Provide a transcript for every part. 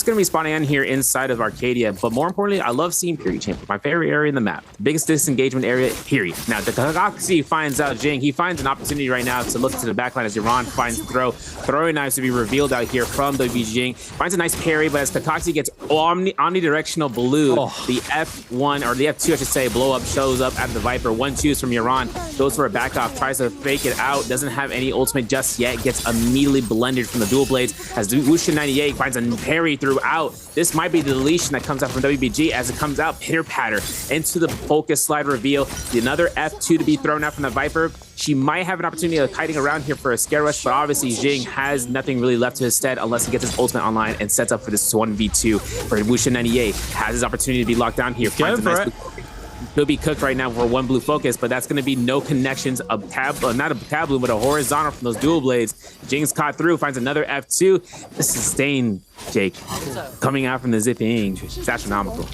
going to be spawning in here inside of Arcadia. But more importantly, I love seeing Period Chamber, my favorite area in the map. Biggest disengagement area, period. Now, the Kakashi finds out Jing. He finds an opportunity right now to look to the backline as Iran finds throwing knives to be revealed out here from the Jing. Finds a nice parry, but as Kakashi gets omnidirectional blue, the F1, or the F2, I should say, blow up shows up at the Viper. 1-2s from Iran. Goes for a back off, tries to fake it out, doesn't have any ultimate just yet, gets immediately blended from the dual blades as Wushin98 finds a parry throughout. This might be the deletion that comes out from WBG as it comes out pitter patter into the focus slide reveal. Another F2 to be thrown out from the Viper. She might have an opportunity of hiding around here for a scare rush, but obviously Jing has nothing really left to his stead unless he gets his ultimate online and sets up for this 1v2 for Wushin98. Has his opportunity to be locked down here. Going for it. He'll be cooked right now for one blue focus, but that's going to be no connections of not a taboo, but a horizontal from those dual blades. Jing's caught through, finds another F2. The sustain, Jake, coming out from the zipping. It's astronomical.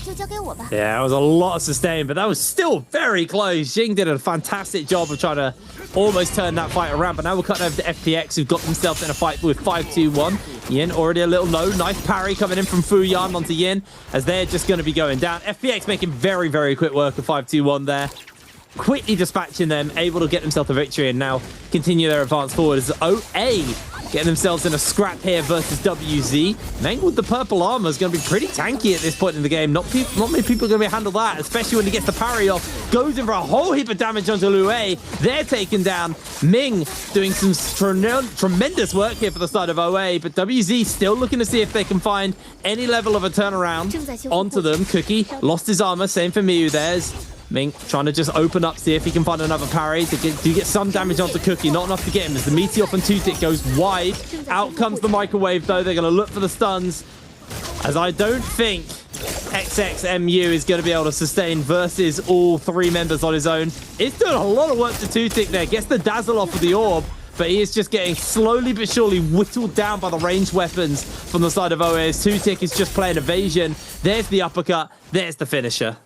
Yeah, it was a lot of sustain, but that was still very close. Jing did a fantastic job of trying to almost turn that fight around, but now we're cutting over to FPX, who've got themselves in a fight with 5-2-1. Yin already a little low. Nice parry coming in from Fu Yan onto Yin as they're just going to be going down. FPX making very, very quick work of 5-2-1 there. Quickly dispatching them, able to get themselves a victory and now continue their advance forward as OA getting themselves in a scrap here versus WZ. Meng with the purple armor is going to be pretty tanky at this point in the game. Not many people are going to be handle that, especially when he gets the parry off. Goes in for a whole heap of damage onto Lue. They're taken down. Ming doing some tremendous work here for the side of OA, but WZ still looking to see if they can find any level of a turnaround onto them. Cookie lost his armor, same for Miyu. There's Ming trying to just open up, see if he can find another parry to get some damage onto Cookie. Not enough to get him as the Meteor from Two-Tick goes wide. Out comes the microwave, though. They're going to look for the stuns, as I don't think XXMU is going to be able to sustain versus all three members on his own. It's doing a lot of work to Two-Tick there. Gets the dazzle off of the orb, but he is just getting slowly but surely whittled down by the ranged weapons from the side of OA. Two-Tick is just playing evasion. There's the uppercut. There's the finisher.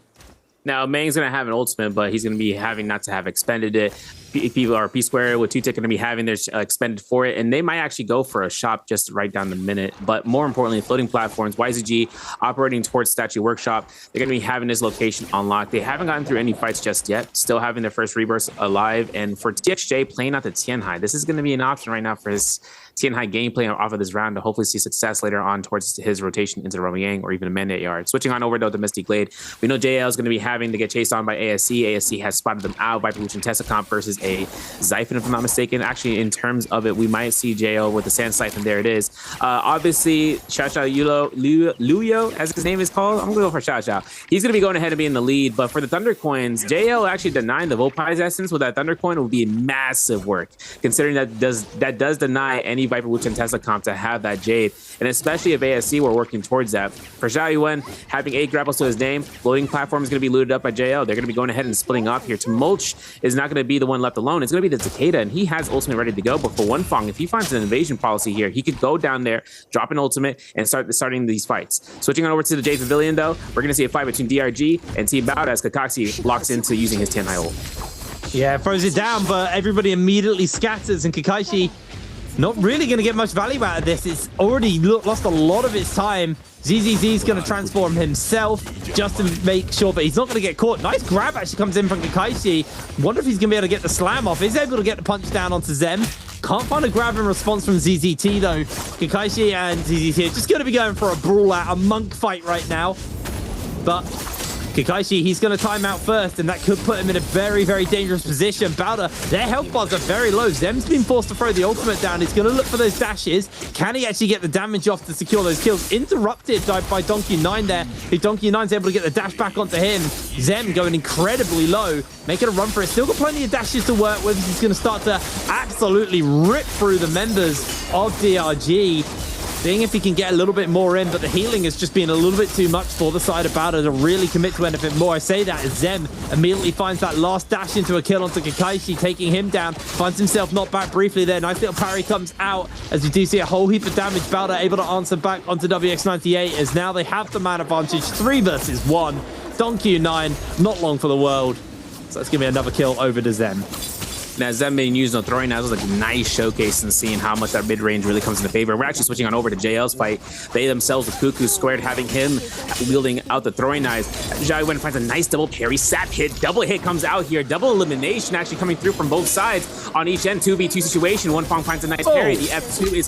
Now, Mang's going to have an ultimate, but he's going to be having not to have expended it. People are P-Square with Two-Tick going to be having their expended for it, and they might actually go for a shop just right down the minute. But more importantly, floating platforms, YZG operating towards Statue Workshop, they're going to be having this location unlocked. They haven't gotten through any fights just yet, still having their first rebirths alive. And for TXJ playing out the Tianhai, this is going to be an option right now for his Tianhai gameplay off of this round to hopefully see success later on towards his rotation into Romyang or even a Mandate Yard. Switching on over to the Misty Glade, we know JL is going to be having to get chased on by ASC. ASC has spotted them out. Viper Lucian Tessacomp versus a Xiphon, if I'm not mistaken. Actually, in terms of it, we might see JL with the Sand Siphon. There it is. Obviously, Xiao Luyo, as his name is called. I'm going to go for Xiao. He's going to be going ahead and be in the lead. But for the Thunder Coins, JL actually denying the Vopai's essence with that Thunder Coin will be massive work, considering that does deny any Viper Lucian Tessacomp to have that Jade. And especially if ASC were working towards that. For Xiao Yuan, having 8 grapples to his name, floating platform is going to be looted up by JL. They're going to be going ahead and splitting up here. Mulch is not going to be the one left alone. It's going to be the Takeda, and he has ultimate ready to go. But for Wonfong, if he finds an invasion policy here, he could go down there, drop an ultimate, and starting these fights. Switching on over to the Jade Pavilion, though, we're going to see a fight between DRG and Team Bout as Kakashi locks into using his Tianhai ult. Yeah, throws it down, but everybody immediately scatters, and Kakashi not really going to get much value out of this. It's already lost a lot of its time. ZZZ's going to transform himself just to make sure, but he's not going to get caught. Nice grab actually comes in from Kakashi. Wonder if he's going to be able to get the slam off. He's able to get the punch down onto Zem. Can't find a grab in response from ZZT, though. Kakashi and ZZT are just going to be going for a brawl out, a monk fight right now. But Kakashi, he's going to time out first, and that could put him in a very, very dangerous position. Bowder, their health bars are very low. Zem's been forced to throw the ultimate down. He's going to look for those dashes. Can he actually get the damage off to secure those kills? Interrupted by Donkey 9 there. Donkey 9's able to get the dash back onto him. Zem going incredibly low, making a run for it. Still got plenty of dashes to work with. He's going to start to absolutely rip through the members of DRG. Seeing if he can get a little bit more in, but the healing has just been a little bit too much for the side of Bowder to really commit to anything more. I say that as Zem immediately finds that last dash into a kill onto Kakashi, taking him down, finds himself knocked back briefly there. Nice little parry comes out as we do see a whole heap of damage. Bowder able to answer back onto WX98 as now they have the man advantage, 3 versus 1. Donkey 9, not long for the world. So let's give me another kill over to Zem. And as them being used, throwing knives was like a nice showcase and seeing how much that mid-range really comes into favor. We're actually switching on over to JL's fight. They themselves with Cuckoo squared, having him wielding out the throwing knives. Zhao Wen finds a nice double parry, sap hit, double hit comes out here, double elimination actually coming through from both sides on each end. 2v2 situation. One Fong finds a nice parry. The F2 is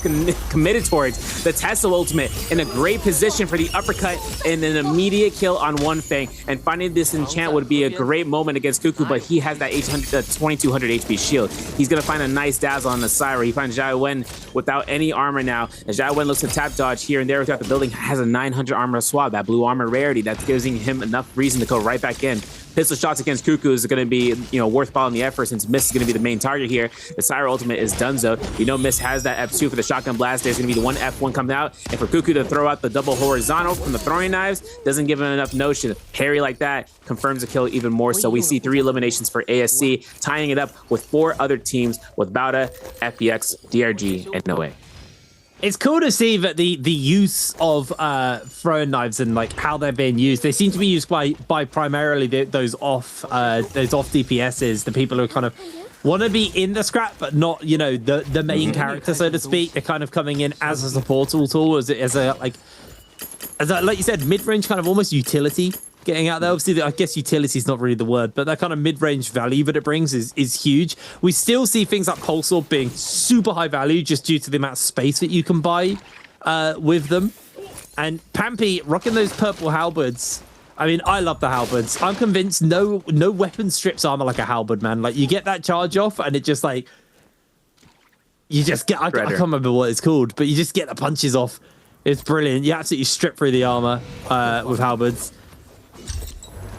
committed towards the Tesla ultimate in a great position for the uppercut and an immediate kill on One Fang. And finding this enchant would be a great moment against Cuckoo, but he has that 2200 HP shield. He's going to find a nice dazzle on the side where he finds Zhao Wen without any armor now. As Zhao Wen looks to tap dodge here and there throughout the building, has a 900 armor swap, that blue armor rarity that's giving him enough reason to go right back in. Pistol shots against Cuckoo is going to be, worthwhile in the effort since Miss is going to be the main target here. The Syra ultimate is donezo. Miss has that F2 for the shotgun blast. There's going to be the one F1 coming out. And for Cuckoo to throw out the double horizontal from the throwing knives doesn't give him enough notion. Parry like that confirms the kill even more. So we see 3 eliminations for ASC, tying it up with 4 other teams with Bauta, FPX, DRG, and Noe. It's cool to see that the use of throwing knives and like how they're being used. They seem to be used by primarily those off DPSs, the people who kind of want to be in the scrap but not the main character, so to speak. They're kind of coming in as a supportal tool, as a like you said, mid-range kind of almost utility getting out there. Obviously, I guess utility is not really the word, but that kind of mid-range value that it brings is huge. We still see things like Pulse Orb being super high value just due to the amount of space that you can buy with them. And Pampy rocking those purple halberds. I mean, I love the halberds. I'm convinced no weapon strips armor like a halberd, man. Like, you get that charge off and it just like, you just get, I can't remember what it's called, but you just get the punches off. It's brilliant. You absolutely strip through the armor with halberds.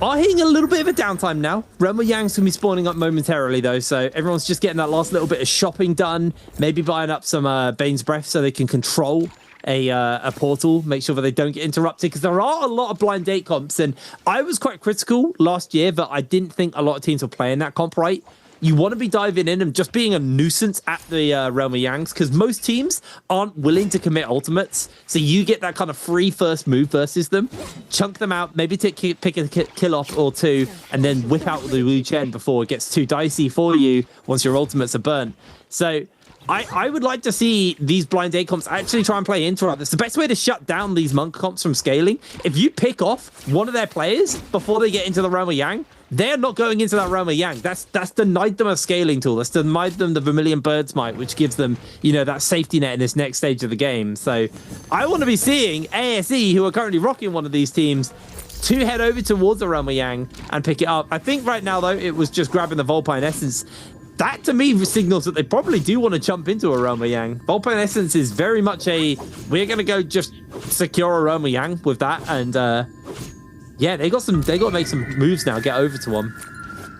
Are hitting a little bit of a downtime now. Realm of Yang's going to be spawning up momentarily, though, so everyone's just getting that last little bit of shopping done, maybe buying up some Bane's Breath so they can control a portal, make sure that they don't get interrupted, because there are a lot of blind date comps, and I was quite critical last year, but I didn't think a lot of teams were playing that comp right. You want to be diving in and just being a nuisance at the Realm of Yangs, because most teams aren't willing to commit ultimates. So you get that kind of free first move versus them, chunk them out, maybe pick a kill off or 2, and then whip out the Wu Chen before it gets too dicey for you once your ultimates are burnt. So I would like to see these blind date comps actually try and play into it. It's the best way to shut down these monk comps from scaling. If you pick off one of their players before they get into the Realm of Yang, they're not going into that Realm of Yang. That's denied them a scaling tool. That's denied them the Vermilion Bird's Might, which gives them, that safety net in this next stage of the game. So I want to be seeing ASE, who are currently rocking one of these teams, to head over towards the Realm of Yang and pick it up. I think right now, though, it was just grabbing the Volpine Essence. That, to me, signals that they probably do want to jump into a Realm of Yang. Volpine Essence is very much we're going to go just secure a Realm of Yang with that. And, yeah, they got to make some moves now, get over to them.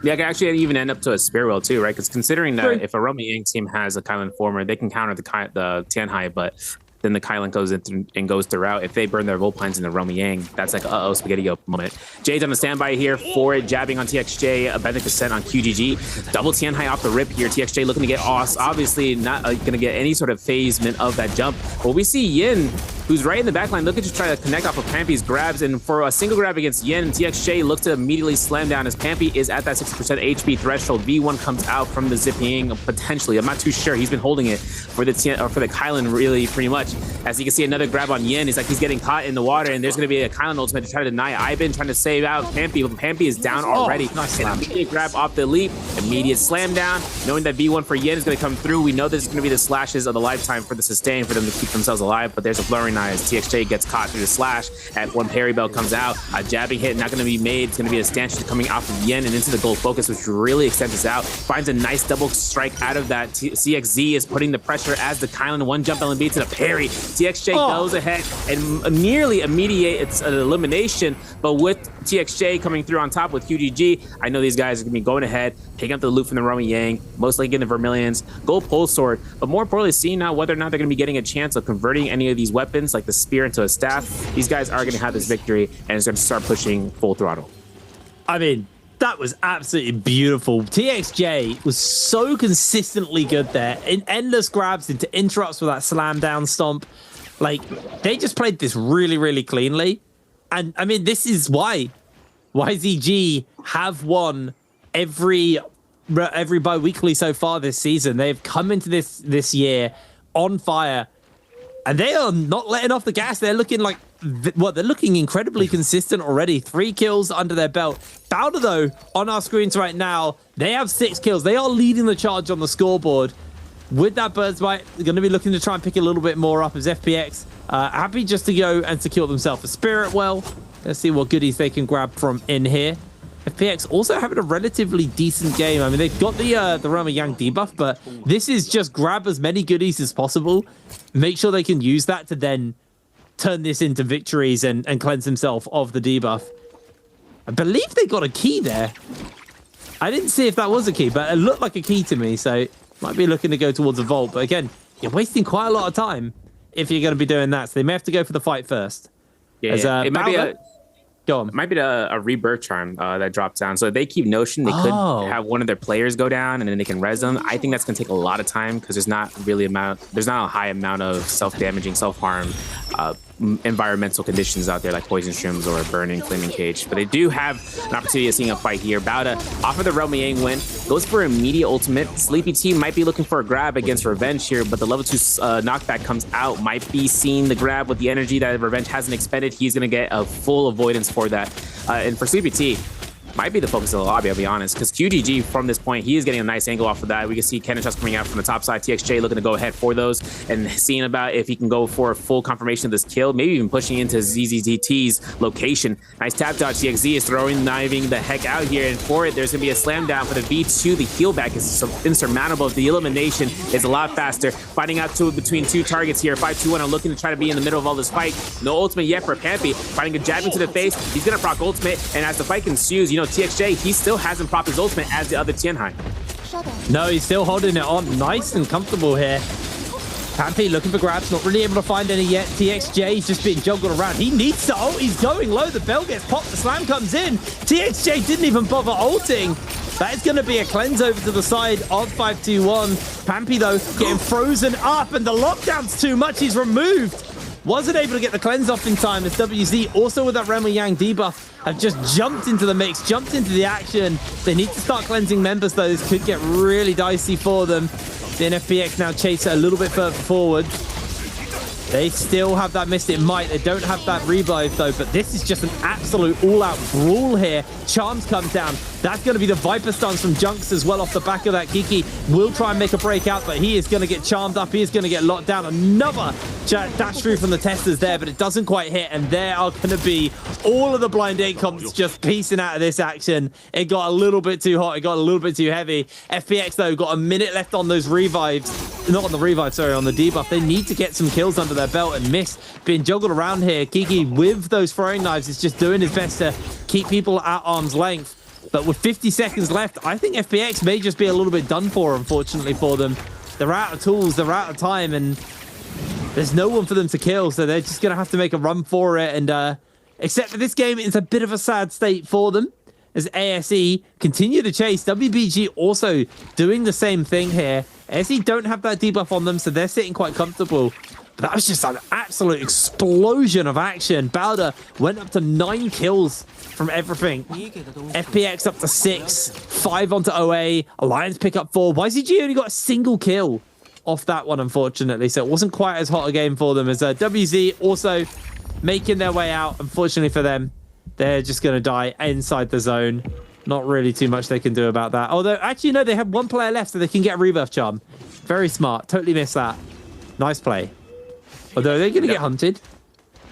Yeah, it can actually even end up to a Spear Wheel, too, right? Because considering that if a Realm of Yang team has a Kylan Former, they can counter the Tianhai, but then the Kylan goes in and goes throughout. If they burn their Volpines in the Realm of Yang, that's like spaghetti moment. Jade's on the standby here for it, jabbing on TXJ, a Bennett Ascent on QGG. Double Tianhai off the rip here. TXJ looking to get Oss, obviously not going to get any sort of phasement of that jump. But we see Yin, who's right in the backline, looking to try to connect off of Pampy's grabs. And for a single grab against Yin, TXJ looks to immediately slam down as Pampy is at that 60% HP threshold. V1 comes out from the Zipping potentially. I'm not too sure. He's been holding it for the Kylan really pretty much. As you can see, another grab on Yin. He's getting caught in the water, and there's going to be a Kylan ultimate to try to deny Ivan, trying to save out Pampy, but Pampy is down already. Nice an immediate grab off the leap, immediate slam down. Knowing that V1 for Yin is going to come through, we know there's going to be the slashes of the lifetime for the sustain for them to keep themselves alive, but there's a blurring eye as TXJ gets caught through the slash. At one parry bell comes out, a jabbing hit not going to be made. It's going to be a stanchion coming off of Yin and into the gold focus, which really extends us out. Finds a nice double strike out of that. CXZ is putting the pressure as the Kylan one jump LMB to the parry. TXJ goes ahead and nearly immediates an elimination, but with TXJ coming through on top with QGG, I know these guys are going to be going ahead, picking up the loot from the Realm of Yang, most likely getting the Vermilions, gold pole sword, but more importantly, seeing now whether or not they're going to be getting a chance of converting any of these weapons, like the spear, into a staff. These guys are going to have this victory, and it's going to start pushing full throttle. I mean, that was absolutely beautiful. TXJ was so consistently good there, in endless grabs into interrupts with that slam down stomp. Like, they just played this really, really cleanly. And, I mean, this is why YZG have won every every bi-weekly so far this season. They've come into this year on fire, and they are not letting off the gas. They're looking like they're looking incredibly consistent already. 3 kills under their belt. Bowder, though, on our screens right now, they have 6 kills. They are leading the charge on the scoreboard. With that Bird's Bite, they're going to be looking to try and pick a little bit more up as FPX happy just to go and secure themselves a Spirit Well. Let's see what goodies they can grab from in here. FPX also having a relatively decent game. I mean, they've got the Roma Yang debuff, but this is just grab as many goodies as possible. Make sure they can use that to then turn this into victories and cleanse himself of the debuff. I believe they got a key there. I didn't see if that was a key, but it looked like a key to me, so might be looking to go towards a vault. But again, you're wasting quite a lot of time if you're going to be doing that, so they may have to go for the fight first. Yeah, it might be go on. It might be a rebirth charm that drops down. So if they keep Notion, they could have one of their players go down and then they can res them. I think that's going to take a lot of time because there's not a high amount of self-damaging, self-harm environmental conditions out there like poison shrooms or burning flaming cage. But they do have an opportunity of seeing a fight here. Bauda off of the Roma Yang win, goes for immediate ultimate. Sleepy T might be looking for a grab against Revenge here, but the level 2 knockback comes out. Might be seeing the grab with the energy that Revenge hasn't expended. He's going to get a full avoidance for that. And for Sleepy T, might be the focus of the lobby, I'll be honest, because QGG from this point, he is getting a nice angle off of that. We can see cannon shots coming out from the top side. TXJ looking to go ahead for those and seeing about if he can go for a full confirmation of this kill, maybe even pushing into ZZZT's location. Nice tap dodge. TXZ is kniving the heck out here, and for it, there's going to be a slam down for the V2. The heal back is insurmountable. The elimination is a lot faster. Fighting out between 2 targets here. 5-2-1 are looking to try to be in the middle of all this fight. No ultimate yet for Pampy. Fighting a jabbing to the face. He's going to proc ultimate, and as the fight ensues, you know, TXJ, he still hasn't propped his ultimate as the other Tianhai. No, he's still holding it on. Nice and comfortable here. Pampy looking for grabs, not really able to find any yet. TXJ is just being juggled around. He needs to ult. He's going low. The bell gets popped. The slam comes in. TXJ didn't even bother ulting. That is going to be a cleanse over to the side of 5-2-1. Pampy, though, getting frozen up, and the lockdown's too much. He's removed. Wasn't able to get the cleanse off in time as WZ, also with that Remo Yang debuff, have just jumped into the mix, jumped into the action. They need to start cleansing members, though. This could get really dicey for them. Then FPX now chase it a little bit further forward. They still have that Mystic Might. They don't have that revive, though, but this is just an absolute all-out brawl here. Charms comes down. That's going to be the Viper stuns from Junks as well off the back of that. Kiki will try and make a break out, but he is going to get charmed up. He is going to get locked down. Another dash through from the testers there, but it doesn't quite hit, and there are going to be all of the Blind 8 comps just piecing out of this action. It got a little bit too hot. It got a little bit too heavy. FPX, though, got a minute left on those revives. Not on the revive, sorry, on the debuff. They need to get some kills under their belt, and Miss being juggled around here. Kiki with those throwing knives is just doing his best to keep people at arm's length. But with 50 seconds left, I think FPX may just be a little bit done for, unfortunately, for them. They're out of tools, they're out of time, and there's no one for them to kill, so they're just going to have to make a run for it. And except for this game, it's a bit of a sad state for them as ASE continue to chase. WBG also doing the same thing here. ASE don't have that debuff on them, so they're sitting quite comfortable. But that was just an absolute explosion of action. Bowder went up to 9 kills from everything. FPX up to 6, 5 onto OA. Alliance pick up 4. YCG only got a single kill off that one, unfortunately. So it wasn't quite as hot a game for them as WZ also making their way out. Unfortunately for them, they're just going to die inside the zone. Not really too much they can do about that. Although, actually, no, they have 1 player left, so they can get a rebirth charm. Very smart. Totally missed that. Nice play. Although, are they going to get hunted?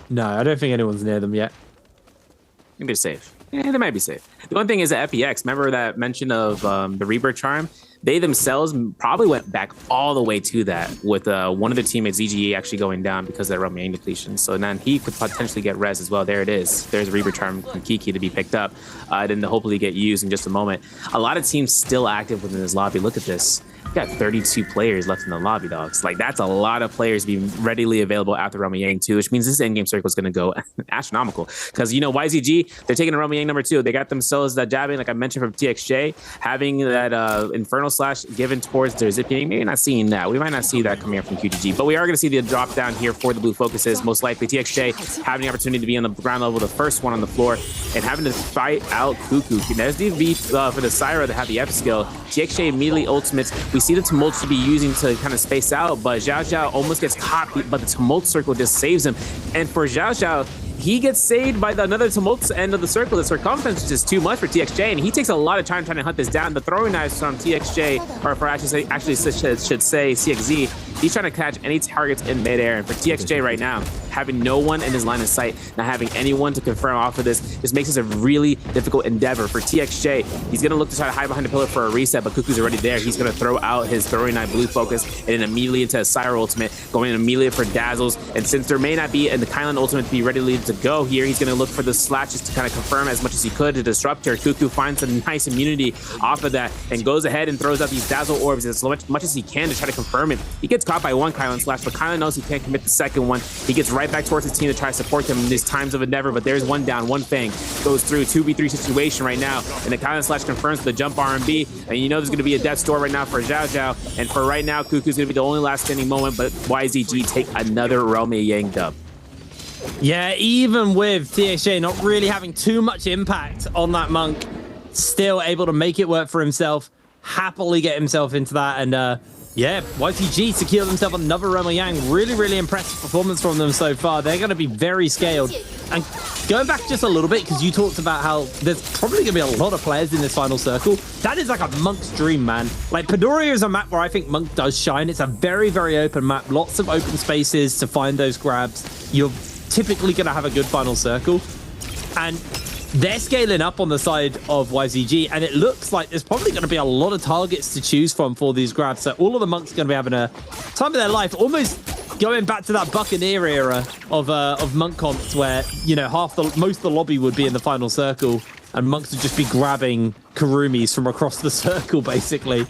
No, I don't think anyone's near them yet. I think they're safe. Yeah, they might be safe. The one thing is that FPX, remember that mention of the Rebirth Charm? They themselves probably went back all the way to that with one of their teammates, ZGE, actually going down because of their Romaine depletion. So then he could potentially get res as well. There it is. There's a Rebirth Charm from Kiki to be picked up. Then to hopefully get used in just a moment. A lot of teams still active within this lobby. Look at this. got 32 players left in the lobby, dogs. Like, that's a lot of players being readily available after Roman Yang 2, which means this endgame circle is going to go astronomical. Because, you know, YZG, they're taking a Roman Yang number 2. They got themselves that jabbing, like I mentioned, from TXJ, having that Infernal Slash given towards their zipping. Maybe not seeing that. We might not see that coming up from QGG, but we are going to see the drop down here for the blue focuses. Most likely TXJ having the opportunity to be on the ground level, the first one on the floor, and having to fight out Cuckoo. There's the V for the Syra to have the F skill. TXJ immediately ultimates. We see the Tumult to be using to kind of space out, but Xiao Xiao almost gets caught, but the Tumult circle just saves him. And for Xiao Xiao, he gets saved by another Tumult's end of the circle. The circumference is just too much for TXJ, and he takes a lot of time trying to hunt this down. The throwing knives from TXJ, or for actually should say CXZ, he's trying to catch any targets in midair. And for TXJ right now, having no one in his line of sight, not having anyone to confirm off of this, just makes this a really difficult endeavor for TXJ. He's going to look to try to hide behind the pillar for a reset, but Cuckoo's already there. He's going to throw out his throwing knife blue focus and then immediately into a Syra ultimate, going in immediately for Dazzles. And since there may not be in the Kylan ultimate to be ready to go here, he's going to look for the slashes to kind of confirm as much as he could to disrupt her. Cuckoo finds some nice immunity off of that and goes ahead and throws out these Dazzle orbs as much as he can to try to confirm it. He gets caught by one Kylan slash, but Kylan knows he can't commit the second one. He gets right back towards his team to try to support them in these times of endeavor, but there's one down. One Fang goes through 2v3 situation right now, and the Kylan slash confirms the jump R&B, and you know there's going to be a death store right now for Xiao Xiao, and for right now, Cuckoo's going to be the only last standing moment, but YZG take another Roman Yang dub. Yeah, even with TXJ not really having too much impact on that Monk, still able to make it work for himself, happily get himself into that, and yeah, YTG secured themselves another Roman Yang. Really, really impressive performance from them so far. They're going to be very scaled. And going back just a little bit, because you talked about how there's probably going to be a lot of players in this final circle. That is like a Monk's dream, man. Like, Padoria is a map where I think Monk does shine. It's a very, very open map. Lots of open spaces to find those grabs. You're typically going to have a good final circle. And they're scaling up on the side of YZG, and it looks like there's probably going to be a lot of targets to choose from for these grabs. So all of the Monks are going to be having a time of their life, almost going back to that Buccaneer era of Monk comps where, you know, most of the lobby would be in the final circle, and Monks would just be grabbing Kurumis from across the circle, basically,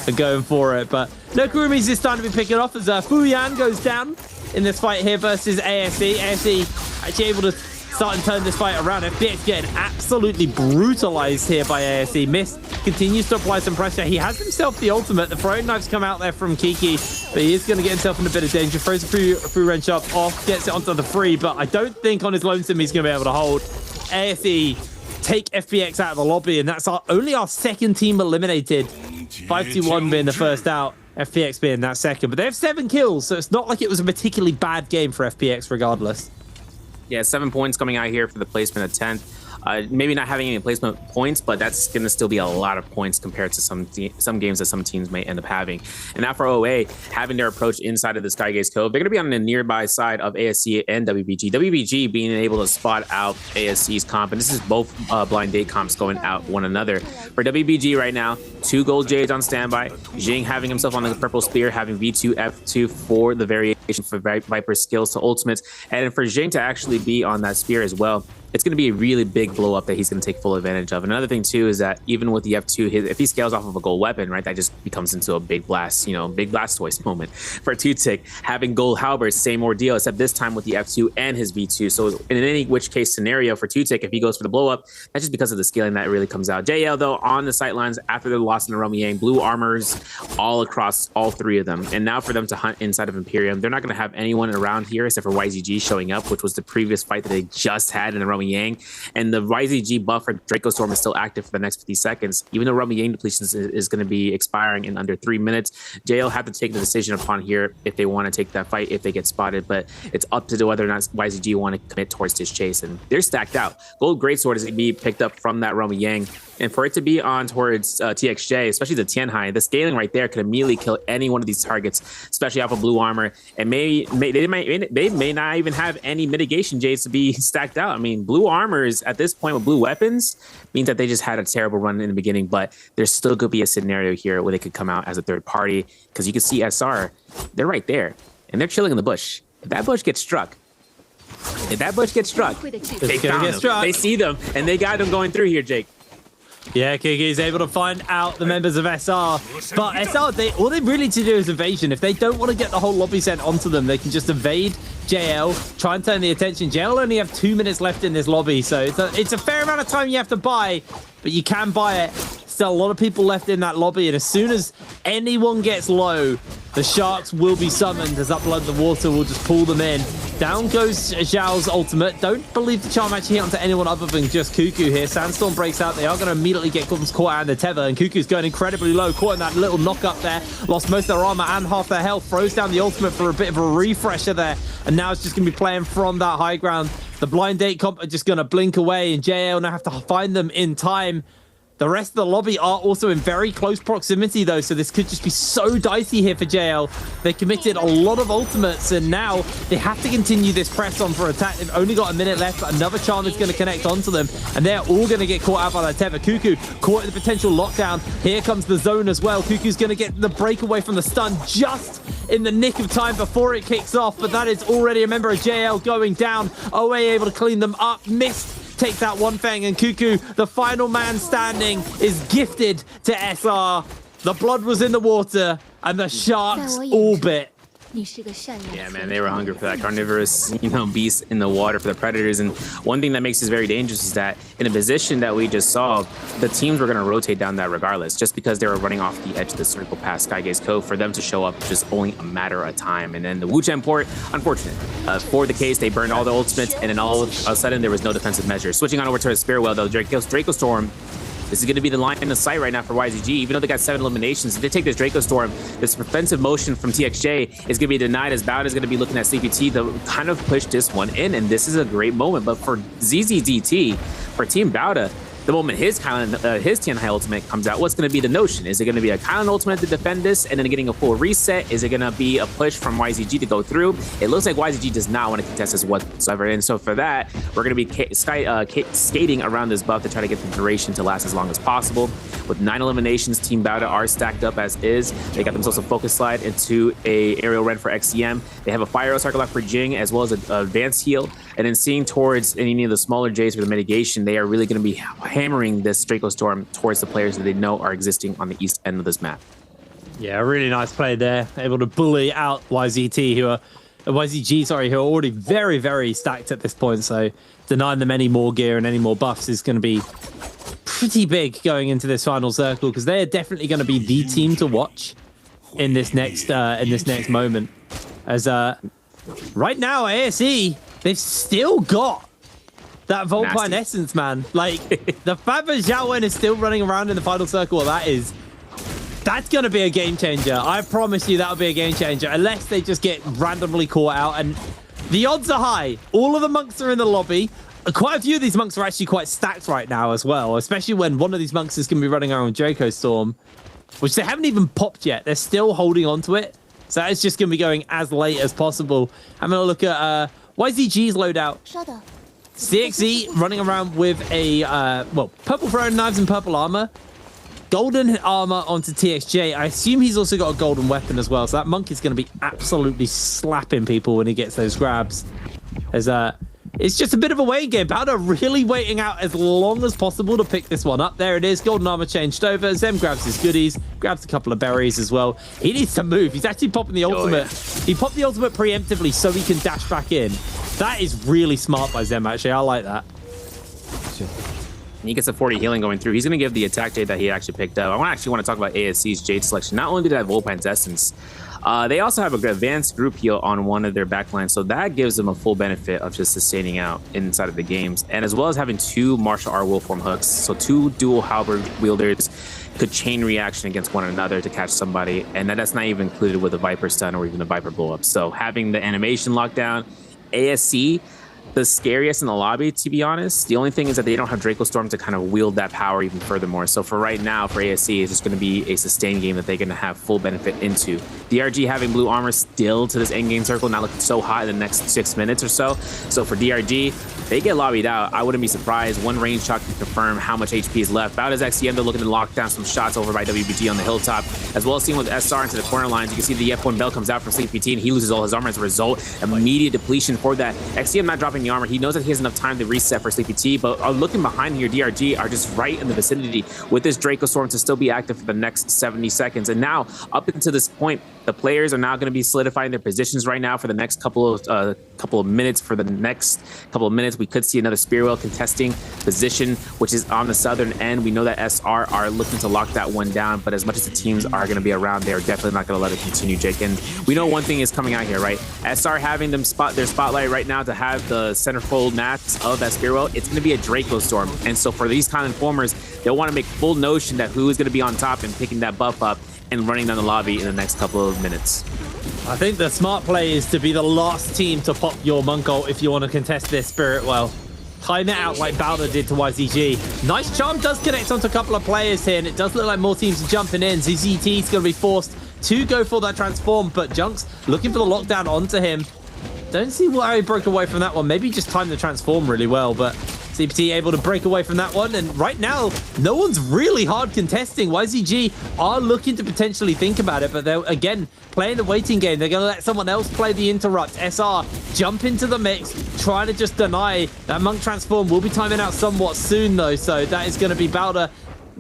and going for it. But no Kurumis this time to be picking off as Fuyan goes down in this fight here versus ASE. ASE actually able to start and turn this fight around. FPX getting absolutely brutalized here by ASE. Mist continues to apply some pressure. He has himself the ultimate. The throwing knives come out there from Kiki, but he is going to get himself in a bit of danger. Throws a free range up off, gets it onto the free, but I don't think on his lonesome he's going to be able to hold. ASE take FPX out of the lobby, and that's only our second team eliminated. 5-2-1 being the first out, FPX being that second. But they have 7 kills, so it's not like it was a particularly bad game for FPX regardless. Yeah, 7 points coming out here for the placement of 10th. Maybe not having any placement points, but that's going to still be a lot of points compared to some games that some teams may end up having. And now for OA, having their approach inside of the Skygaze Cove, they're going to be on the nearby side of ASC and WBG. WBG being able to spot out ASC's comp, and this is both blind date comps going out one another. For WBG right now, 2 gold Jades on standby. Jing having himself on the purple spear, having V2, F2 for the variation for Viper skills to ultimates. And for Jing to actually be on that spear as well, it's going to be a really big blow up that he's going to take full advantage of. Another thing too is that even with the F2, if he scales off of a gold weapon, right, that just becomes into a big blast, big Blastoise moment. For Two-Tick, having gold halberd, same ordeal, except this time with the F2 and his V2. So in any which case scenario for Two-Tick, if he goes for the blow up, that's just because of the scaling that really comes out. JL though on the sightlines after the loss in the Romy Yang, blue armors all across all 3 of them. And now for them to hunt inside of Imperium, they're not going to have anyone around here except for YZG showing up, which was the previous fight that they just had in the Romy Yang. And the YZG buff for Draco Storm is still active for the next 50 seconds. Even though Romy Yang depletion is going to be expiring in under 3 minutes, JL have to take the decision upon here if they want to take that fight, if they get spotted. But it's up to whether or not YZG want to commit towards this chase. And they're stacked out. Gold Greatsword is going to be picked up from that Romy Yang. And for it to be on towards TXJ, especially the Tianhai, the scaling right there could immediately kill any one of these targets, especially off of blue armor. And they may not even have any mitigation Jades to be stacked out. I mean, blue armors at this point with blue weapons means that they just had a terrible run in the beginning, but there's still could be a scenario here where they could come out as a third party, because you can see SR, they're right there, and they're chilling in the bush. If that bush gets struck, they found them. They see them, and they got them going through here, Jake. Yeah, Kiki's able to find out the members of SR. But SR, all they really need to do is evasion. If they don't want to get the whole lobby sent onto them, they can just evade JL, try and turn the attention. JL only have 2 minutes left in this lobby, so it's a fair amount of time you have to buy, but you can buy it. Still a lot of people left in that lobby, and as soon as anyone gets low, the Sharks will be summoned as that blood in the water will just pull them in. Down goes Zhao's ultimate. Don't believe the charm actually hit onto anyone other than just Cuckoo here. Sandstorm breaks out. They are going to immediately get caught out in the tether, and Cuckoo's going incredibly low, caught in that little knock up there. Lost most of their armor and half their health. Throws down the ultimate for a bit of a refresher there, and now it's just going to be playing from that high ground. The blind date comp are just going to blink away, and JL now have to find them in time. The rest of the lobby are also in very close proximity, though, so this could just be so dicey here for JL. They committed a lot of ultimates, and now they have to continue this press on for attack. They've only got a minute left, but another charm is going to connect onto them, and they're all going to get caught out by that tether. Cuckoo caught in the potential lockdown. Here comes the zone as well. Cuckoo's going to get the breakaway from the stun just in the nick of time before it kicks off, but that is already a member of JL going down. OA able to clean them up. Missed. Takes out one Fang, and Cuckoo, the final man standing, is gifted to SR. The blood was in the water, and the Sharks all bit. Yeah, man, they were hungry for that carnivorous, beast in the water for the Predators. And one thing that makes this very dangerous is that in a position that we just saw, the teams were going to rotate down that regardless, just because they were running off the edge of the circle past Skygaze Cove. For them to show up, just only a matter of time. And then the Wu-Chen port, unfortunate. For the case, they burned all the ultimates, and then all of a sudden, there was no defensive measure. Switching on over to a Spearwell, though, Draco Storm. This is going to be the line in the sight right now for YZG. Even though they got 7 eliminations, if they take this Draco Storm, this defensive motion from TXJ is going to be denied, as Bowd is going to be looking at CPT to kind of push this one in, and this is a great moment. But for ZZDT, for Team Bowda, the moment his Tianhai ultimate comes out, what's going to be the notion? Is it going to be a Kylan ultimate to defend this and then getting a full reset? Is it going to be a push from YZG to go through? It looks like YZG does not want to contest this whatsoever. And so for that, we're going to be skating around this buff to try to get the duration to last as long as possible. With 9 eliminations, Team Bowda are stacked up as is. They got themselves a focus slide into a aerial red for XCM. They have a fire circle lock for Jing, as well as an advanced heal. And then seeing towards any of the smaller J's for the mitigation, they are really going to be hammering this Draco Storm towards the players that they know are existing on the east end of this map. Yeah, really nice play there. Able to bully out YZG, who are already very, very stacked at this point. So denying them any more gear and any more buffs is going to be pretty big going into this final circle, because they are definitely going to be the team to watch in this next moment. As right now, ASE, they've still got that Volpine essence, man. Like, the fact that Zhao Wen is still running around in the final circle, that's going to be a game changer. I promise you that'll be a game changer, unless they just get randomly caught out. And the odds are high. All of the monks are in the lobby. Quite a few of these monks are actually quite stacked right now as well, especially when one of these monks is going to be running around with Draco Storm, which they haven't even popped yet. They're still holding on to it. So that is just going to be going as late as possible. I'm going to look at YZG's loadout. CXE running around with a, purple throwing knives and purple armor. Golden armor onto TXJ. I assume he's also got a golden weapon as well. So that monk is going to be absolutely slapping people when he gets those grabs. As it's just a bit of a waiting game. Powder really waiting out as long as possible to pick this one up. There it is. Golden armor changed over. Zem grabs his goodies. Grabs a couple of berries as well. He needs to move. He's actually popping the ultimate. Yeah. He popped the ultimate preemptively so he can dash back in. That is really smart by Zem, actually. I like that. He gets a 40 healing going through. He's going to give the attack jade that he actually picked up. I actually want to talk about ASC's jade selection. Not only do they have Volpine's essence, they also have a good advanced group heal on one of their backlines, so that gives them a full benefit of just sustaining out inside of the games, and as well as having 2 martial art will form hooks, so 2 dual halberd wielders could chain reaction against one another to catch somebody, and that's not even included with the Viper stun or even the Viper blow up. So having the animation lockdown, ASC, the scariest in the lobby, to be honest. The only thing is that they don't have Draco Storm to kind of wield that power even furthermore. So for right now, for ASC, it's just going to be a sustained game that they're going to have full benefit into. DRG having blue armor still to this end game circle, not looking so hot in the next 6 minutes or so. So for DRG, they get lobbied out. I wouldn't be surprised. One range shot can confirm how much HP is left. Bowd is XCM, they're looking to lock down some shots over by WBG on the hilltop, as well as seeing with SR into the corner lines. You can see the F1 Bell comes out from CPT, and he loses all his armor as a result. Immediate depletion for that. XCM not dropping the armor. He knows that he has enough time to reset for Sleepy T, but looking behind here, DRG are just right in the vicinity with this Draco Storm to still be active for the next 70 seconds. And now, up until this point, the players are now going to be solidifying their positions right now for the next couple of minutes. For the next couple of minutes, we could see another Spearwell contesting position, which is on the southern end. We know that SR are looking to lock that one down, but as much as the teams are going to be around, they're definitely not going to let it continue, Jake. And we know one thing is coming out here, right? SR having them their spotlight right now to have the centerfold max of that Spearwell, it's going to be a Draco Storm. And so for these kind of informers, they'll want to make full notion that who is going to be on top and picking that buff up and running down the lobby in the next couple of minutes. I think the smart play is to be the last team to pop your monk ult if you want to contest this Spirit Well. Time it out like Bowder did to YZG. Nice charm does connect onto a couple of players here, and it does look like more teams are jumping in. ZZT is going to be forced to go for that transform, but Junk's looking for the lockdown onto him. Don't see why he broke away from that one. Maybe just timed the transform really well, but CPT able to break away from that one. And right now, no one's really hard contesting. YZG are looking to potentially think about it, but they're, again, playing the waiting game. They're going to let someone else play the interrupt. SR jump into the mix, trying to just deny that monk transform. Will be timing out somewhat soon, though, so that is going to be Bowder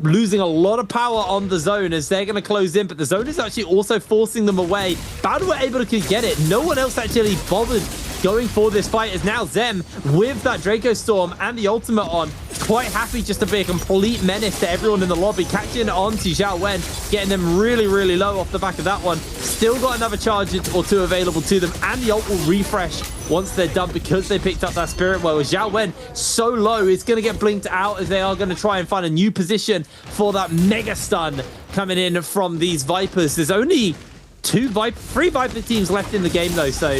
losing a lot of power on the zone as they're going to close in, but the zone is actually also forcing them away. Bowder were able to get it. No one else actually bothered going for this fight, as now Zem with that Draco Storm and the ultimate on, quite happy just to be a complete menace to everyone in the lobby, catching on to Xiao Wen, getting them really, really low off the back of that one. Still got another charge or two available to them, and the ult will refresh once they're done because they picked up that Spirit Well. Xiao Wen so low, it's going to get blinked out as they are going to try and find a new position for that mega stun coming in from these Vipers. There's only three Viper teams left in the game though, so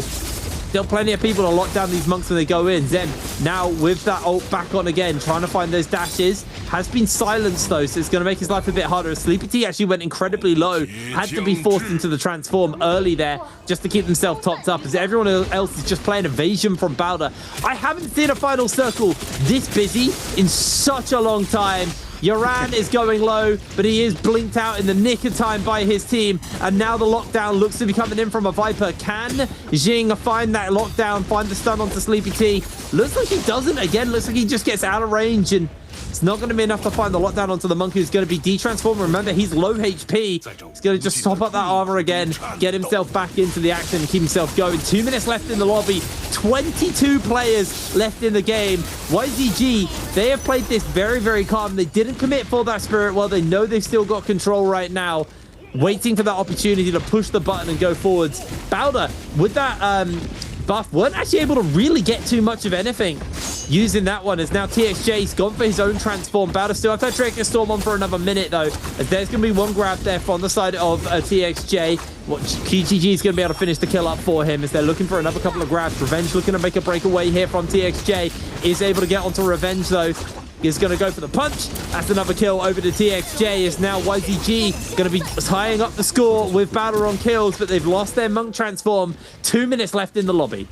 still plenty of people to lock down these monks when they go in. Zen now with that ult back on again, trying to find those dashes. Has been silenced though, so it's going to make his life a bit harder. Sleepy T actually went incredibly low, had to be forced into the transform early there just to keep himself topped up, as everyone else is just playing evasion from Bowder. I haven't seen a final circle this busy in such a long time. Yoran is going low, but he is blinked out in the nick of time by his team. And now the lockdown looks to be coming in from a Viper. Can Jing find that lockdown, find the stun onto Sleepy T? Looks like he doesn't. Again, looks like he just gets out of range, and it's not going to be enough to find the lockdown onto the monk, who's going to be de-transformed. Remember, he's low HP. He's going to just top up that armor again, get himself back into the action and keep himself going. 2 minutes left in the lobby. 22 players left in the game. YZG, they have played this very, very calm. They didn't commit for that Spirit Well. They know they've still got control right now, waiting for that opportunity to push the button and go forwards. Bowder, with that buff, weren't actually able to really get too much of anything using that one, as now TXJ's gone for his own transform. Bowder still have that Draco Storm on for another minute though, as there's going to be one grab there from the side of TXJ. QGG is going to be able to finish the kill up for him as they're looking for another couple of grabs. Revenge looking to make a breakaway here from TXJ. Is able to get onto Revenge though. Is going to go for the punch. That's another kill over to TXJ. Is now YZG going to be tying up the score with Bowder on kills, but they've lost their monk transform. 2 minutes left in the lobby.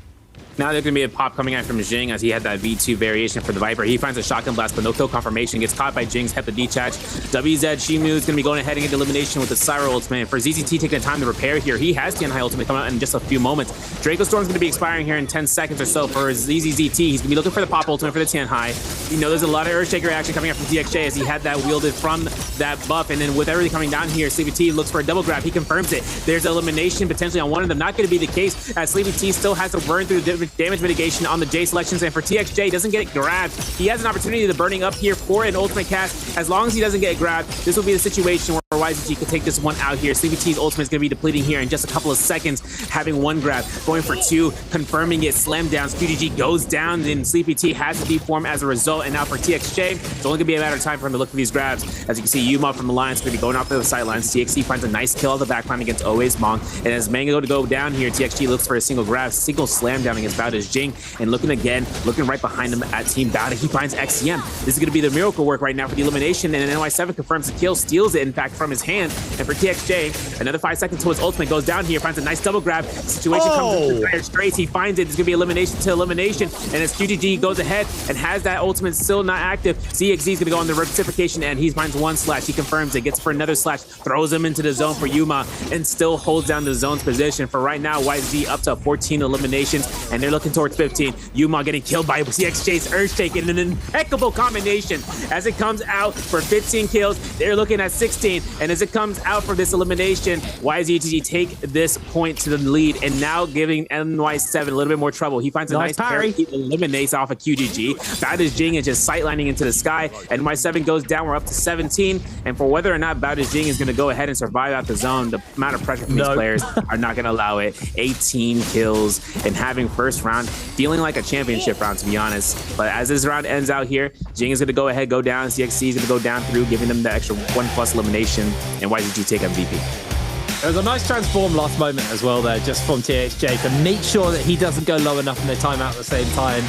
Now there's going to be a pop coming out from Jing as he had that V2 variation for the Viper. He finds a shotgun blast, but no kill confirmation. Gets caught by Jing's Hepa detach. WZ Shimu is going to be going ahead and get elimination with the Cyro ultimate. For ZZT taking the time to repair here, he has Tianhai ultimate coming out in just a few moments. Draco Storm's going to be expiring here in 10 seconds or so for ZZT. He's going to be looking for the pop ultimate for the Tianhai. You know, there's a lot of Earthshaker action coming out from DXJ as he had that wielded from that buff. And then with everything coming down here, Sleepy T looks for a double grab. He confirms it. There's elimination potentially on one of them. Not going to be the case, as Sleepy T still has to burn through the damage mitigation on the J selections, and for TXJ doesn't get it grabbed. He has an opportunity to burning up here for an ultimate cast. As long as he doesn't get grabbed, this will be the situation where YZG could take this one out here. Sleepy T's ultimate is going to be depleting here in just a couple of seconds, having one grab, going for two, confirming it, slam downs. QGG goes down, then Sleepy T has to deform as a result, and now for TXJ, it's only going to be a matter of time for him to look for these grabs. As you can see, Yuma from Alliance going to be going off to the sidelines. TXT finds a nice kill on the backline against Always Monk, and as Mango to go down here, TXT looks for a single grab, single slam down against Bowder's Jing, and looking again, looking right behind him at Team Bowder, he finds XCM. This is going to be the miracle work right now for the elimination, and NY7 confirms the kill, steals it, in fact, from from his hand. And for TXJ, another 5 seconds to his ultimate goes down here, finds a nice double grab. Situation comes into dire straits. He finds it. It's going to be elimination to elimination. And as QGG goes ahead and has that ultimate still not active, CXZ is going to go on the reciprocation, and he finds one slash. He confirms it, gets for another slash, throws him into the zone for Yuma, and still holds down the zone's position. For right now, YZ up to 14 eliminations, and they're looking towards 15. Yuma getting killed by CXJ's Earthshake in an impeccable combination. As it comes out for 15 kills, they're looking at 16. And as it comes out for this elimination, YZG take this point to the lead, and now giving NY7 a little bit more trouble. He finds a nice parry. He eliminates off of QGG. Bowders Jing is just sightlining into the sky. NY7 goes down. We're up to 17. And for whether or not Bowders Jing is going to go ahead and survive out the zone, the amount of pressure from these players are not going to allow it. 18 kills and having first round feeling like a championship round, to be honest. But as this round ends out here, Jing is going to go ahead, go down. CXC is going to go down through, giving them the extra 1+ elimination, and YGG take MVP. There was a nice transform last moment as well there, just from TXJ to make sure that he doesn't go low enough in their timeout at the same time.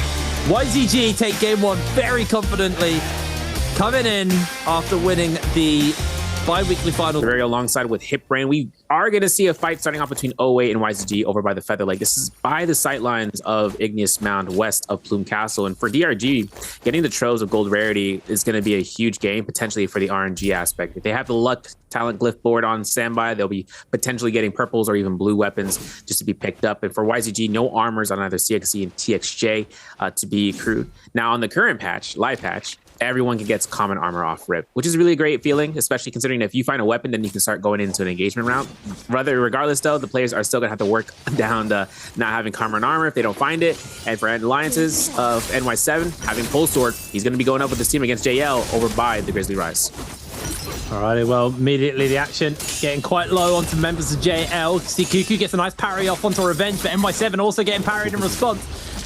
YZG take game one very confidently, coming in after winning the bi-weekly final. Very alongside with Hipbrain. We are going to see a fight starting off between 08 and YZG over by the Feather Lake. This is by the sightlines of Igneous Mound west of Plume Castle. And for DRG, getting the troves of gold rarity is going to be a huge game, potentially for the RNG aspect. If they have the luck talent glyph board on standby, they'll be potentially getting purples or even blue weapons just to be picked up. And for YZG, no armors on either CXC and TXJ to be accrued. Now on the current patch, live patch, everyone gets common armor off rip, which is a really great feeling, especially considering if you find a weapon, then you can start going into an engagement round. Regardless, though, the players are still going to have to work down the not having common armor if they don't find it. And for alliances of NY7, having Pole Sword, he's going to be going up with his team against JL over by the Grizzly Rise. Alrighty, well, immediately the action getting quite low onto members of JL. See, Cuckoo gets a nice parry off onto Revenge, but NY7 also getting parried in response.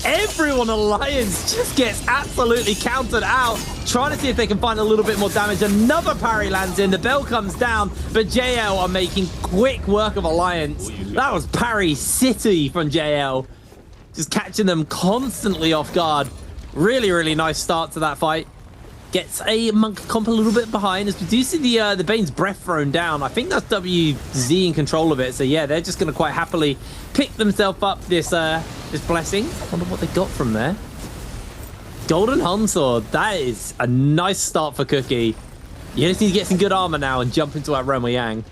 Everyone Alliance just gets absolutely countered out, trying to see if they can find a little bit more damage. Another parry lands in, the bell comes down, but JL are making quick work of Alliance. That was parry city from JL, just catching them constantly off guard. Really, really nice start to that fight. Gets a Monk comp a little bit behind as we do see the Bane's Breath thrown down. I think that's WZ in control of it. So yeah, they're just going to quite happily pick themselves up this blessing. I wonder what they got from there. Golden Hunsword. That is a nice start for Cookie. You just need to get some good armor now and jump into our Roma Yang.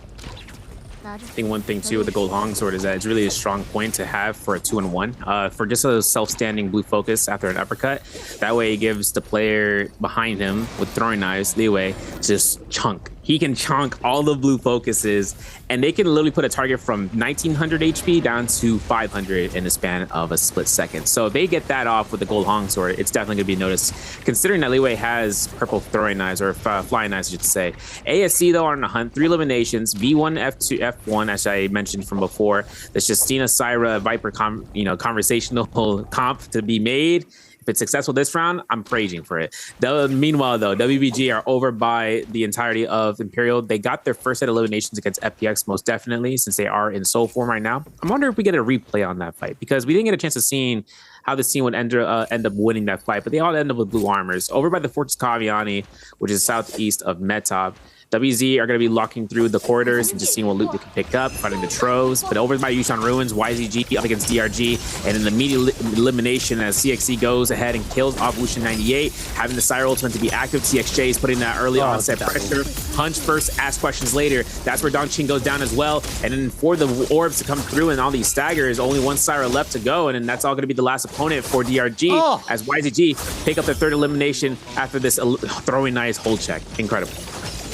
I think one thing too with the Gold Hong Sword is that it's really a strong point to have for a 2-in-1 for just a self-standing blue focus after an uppercut. That way it gives the player behind him with throwing knives leeway to just chunk. He can chunk all the blue focuses, and they can literally put a target from 1900 HP down to 500 in the span of a split second. So if they get that off with the Gold Hong Sword, it's definitely going to be noticed, considering that Leeway has purple throwing knives, or flying knives, I should say. ASC, though, on the hunt, 3 eliminations, V1, F2, F1, as I mentioned from before. There's Justina, Syra, Viper, conversational comp to be made. If it's successful this round, I'm praising for it. Meanwhile, though, WBG are over by the entirety of Imperial. They got their first set of eliminations against FPX, most definitely, since they are in soul form right now. I wonder if we get a replay on that fight, because we didn't get a chance of seeing how this team would end up winning that fight, but they all end up with blue armors. Over by the Fortress Kaviani, which is southeast of Metop, WZ are going to be locking through the corridors and just seeing what loot they can pick up, finding the troves. But over by Yushan Ruins, YZG up against DRG, and an immediate elimination as CXC goes ahead and kills off Wushin 98, having the Syra ultimate to be active. TXJ is putting that early onset pressure. Hunch first, ask questions later. That's where Dongqing goes down as well. And then for the orbs to come through and all these staggers, only one Syra left to go, and then that's all going to be the last opponent for DRG as YZG pick up their third elimination after this throwing nice hold check. Incredible.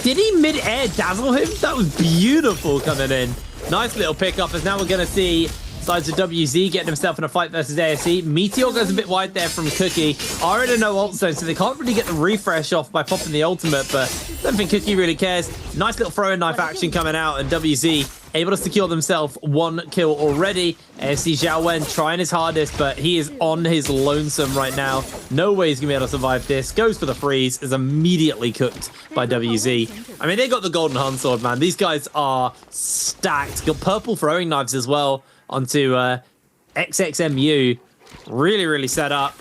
Did he mid-air dazzle him? That was beautiful coming in. Nice little pickup, as now we're going to see sides of WZ getting himself in a fight versus ASC. Meteor goes a bit wide there from Cookie. Already no ult zone, so they can't really get the refresh off by popping the ultimate, but I don't think Cookie really cares. Nice little throwing knife action coming out, and WZ able to secure themselves 1 kill already. AFC Zhao Wen trying his hardest, but he is on his lonesome right now. No way he's going to be able to survive this. Goes for the freeze, is immediately cooked by WZ. I mean, they got the Golden Hunt Sword, man. These guys are stacked. Got purple throwing knives as well onto XXMU. Really, really set up.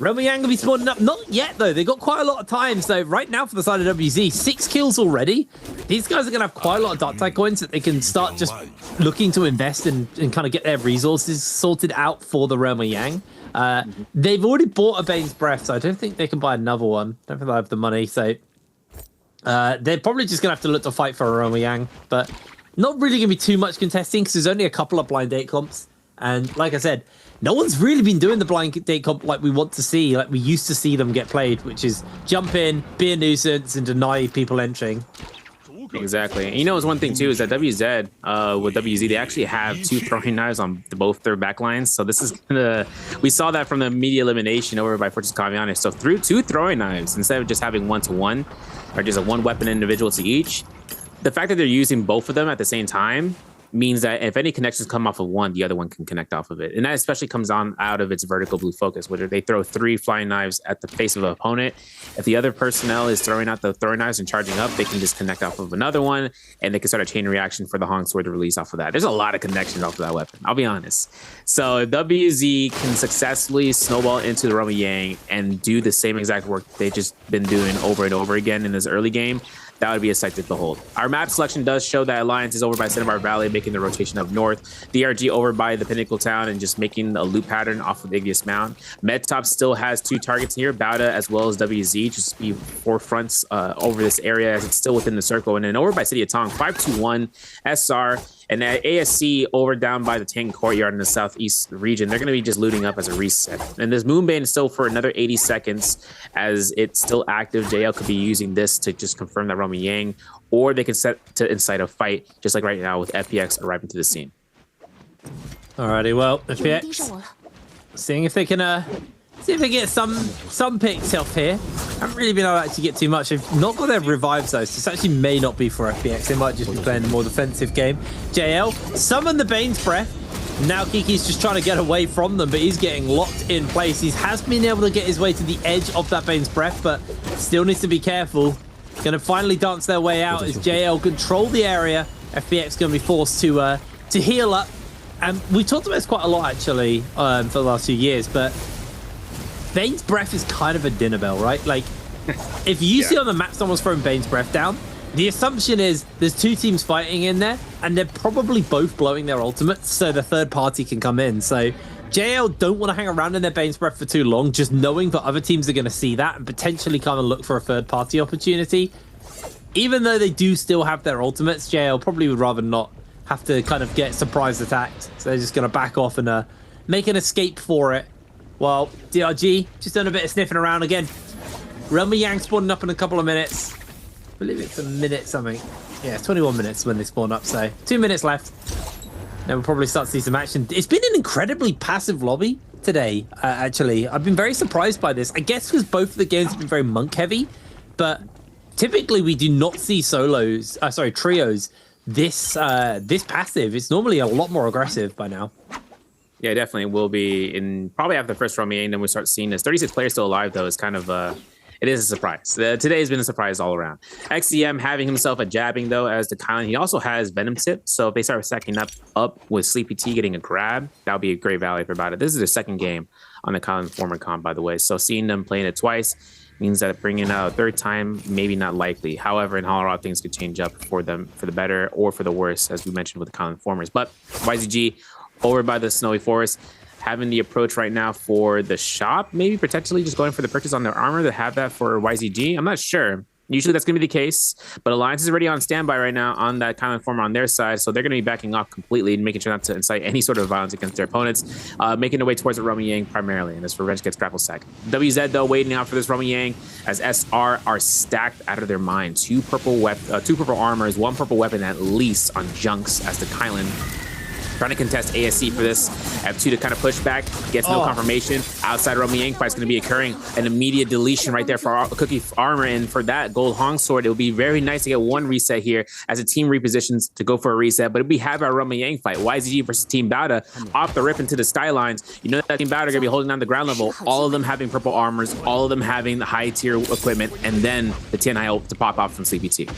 Realm Yang will be spawning up. Not yet, though. They've got quite a lot of time. So right now for the side of WZ, 6 kills already. These guys are going to have quite a lot of Dark Tide coins that they can start just looking to invest and kind of get their resources sorted out for the Realm Yang. They've already bought a Bane's Breath, so I don't think they can buy another one. I don't think they have the money. So they're probably just going to have to look to fight for a Realm Yang. But not really going to be too much contesting because there's only a couple of blind date comps. And like I said, no one's really been doing the blind date comp like we want to see, like we used to see them get played, which is jump in, be a nuisance, and deny people entering. Exactly. And you know, it's one thing too is that WZ with WZ they actually have 2 throwing knives on both their back lines. So this is gonna we saw that from the media elimination over by Fortress Kaviani. So through 2 throwing knives instead of just having 1-to-1 or just a 1 weapon individual to each. The fact that they're using both of them at the same time means that if any connections come off of one, the other one can connect off of it. And that especially comes on out of its vertical blue focus, where they throw 3 flying knives at the face of an opponent. If the other personnel is throwing out the throwing knives and charging up, they can just connect off of another one, and they can start a chain reaction for the Hong Sword to release off of that. There's a lot of connections off of that weapon, I'll be honest. So if WZ can successfully snowball into the Realm Yang and do the same exact work they've just been doing over and over again in this early game, that would be a sight to behold. Our map selection does show that Alliance is over by Cinnabar Valley, making the rotation up north. DRG over by the Pinnacle Town and just making a loop pattern off of Igneous Mound. Medtop still has 2 targets here, Bauda as well as WZ, just be forefronts over this area as it's still within the circle. And then over by City of Tong, 521 SR. And at ASC over down by the Tank Courtyard in the southeast region, they're going to be just looting up as a reset. And this Moonbane is still for another 80 seconds as it's still active. JL could be using this to just confirm that Realm Yang, or they can set to incite a fight, just like right now with FPX arriving to the scene. Alrighty, well, FPX seeing if they can see if they get some picks off here. Haven't really been able to actually get too much. They've not got their revives though, so this actually may not be for FPX. They might just be playing a more defensive game. JL summon the Bane's Breath. Now Kiki's just trying to get away from them, but he's getting locked in place. He has been able to get his way to the edge of that Bane's Breath, but still needs to be careful. Going to finally dance their way out as JL control the area. FPX going to be forced to heal up. And we talked about this quite a lot actually for the last few years, but Bane's Breath is kind of a dinner bell, right? Like, if you see on the map someone's throwing Bane's Breath down, the assumption is there's 2 teams fighting in there, and they're probably both blowing their ultimates, so the third party can come in. So JL don't want to hang around in their Bane's Breath for too long, just knowing that other teams are going to see that and potentially come and look for a third party opportunity. Even though they do still have their ultimates, JL probably would rather not have to kind of get surprise attacked. So they're just going to back off and make an escape for it. Well, DRG just done a bit of sniffing around again. Realm Yang spawning up in a couple of minutes. I believe it's a minute something. Yeah, it's 21 minutes when they spawn up, so 2 minutes left. Then we'll probably start to see some action. It's been an incredibly passive lobby today, actually. I've been very surprised by this. I guess because both of the games have been very monk heavy, but typically we do not see trios this passive. It's normally a lot more aggressive by now. Yeah, definitely will be in probably after the first Realm Yang, then we start seeing this. 36 players still alive though is kind of it is a surprise. Today has been a surprise all around. XCM having himself a jabbing though as the Kylan. He also has Venom Tip, so if they start stacking up with Sleepy T getting a grab, that would be a great value for about it. This is their 2nd game on the Kylan former comp, by the way. So seeing them playing it twice means that bringing out a 3rd time maybe not likely. However, in Colorado things could change up for them for the better or for the worse, as we mentioned with the Kylan formers. But YZG over by the Snowy Forest, having the approach right now for the shop, maybe potentially just going for the purchase on their armor to have that for YZG. I'm not sure. Usually that's going to be the case, but Alliance is already on standby right now on that kind of former on their side, so they're going to be backing off completely and making sure not to incite any sort of violence against their opponents, making their way towards the Realm Yang primarily, and this revenge gets grapple sack. WZ though waiting out for this Realm Yang as SR are stacked out of their mind. 2 purple armors, 1 purple weapon at least on Junks as the Kylan trying to contest ASC for this. F2 to kind of push back, gets no confirmation. Outside Realm Yang fight is going to be occurring. An immediate deletion right there for Cookie Armor, and for that gold Hong Sword, it would be very nice to get 1 reset here as a team repositions to go for a reset. But we have our Realm Yang fight, YZG versus Team Bauda, off the rip into the skylines. You know that Team Bauda are going to be holding down the ground level, all of them having purple armors, all of them having the high tier equipment, and then the 10 high ult to pop off from Sleepy T.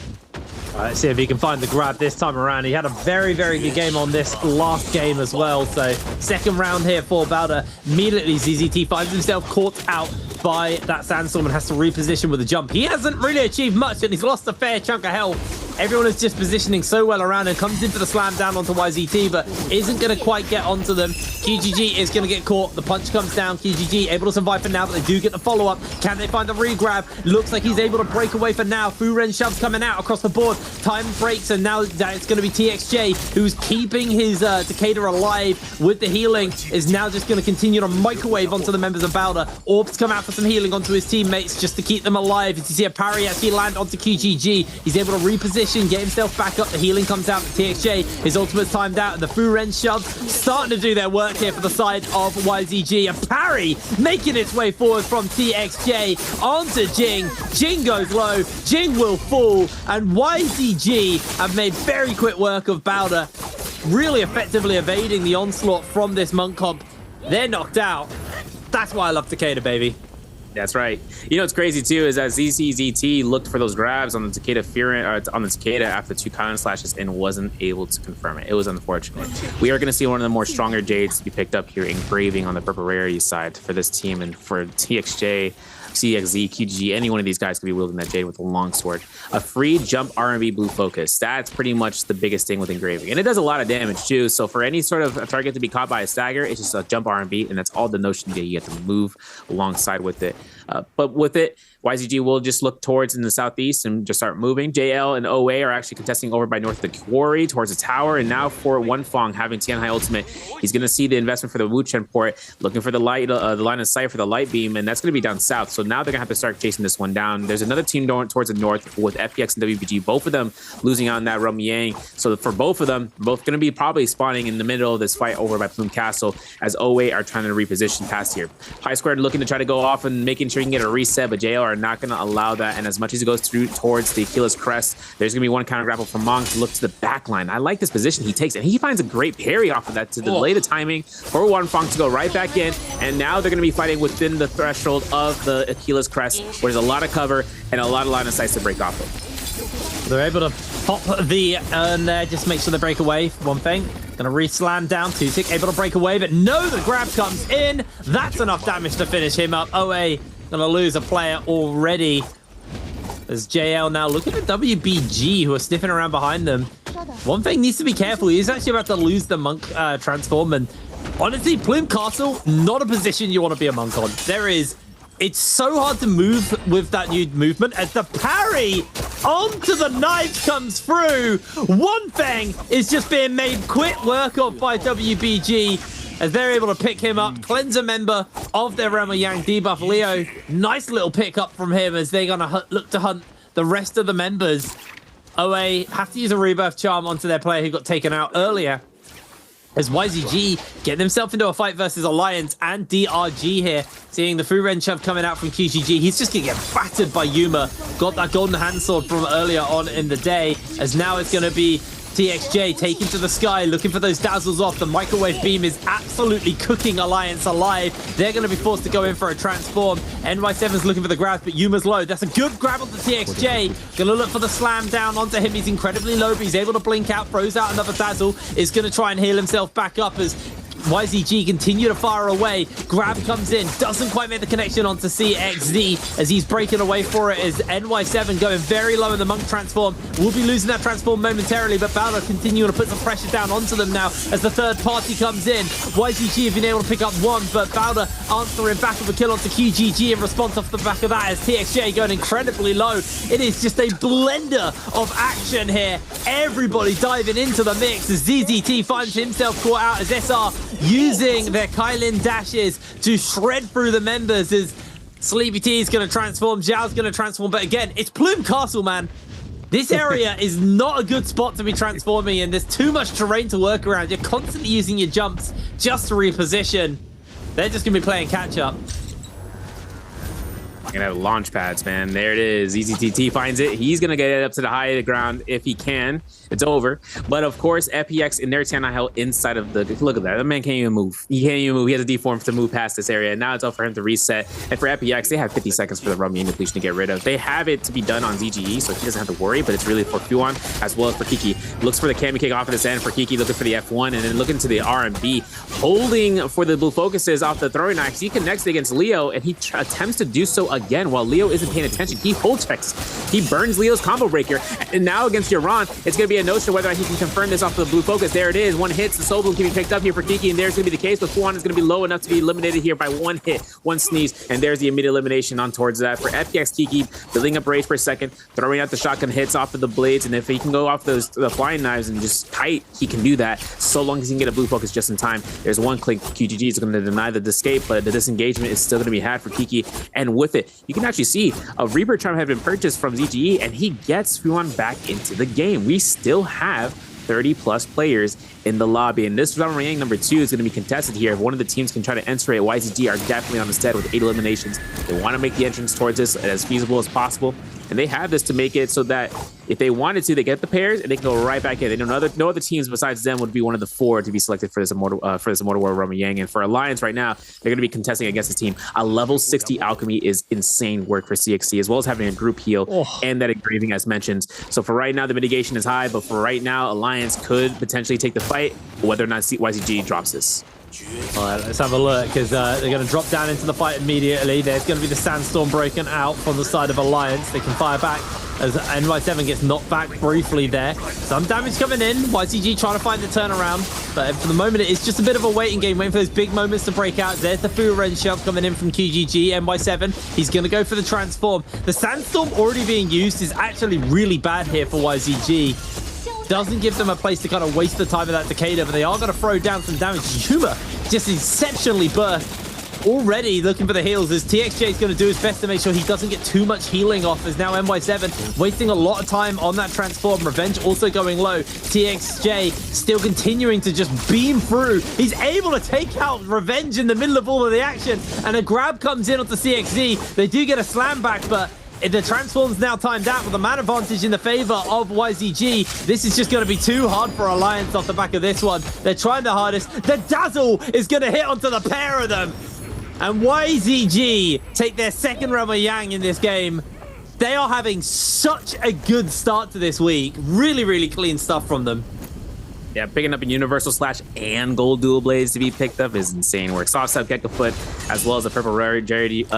Let's see if he can find the grab this time around. He had a very, very good game on this last game as well. So second round here for Bowder. Immediately, ZZT finds himself caught out by that Sandstorm and has to reposition with a jump. He hasn't really achieved much, and he's lost a fair chunk of health. Everyone is just positioning so well around and comes in for the slam down onto YZT, but isn't going to quite get onto them. QGG is going to get caught. The punch comes down. QGG able to survive for now, but they do get the follow-up. Can they find the re-grab? Looks like he's able to break away for now. Furen shoves coming out across the board. Time breaks, and now it's going to be TXJ, who's keeping his Takeda alive with the healing, is now just going to continue to microwave onto the members of Bowder. Orbs come out for some healing onto his teammates just to keep them alive. As you see a parry actually land onto QGG. He's able to reposition, get himself back up. The healing comes out for TXJ. His ultimate's timed out, and the Furen shoves starting to do their work here for the side of YZG. A parry making its way forward from TXJ onto Jing. Jing goes low. Jing will fall, and YZG have made very quick work of Bowder, really effectively evading the onslaught from this Monk comp. They're knocked out. That's why I love Takeda, baby. That's right. You know what's crazy too is that ZCZT looked for those grabs on the Takeda on the Takeda after 2 Counter Slashes and wasn't able to confirm it. It was unfortunate. We are going to see one of the more stronger Jades to be picked up here, engraving on the purple rarity side for this team, and for TXJ, CXZ, QG, any one of these guys could be wielding that Jade with a long sword. A free jump R&B blue focus. That's pretty much the biggest thing with engraving. And it does a lot of damage too. So for any sort of target to be caught by a stagger, it's just a jump R&B, and that's all the notion that you have to move alongside with it. But with it, YZG will just look towards in the southeast and just start moving. JL and OA are actually contesting over by north of the quarry towards the tower. And now for Wonfong having Tianhai ultimate, he's going to see the investment for the Wuchen port, looking for the light, the line of sight for the light beam, and that's going to be down south. So now they're going to have to start chasing this one down. There's another team going towards the north with FPX and WBG, both of them losing out on that Rum Yang. So for both of them, both going to be probably spawning in the middle of this fight over by Plume Castle as OA are trying to reposition past here. High Squared looking to try to go off and making sure he can get a reset, but JL are not going to allow that. And as much as he goes through towards the Achilles crest, there's going to be one counter grapple from Monk to look to the back line. I like this position he takes, and he finds a great parry off of that to delay the timing for Wonfong to go right back in. And now they're going to be fighting within the threshold of the Achilles crest, where there's a lot of cover and a lot of line of sight to break off of. They're able to pop the urn there, just make sure they break away for one thing. Gonna re-slam down. Tutik able to break away, but no, the grab comes in. That's enough damage to finish him up. OA gonna lose a player already. There's JL now looking at WBG, who are sniffing around behind them. One thing needs to be careful. He's actually about to lose the Monk transform, and honestly, Plume Castle, not a position you want to be a Monk on. It's so hard to move with that new movement as the parry onto the knife comes through. One thing is just being made quick work of by WBG as they're able to pick him up, cleanse a member of their Rama Yang debuff. Leo, nice little pick up from him as they're going to look to hunt the rest of the members. OA have to use a rebirth charm onto their player who got taken out earlier. As YZG getting himself into a fight versus Alliance and DRG here. Seeing the Furen shove coming out from QGG. He's just going to get battered by Yuma. Got that golden hand sword from earlier on in the day. As now it's going to be TXJ taking to the sky, looking for those dazzles off. The microwave beam is absolutely cooking Alliance alive. They're going to be forced to go in for a transform. NY7's looking for the grab, but Yuma's low. That's a good grab on the TXJ. Going to look for the slam down onto him. He's incredibly low, but he's able to blink out, throws out another dazzle. Is going to try and heal himself back up as YZG continue to fire away. Grab comes in, doesn't quite make the connection onto CXZ as he's breaking away for it. As NY7 going very low in the Monk transform. We'll be losing that transform momentarily, but Bowder continuing to put some pressure down onto them now as the third party comes in. YZG have been able to pick up one, but Bowder answering back with a kill onto QGG in response off the back of that as TXJ going incredibly low. It is just a blender of action here. Everybody diving into the mix as ZZT finds himself caught out as SR using their Kylin dashes to shred through the members as Sleepy T is going to transform, Zhao's going to transform, but again, it's Plume Castle, man. This area is not a good spot to be transforming in. There's too much terrain to work around. You're constantly using your jumps just to reposition. They're just going to be playing catch-up. Gonna have launch pads, man. There it is. EasyTT finds it. He's gonna get it up to the high of the ground if he can. It's over. But of course, FPX in their Tiana held inside of the. Look at that. That man can't even move. He can't even move. He has a deform to move past this area. And now it's up for him to reset. And for FPX, they have 50 seconds for the Rummy depletion to get rid of. They have it to be done on ZGE, so he doesn't have to worry. But it's really for Fuan as well as for Kiki. Looks for the Kami kick off at this end for Kiki. Looking for the F1 and then looking to the R&B. Holding for the blue focuses off the throwing knife. He connects against Leo and he attempts to do so again while Leo isn't paying attention. He hold checks. He burns Leo's combo breaker. And now against Yaron, it's going to be a notion whether he can confirm this off the blue focus. There it is. One hit. The soul bloom can be picked up here for Kiki, and there's going to be the case. But Fuan is going to be low enough to be eliminated here by one hit, one sneeze, and there's the immediate elimination on towards that. For FPX, Kiki building up rage per second, throwing out the shotgun hits off of the blades, and if he can go off the flying knives and just kite, he can do that so long as he can get a blue focus just in time. There's one click. QGG is going to deny the escape, but the disengagement is still going to be had for Kiki, and with it, you can actually see a Rebirth Charm had been purchased from ZGE, and he gets Fuan back into the game. We still have 30+ players in the lobby, and this round rank number 2 is going to be contested here. If one of the teams can try to enter it, YZG are definitely on the stead with 8 eliminations. They want to make the entrance towards this as feasible as possible, and they have this to make it so that if they wanted to, they get the pairs and they can go right back in. They know no other teams besides them would be one of the 4 to be selected for this Immortal War Roman Yang. And for Alliance right now, they're going to be contesting against this team. A level 60 Alchemy is insane work for CXC, as well as having a group heal and that engraving as mentioned. So for right now, the mitigation is high, but for right now, Alliance could potentially take the fight, whether or not YCG drops this. All right, let's have a look, because they're going to drop down into the fight immediately. There's going to be the Sandstorm broken out from the side of Alliance. They can fire back as NY7 gets knocked back briefly there. Some damage coming in. YCG trying to find the turnaround, but for the moment, it is just a bit of a waiting game, waiting for those big moments to break out. There's the Furen shove coming in from QGG. NY7, he's going to go for the transform. The Sandstorm already being used is actually really bad here for YCG. Doesn't give them a place to kind of waste the time of that Takeda, but they are going to throw down some damage. Yuma just exceptionally burst. Already looking for the heals as TXJ is going to do his best to make sure he doesn't get too much healing off, as now NY7 wasting a lot of time on that transform. Revenge also going low. TXJ still continuing to just beam through. He's able to take out Revenge in the middle of all of the action, and a grab comes in onto CXZ. They do get a slam back, but the transform's now timed out with a man advantage in the favor of YZG. This is just going to be too hard for Alliance off the back of this one. They're trying the hardest. The Dazzle is going to hit onto the pair of them. And YZG take their second Realm of Yang in this game. They are having such a good start to this week. Really, really clean stuff from them. Yeah, picking up a Universal Slash and Gold Dual Blades to be picked up is insane work. Soft Step Gecko Foot, as well as a purple Rarity Jade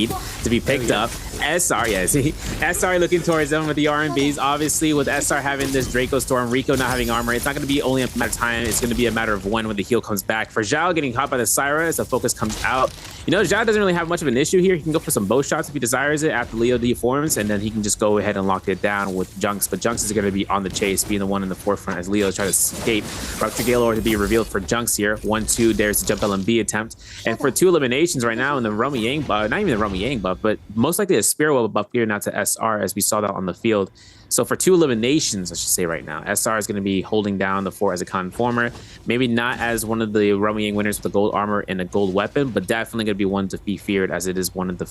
to be picked up. SR, yeah, see, SR looking towards them with the R&Bs. Obviously, with SR having this Draco Storm, Rico not having armor, it's not going to be only a matter of time. It's going to be a matter of when the heal comes back. For Zhao getting caught by the Syra as the focus comes out, you know, Zhao doesn't really have much of an issue here. He can go for some bow shots if he desires it after Leo deforms, and then he can just go ahead and lock it down with Junks. But Junks is going to be on the chase, being the one in the forefront as Leo is trying to escape. Rupture Galore to be revealed for Junks here. 1-2, there's the jump LMB attempt. And for 2 eliminations right now in the Romy Yang buff, not even the Romy Yang buff, but most likely a Spirit Web buff here, not to SR, as we saw that on the field. So for 2 eliminations, I should say right now, SR is going to be holding down the fort as a conformer. Maybe not as one of the Romy Yang winners with the gold armor and a gold weapon, but definitely going to be one to be feared, as it is one of the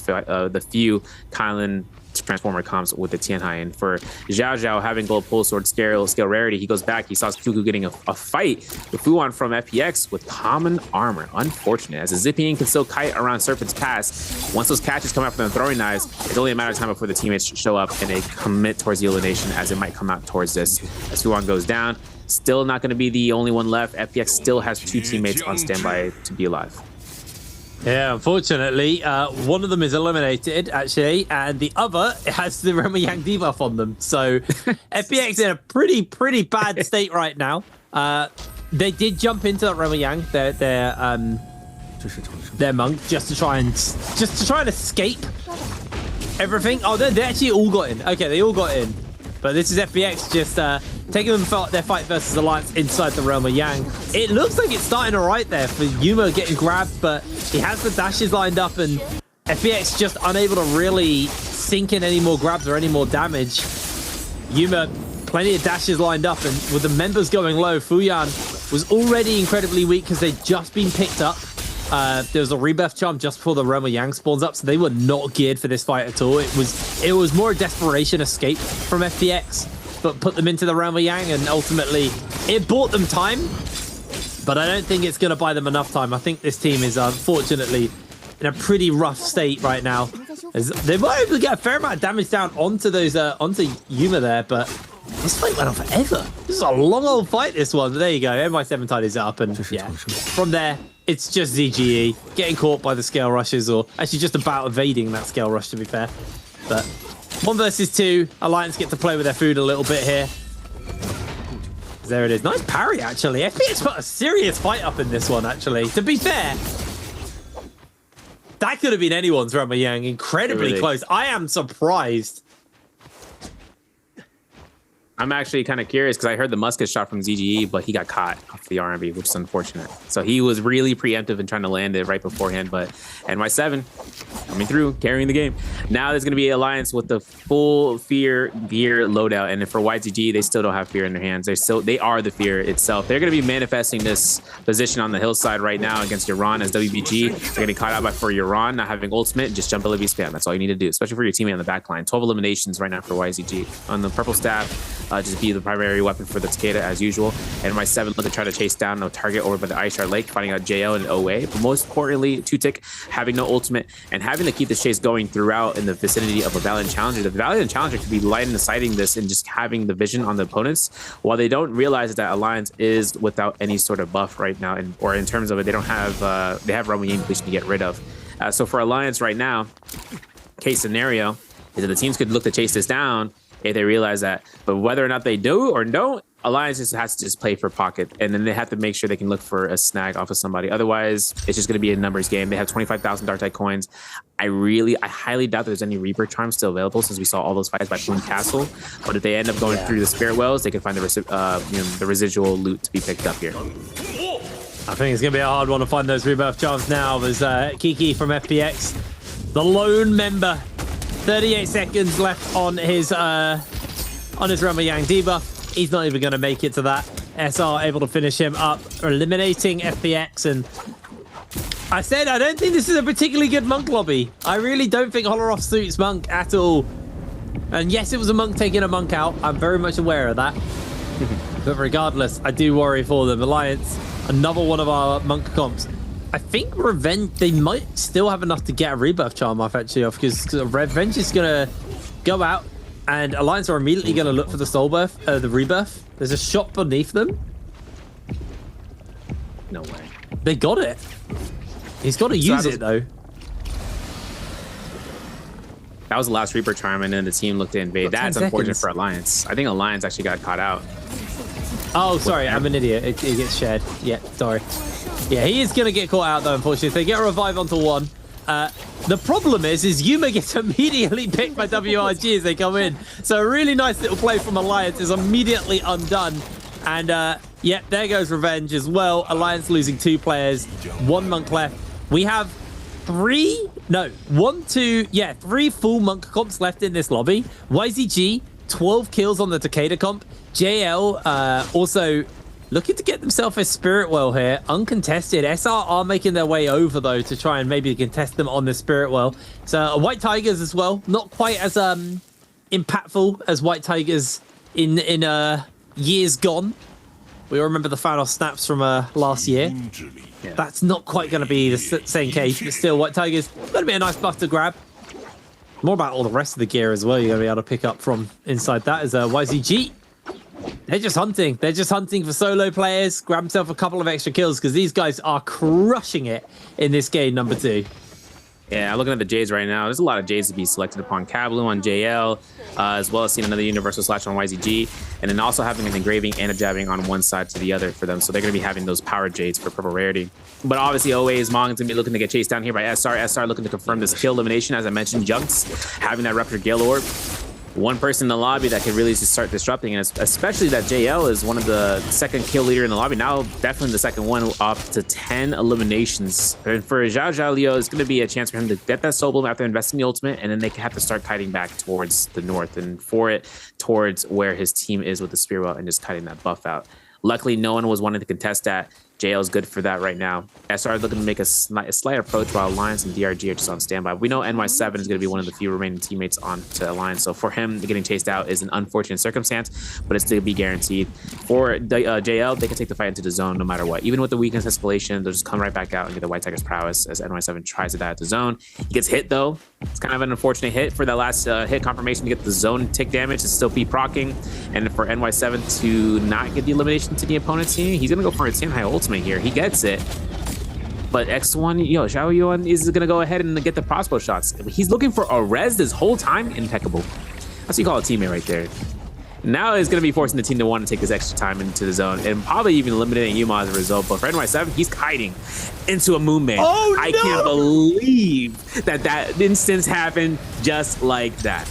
few Kylan Transformer comps with the Tianhai. And for Zhao having gold pull sword scale rarity, he goes back. He saw Tuku getting a fight with Fuan from FPX with common armor. Unfortunate, as the Zipping can still kite around Serpent's Pass. Once those catches come out from the throwing knives, it's only a matter of time before the teammates show up and they commit towards the elimination, as it might come out towards this. As Fuan goes down, still not going to be the only one left. FPX still has 2 teammates on standby to be alive. Yeah, unfortunately, one of them is eliminated, actually, and the other has the Realm of Yang debuff on them. So FPX in a pretty bad state right now. They did jump into that Realm of Yang, their monk, just to try and escape everything. Oh, they actually all got in. Okay, they all got in. But this is FPX just taking them their fight versus Alliance inside the Realm of Yang. It looks like it's starting all right there for Yuma getting grabbed, but he has the dashes lined up, and FPX just unable to really sink in any more grabs or any more damage. Yuma, plenty of dashes lined up, and with the members going low, Fuyan was already incredibly weak because they'd just been picked up. There was a rebirth charm just before the Realm of Yang spawns up, so they were not geared for this fight at all. It was more a desperation escape from FPX, but put them into the Realm of Yang, and ultimately it bought them time, but I don't think it's going to buy them enough time. I think this team is unfortunately in a pretty rough state right now. They might be able to get a fair amount of damage down onto those onto Yuma there, but this fight went on forever. This is a long old fight, this one. But there you go. MI7 tidies it up, and yeah, from there, it's just ZGE getting caught by the scale rushes, or actually just about evading that scale rush, to be fair. But 1 versus 2, Alliance get to play with their food a little bit here. There it is. Nice parry, actually. FPX put a serious fight up in this one, actually. To be fair, that could have been anyone's Realm of Yang. Incredibly close. I am surprised. I'm actually kind of curious because I heard the musket shot from ZGE, but he got caught off the RMB, which is unfortunate. So he was really preemptive in trying to land it right beforehand, but NY7 coming through, carrying the game. Now there's going to be Alliance with the full Fear gear loadout, and for YZG, they still don't have Fear in their hands. They are the Fear itself. They're going to be manifesting this position on the hillside right now against Iran as WBG. They're getting caught out for Iran not having ultimate. Just jump LB spam. That's all you need to do, especially for your teammate on the back line. 12 eliminations right now for YZG. On the purple staff, just be the primary weapon for the Takeda as usual. And my 7 look to try to chase down no target over by the Ice Shard Lake, finding out JL and OA. But most importantly, 2-tick having no ultimate and having to keep the chase going throughout in the vicinity of a Valiant Challenger. The Valiant Challenger could be lighting and sighting this and just having the vision on the opponents, while they don't realize that Alliance is without any sort of buff right now, or in terms of it, they don't have they have Realm of Yang depletion to get rid of. So for Alliance right now, case scenario is that the teams could look to chase this down if they realize that, but whether or not they do or don't, Alliance just has to just play for pocket, and then they have to make sure they can look for a snag off of somebody. Otherwise, it's just going to be a numbers game. They have 25,000 Dark coins. I highly doubt there's any Reaper charms still available, since we saw all those fights by Boone Castle. But if they end up going through the Spirit Wells, they can find the residual loot to be picked up here. I think it's going to be a hard one to find those rebirth charms now. There's Kiki from FPX, the lone member. 38 seconds left on his Realm of Yang debuff. He's not even going to make it to that. SR able to finish him up, eliminating FPX. And I said I don't think this is a particularly good Monk lobby. I really don't think Holoroth suits Monk at all. And yes, it was a Monk taking a Monk out. I'm very much aware of that. But regardless, I do worry for them. Alliance, another one of our Monk comps. I think Revenge, they might still have enough to get a rebirth charm off, actually, because Revenge is going to go out, and Alliance are immediately going to look for the soul birth, the rebirth. There's a shot beneath them. No way. They got it. He's got to use it, though. That was the last Reaper charm, and then the team looked to invade. That's unfortunate for Alliance. I think Alliance actually got caught out. Oh, sorry, I'm an idiot. It gets shared. Yeah, sorry. Yeah, he is going to get caught out, though, unfortunately. If they get a revive onto 1. The problem is Yuma gets immediately picked by WRG as they come in. So a really nice little play from Alliance is immediately undone. And, yeah, there goes Revenge as well. Alliance losing 2 players, 1 Monk left. We have 3 full Monk comps left in this lobby. YZG, 12 kills on the Takeda comp. JL also looking to get themselves a Spirit Well here, uncontested. SR are making their way over, though, to try and maybe contest them on the Spirit Well. So White Tigers as well, not quite as impactful as White Tigers in years gone. We all remember the final snaps from last year. Yeah. That's not quite going to be the same case, but still, White Tigers, going to be a nice buff to grab. More about all the rest of the gear as well you're going to be able to pick up from inside that is YZG. They're just hunting. They're just hunting for solo players. Grab himself a couple of extra kills because these guys are crushing it in this game number 2. Yeah, looking at the Jades right now, there's a lot of Jades to be selected upon. Kablu on JL, as well as seeing another Universal Slash on YZG, and then also having an engraving and a jabbing on one side to the other for them. So they're going to be having those power Jades for purple rarity. But obviously, OA's Mong's going to be looking to get chased down here by SR. SR looking to confirm this kill elimination. As I mentioned, Junks having that Rupture Gale Orb. One person in the lobby that could really just start disrupting, and especially that JL is one of the second kill leader in the lobby. Now, definitely the second one, up to 10 eliminations. And for Zhao Zhao Liu, it's going to be a chance for him to get that Soul Bloom after investing the ultimate, and then they have to start kiting back towards the north, and for it, towards where his team is with the Spearwell, and just cutting that buff out. Luckily, no one was wanting to contest that. JL's good for that right now. SR looking to make a slight approach while Alliance and DRG are just on standby. We know NY7 is going to be one of the few remaining teammates on to Alliance, so for him, getting chased out is an unfortunate circumstance, but it's to be guaranteed. For JL, they can take the fight into the zone no matter what. Even with the weakness escalation, they'll just come right back out and get the White Tiger's prowess as NY7 tries to die at the zone. He gets hit though. It's kind of an unfortunate hit for that last hit confirmation to get the zone tick damage. It's still be procking, and for NY7 to not get the elimination to the opponent's team, he's going to go for a Tianhai ultimate here. He gets it. But X1, Xiao Yuan is going to go ahead and get the crossbow shots. He's looking for a res this whole time. Impeccable. That's what you call a teammate right there. Now it's going to be forcing the team to want to take this extra time into the zone and probably even eliminating Yuma as a result. But for NY7, he's kiting into a Moonman. Oh, no! I can't believe that instance happened just like that.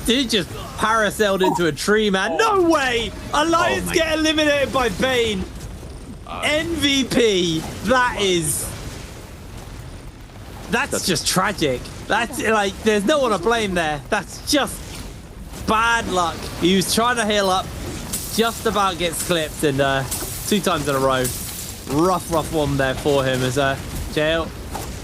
Dude just parasailed into a tree, man. No way! Alliance get eliminated by Bane. MVP. That's just tragic. That's like, there's no one to blame there. That's just bad luck. He was trying to heal up, just about gets clipped, and 2 times in a row. Rough one there for him as JL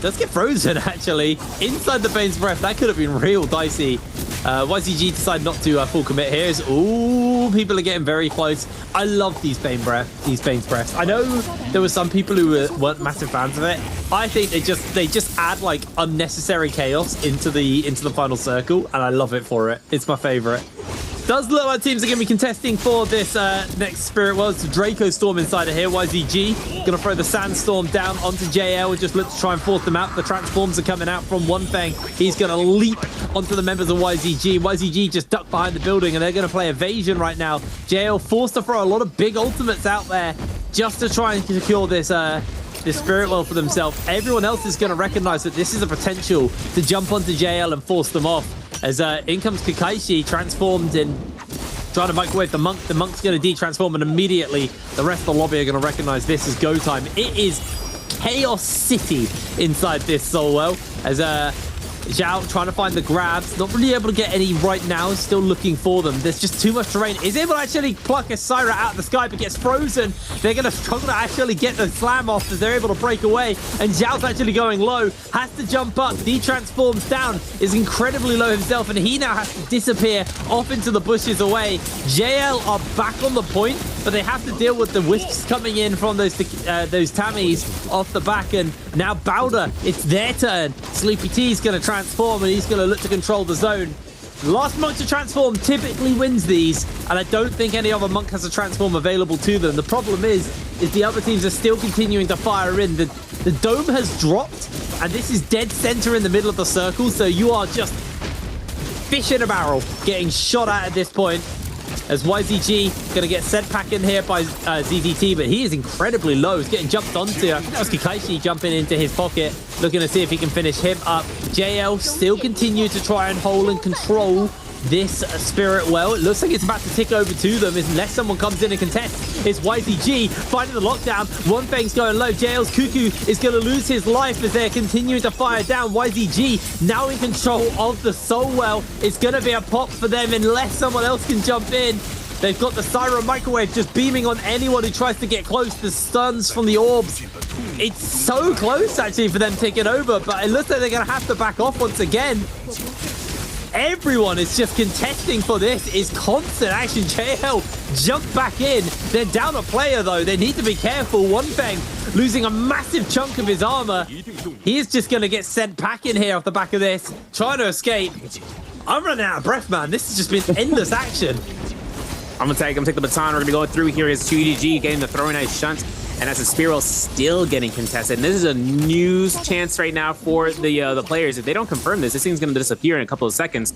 does get frozen, actually. Inside the Bane's Breath, that could have been real dicey. YCG decide not to full commit here. Ooh, people are getting very close. I love these Bane's Breaths. I know there were some people who weren't massive fans of it. I think they just add like unnecessary chaos into the final circle, and I love it for it. It's my favorite. Does look like teams are going to be contesting for this next Spirit World. So Draco Storm inside of here. YZG going to throw the Sandstorm down onto JL and just look to try and force them out. The Transforms are coming out from One Fang. He's going to leap onto the members of YZG. YZG just ducked behind the building, and they're going to play Evasion right now. JL forced to throw a lot of big ultimates out there just to try and secure this Spirit World for themselves. Everyone else is going to recognize that this is a potential to jump onto JL and force them off. As in comes Kakaishi, transformed and trying to microwave the Monk. The Monk's going to de-transform, and immediately the rest of the lobby are going to recognize this as go time. It is Chaos City inside this Soul Well, as Zhao trying to find the grabs, not really able to get any right now, still looking for them. There's just too much terrain. Is able to actually pluck a Syra out of the sky, but gets frozen. They're going to struggle to actually get the slam off as they're able to break away, and Zhao's actually going low, has to jump up, de-transforms down, is incredibly low himself, and he now has to disappear off into the bushes away. JL are back on the point, but they have to deal with the wisps coming in from those Tammies off the back, and now Bowder, it's their turn. Sleepy T's going to transform, and he's going to look to control the zone. Last Monk to transform typically wins these, and I don't think any other Monk has a transform available to them. The problem is the other teams are still continuing to fire in. The dome has dropped, and this is dead center in the middle of the circle, so you are just fish in a barrel getting shot at this point. As YZG going to get sent back in here by ZZT, but he is incredibly low. He's getting jumped onto. That was Kakaishi jumping into his pocket, looking to see if he can finish him up. JL still continue to try and hold and control this Spirit Well. It looks like it's about to tick over to them unless someone comes in and contests. It's YZG finding the lockdown. One Fang's going low. JL's Cuckoo is going to lose his life as they're continuing to fire down. YZG now in control of the Soul Well. It's going to be a pop for them unless someone else can jump in. They've got the Siren Microwave just beaming on anyone who tries to get close. The stuns from the orbs. It's so close actually for them taking over, but it looks like they're going to have to back off once again. Everyone is just contesting for this. Is constant action. JL jump back in. They're down a player though. They need to be careful. One Fang losing a massive chunk of his armor. He is just going to get sent back in here off the back of this, trying to escape. I'm running out of breath, man. This has just been endless action. I'm gonna take the baton. We're gonna be going through here. Is 2EDG getting the throwing knife shunt, and that's a Spiral still getting contested. And this is a news chance right now for the players. If they don't confirm this thing's gonna disappear in a couple of seconds.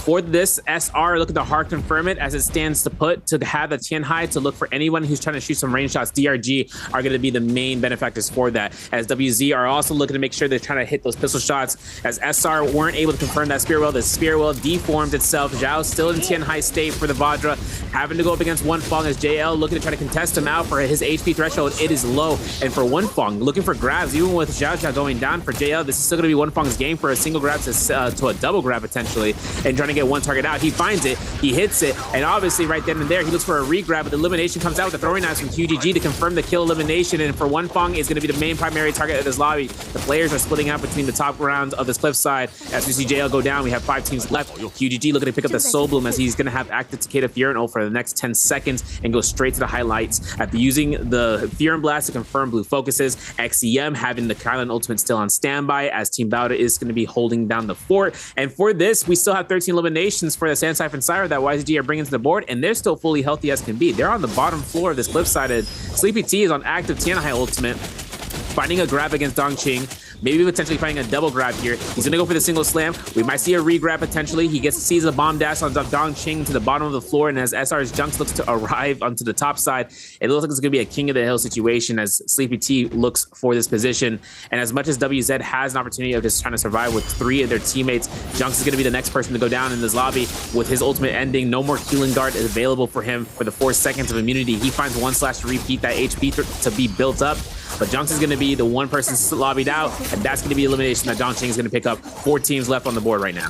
For this SR, look at the hard confirm it as it stands to put to have the Tianhai to look for anyone who's trying to shoot some range shots. DRG are gonna be the main benefactors for that. As WZ are also looking to make sure they're trying to hit those pistol shots. As SR weren't able to confirm that Spirit Well, the Spirit Well deformed itself. Zhao still in Tianhai state for the Vajra, having to go up against One Fang as JL looking to try to contest him out for his HP threshold. It is low. And for Onefong, looking for grabs, even with Xiao Xiao going down for JL, this is still going to be Onefong's game for a single grab to a double grab potentially, and trying to get one target out. He finds it, he hits it, and obviously right then and there, he looks for a re-grab, but the elimination comes out with the throwing knives from QGG to confirm the kill elimination. And for Onefong is going to be the main primary target of this lobby. The players are splitting out between the top rounds of this cliffside. As we see JL go down, we have 5 teams left. QGG looking to pick up the Soul Bloom as he's going to have active Takeda Fury ult for the next 10 seconds and go straight to the highlights after using the Fury Blast to confirm blue focuses. XEM having the Kylan ultimate still on standby as Team Bauta is going to be holding down the fort. And for this, we still have 13 eliminations for the Sand Siphon Syra that YZG are bringing to the board, and they're still fully healthy as can be. They're on the bottom floor of this cliffside, and Sleepy T is on active Tiana High ultimate, finding a grab against Dongqing. Maybe potentially finding a double grab here. He's gonna go for the single slam. We might see a re-grab potentially. He sees a bomb dash on Dongqing to the bottom of the floor, and as SR's Junks looks to arrive onto the top side, it looks like it's gonna be a king of the hill situation as Sleepy T looks for this position. And as much as WZ has an opportunity of just trying to survive with 3 of their teammates, Junks is gonna be the next person to go down in this lobby with his ultimate ending. No more healing guard is available for him for the 4 seconds of immunity. He finds 1 slash to repeat that HP to be built up. But Junks is going to be the one person lobbied out, and that's going to be elimination that Dongqing is going to pick up. 4 teams left on the board right now.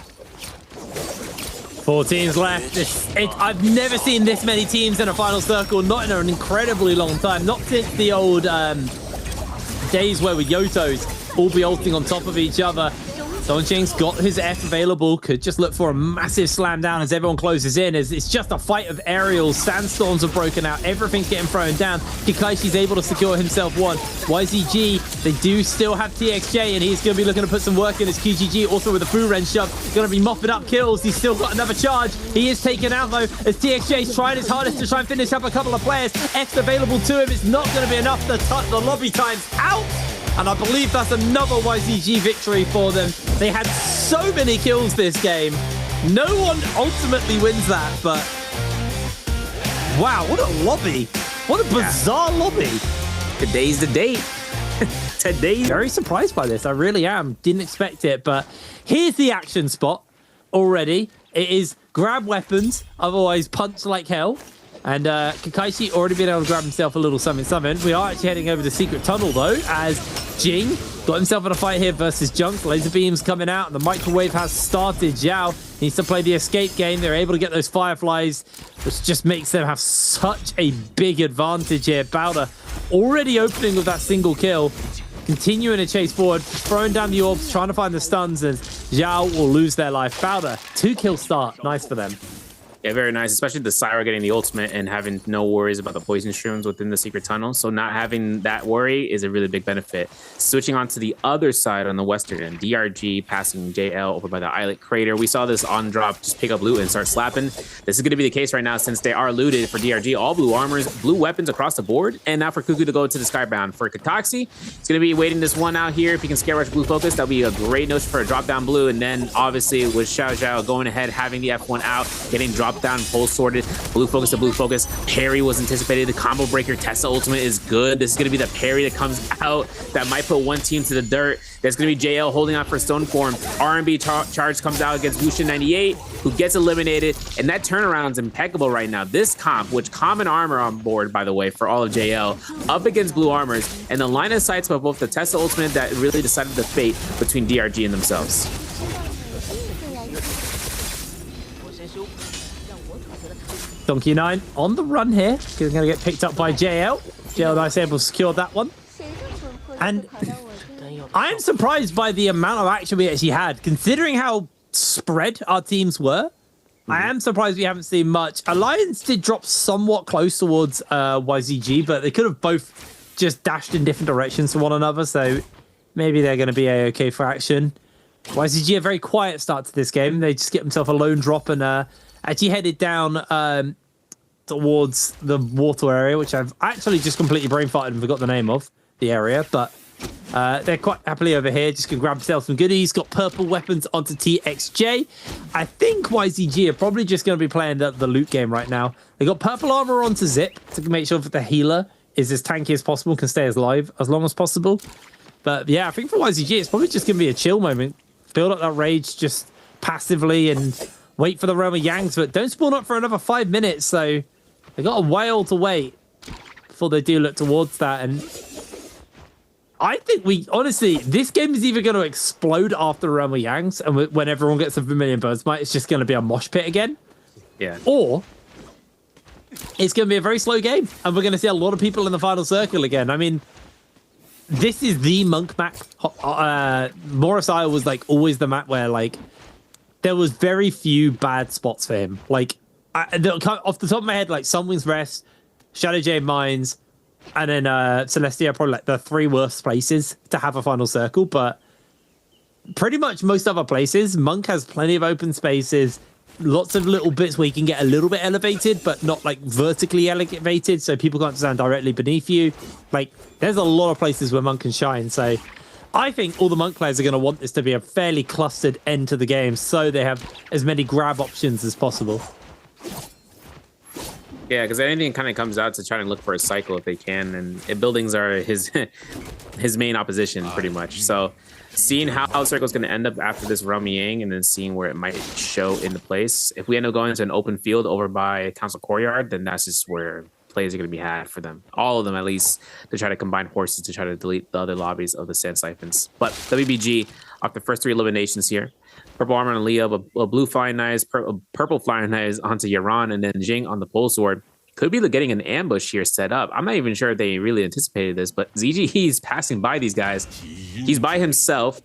4 teams left. I've never seen this many teams in a final circle, not in an incredibly long time. Not since the old days where with Yotos all be ulting on top of each other. Dongqing's got his F available, could just look for a massive slam down as everyone closes in. As it's just a fight of aerials, sandstorms have broken out, everything's getting thrown down. Kakaishi's able to secure himself 1. YZG, they do still have TXJ, and he's going to be looking to put some work in as QGG, also with a Fu Ren shove, going to be mopping up kills. He's still got another charge. He is taken out though, as TXJ's trying his hardest to try and finish up a couple of players. F's available to him. It's not going to be enough to touch the lobby times out. And I believe that's another YZG victory for them. They had so many kills this game. No one ultimately wins that, but wow, what a lobby. What a bizarre lobby. Today's the date. Today's very surprised by this. I really am. Didn't expect it, but here's the action spot already. It is grab weapons, otherwise punch like hell. And Kakaishi already been able to grab himself a little something. We are actually heading over the secret tunnel though, as Jing got himself in a fight here versus Junks. Laser beams coming out, and the microwave has started. Zhao needs to play the escape game. They're able to get those fireflies, which just makes them have such a big advantage here. Bauta already opening with that single kill, continuing to chase forward, throwing down the orbs, trying to find the stuns, and Zhao will lose their life. Bauta, 2-kill start. Nice for them. Yeah, very nice, especially the Syra getting the ultimate and having no worries about the poison shrooms within the secret tunnel. So not having that worry is a really big benefit. Switching on to the other side on the western end, DRG passing JL over by the islet crater. We saw this on drop just pick up loot and start slapping. This is going to be the case right now since they are looted for DRG. All blue armors, blue weapons across the board. And now for Cuckoo to go to the Skybound. For Kataxi, it's going to be waiting this one out here. If he can scare rush blue focus, that'll be a great notion for a drop down blue. And then obviously with Xiao Xiao going ahead, having the F1 out, getting dropped down, pole sorted, blue focus to blue focus. Parry was anticipated. The combo breaker Tessa ultimate is good. This is going to be the parry that comes out that might put one team to the dirt. There's going to be JL holding out for stone form. R&B charge comes out against Wushin 98, who gets eliminated, and that turnaround's impeccable right now. This comp, which common armor on board, by the way, for all of JL, up against blue armors, and the line of sights of both the Tessa ultimate that really decided the fate between DRG and themselves. Donkey 9 on the run here. Going to get picked up by JL. JL nice able to secure that one. And I am surprised by the amount of action we actually had, considering how spread our teams were. I am surprised we haven't seen much. Alliance did drop somewhat close towards YZG, but they could have both just dashed in different directions to one another, so maybe they're going to be a-okay for action. YZG a very quiet start to this game. They just get themselves a lone drop and actually headed down towards the water area, which I've actually just completely brain farted and forgot the name of the area, but they're quite happily over here, just gonna grab themselves some goodies. Got purple weapons onto TXJ. I think YZG are probably just gonna be playing the loot game right now. They got purple armor onto Zip to make sure that the healer is as tanky as possible, can stay as live as long as possible. But yeah, I think for YZG, it's probably just gonna be a chill moment. Build up that rage just passively and wait for the realm of Yangs, but don't spawn up for another 5 minutes, so they got a while to wait before they do look towards that. And I think honestly, this game is either going to explode after Realm of Yangs, and when everyone gets a Vermilion Birdsmite, it's just going to be a mosh pit again. Yeah. Or it's going to be a very slow game, and we're going to see a lot of people in the final circle again. I mean, this is the Monk map. Morris Isle was like always the map where like there was very few bad spots for him. Like off the top of my head, like Sunwing's Rest, Shadow Jade Mines, and then Celestia are probably like the 3 worst places to have a final circle. But pretty much most other places, Monk has plenty of open spaces. Lots of little bits where you can get a little bit elevated, but not like vertically elevated, so people can't stand directly beneath you. Like, there's a lot of places where Monk can shine. So I think all the Monk players are going to want this to be a fairly clustered end to the game, so they have as many grab options as possible. Yeah, because anything kind of comes out to try to look for a cycle if they can, and buildings are his main opposition pretty much. So seeing how the circle is going to end up after this Realm Yang, and then seeing where it might show in the place. If we end up going into an open field over by Council Courtyard, then that's just where plays are going to be had for them. All of them, at least, to try to combine forces to try to delete the other lobbies of the Sand Siphons. But WBG, off the first 3 eliminations here, Purple Armor on Leo, a blue Flying Knives, purple Flying Knives onto Yaron, and then Jing on the Pole Sword. Could be getting an ambush here set up. I'm not even sure if they really anticipated this, but ZG, is passing by these guys. He's by himself.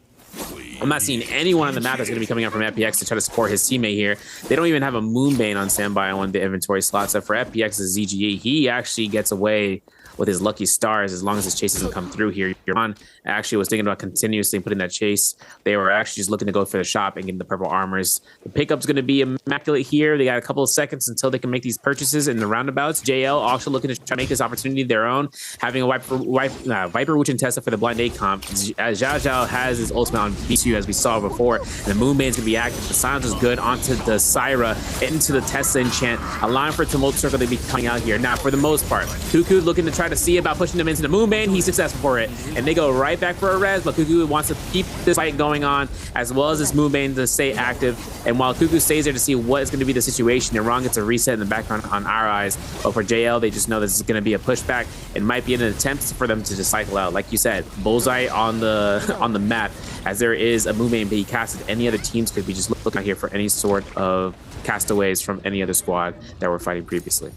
I'm not seeing anyone on the map that's going to be coming out from FPX to try to support his teammate here. They don't even have a Moonbane on standby on one of the inventory slots. So for FPX's ZGE, he actually gets away with his lucky stars as long as his chase doesn't come through here. Yaron actually was thinking about continuously putting that chase. They were actually just looking to go for the shop and get the purple armors. The pickup's going to be immaculate here. They got a couple of seconds until they can make these purchases in the roundabouts. JL also looking to try to make this opportunity their own, having a Viper Witch and Tessa for the blind 8 comp. As Zhao Zhao has his ultimate on B2 as we saw before, and the Moonbane's going to be active. The silence is good onto the Syra, into the Tessa enchant, allowing for Tumult Circle to be coming out here. Now, for the most part, Cuckoo looking to try to see about pushing them into the Moonbane. He's successful for it, and they go right back for a res, but Cuckoo wants to keep this fight going on, as well as this Moonbane to stay active. And while Cuckoo stays there to see what is going to be the situation, Iran gets a reset in the background on our eyes. But for JL, they just know this is going to be a pushback. It might be an attempt for them to just cycle out. Like you said, bullseye on the map, as there is a Moonbane being casted. Any other teams could be just looking out here for any sort of castaways from any other squad that were fighting previously.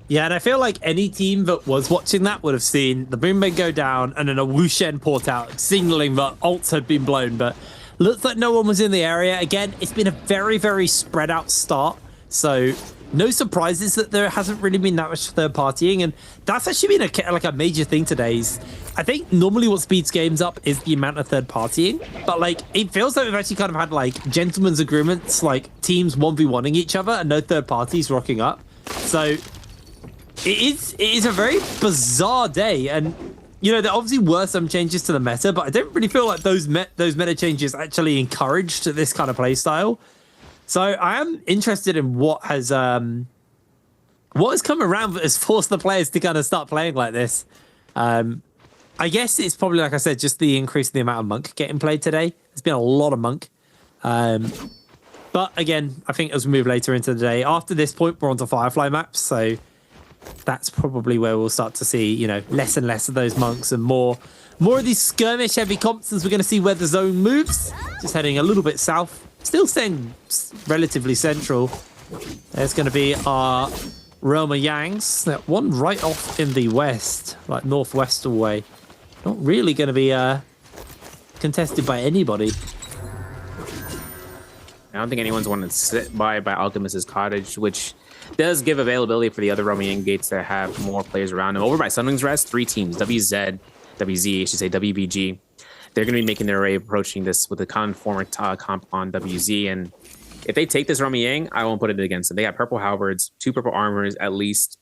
Yeah, and I feel like any team that was watching that would have seen the Moonbane go down and then a Wu Shen port out, signaling that ults had been blown. But looks like no one was in the area. Again, it's been a very, very spread out start. So no surprises that there hasn't really been that much third partying. And that's actually been a major thing today. I think normally what speeds games up is the amount of third partying. But like, it feels like we've actually kind of had like gentlemen's agreements, like teams 1v1ing each other and no third parties rocking up. So it is a very bizarre day, and you know, there obviously were some changes to the meta, but I don't really feel like those meta changes actually encouraged this kind of play style. So I am interested in what has come around that has forced the players to kind of start playing like this. I guess it's probably, like I said, just the increase in the amount of Monk getting played today. There's been a lot of Monk. But again, I think as we move later into the day, after this point, we're onto Firefly maps, so that's probably where we'll start to see, you know, less and less of those Monks and more of these skirmish heavy comps, as we're going to see where the zone moves. Just heading a little bit south, still staying relatively central. There's going to be our Realm of Yangs. That one right off in the west, like northwest way. Not really going to be contested by anybody. I don't think anyone's wanted to sit by Alchemist's Cottage, which does give availability for the other Roman gates that have more players around them. Over by Sunwing's Rest, 3 teams, WZ, WZ, I should say WBG. They're going to be making their way approaching this with a conformer comp on WZ. And if they take this Roman Yang, I won't put it against them. They got purple halberds, 2 purple armors at least.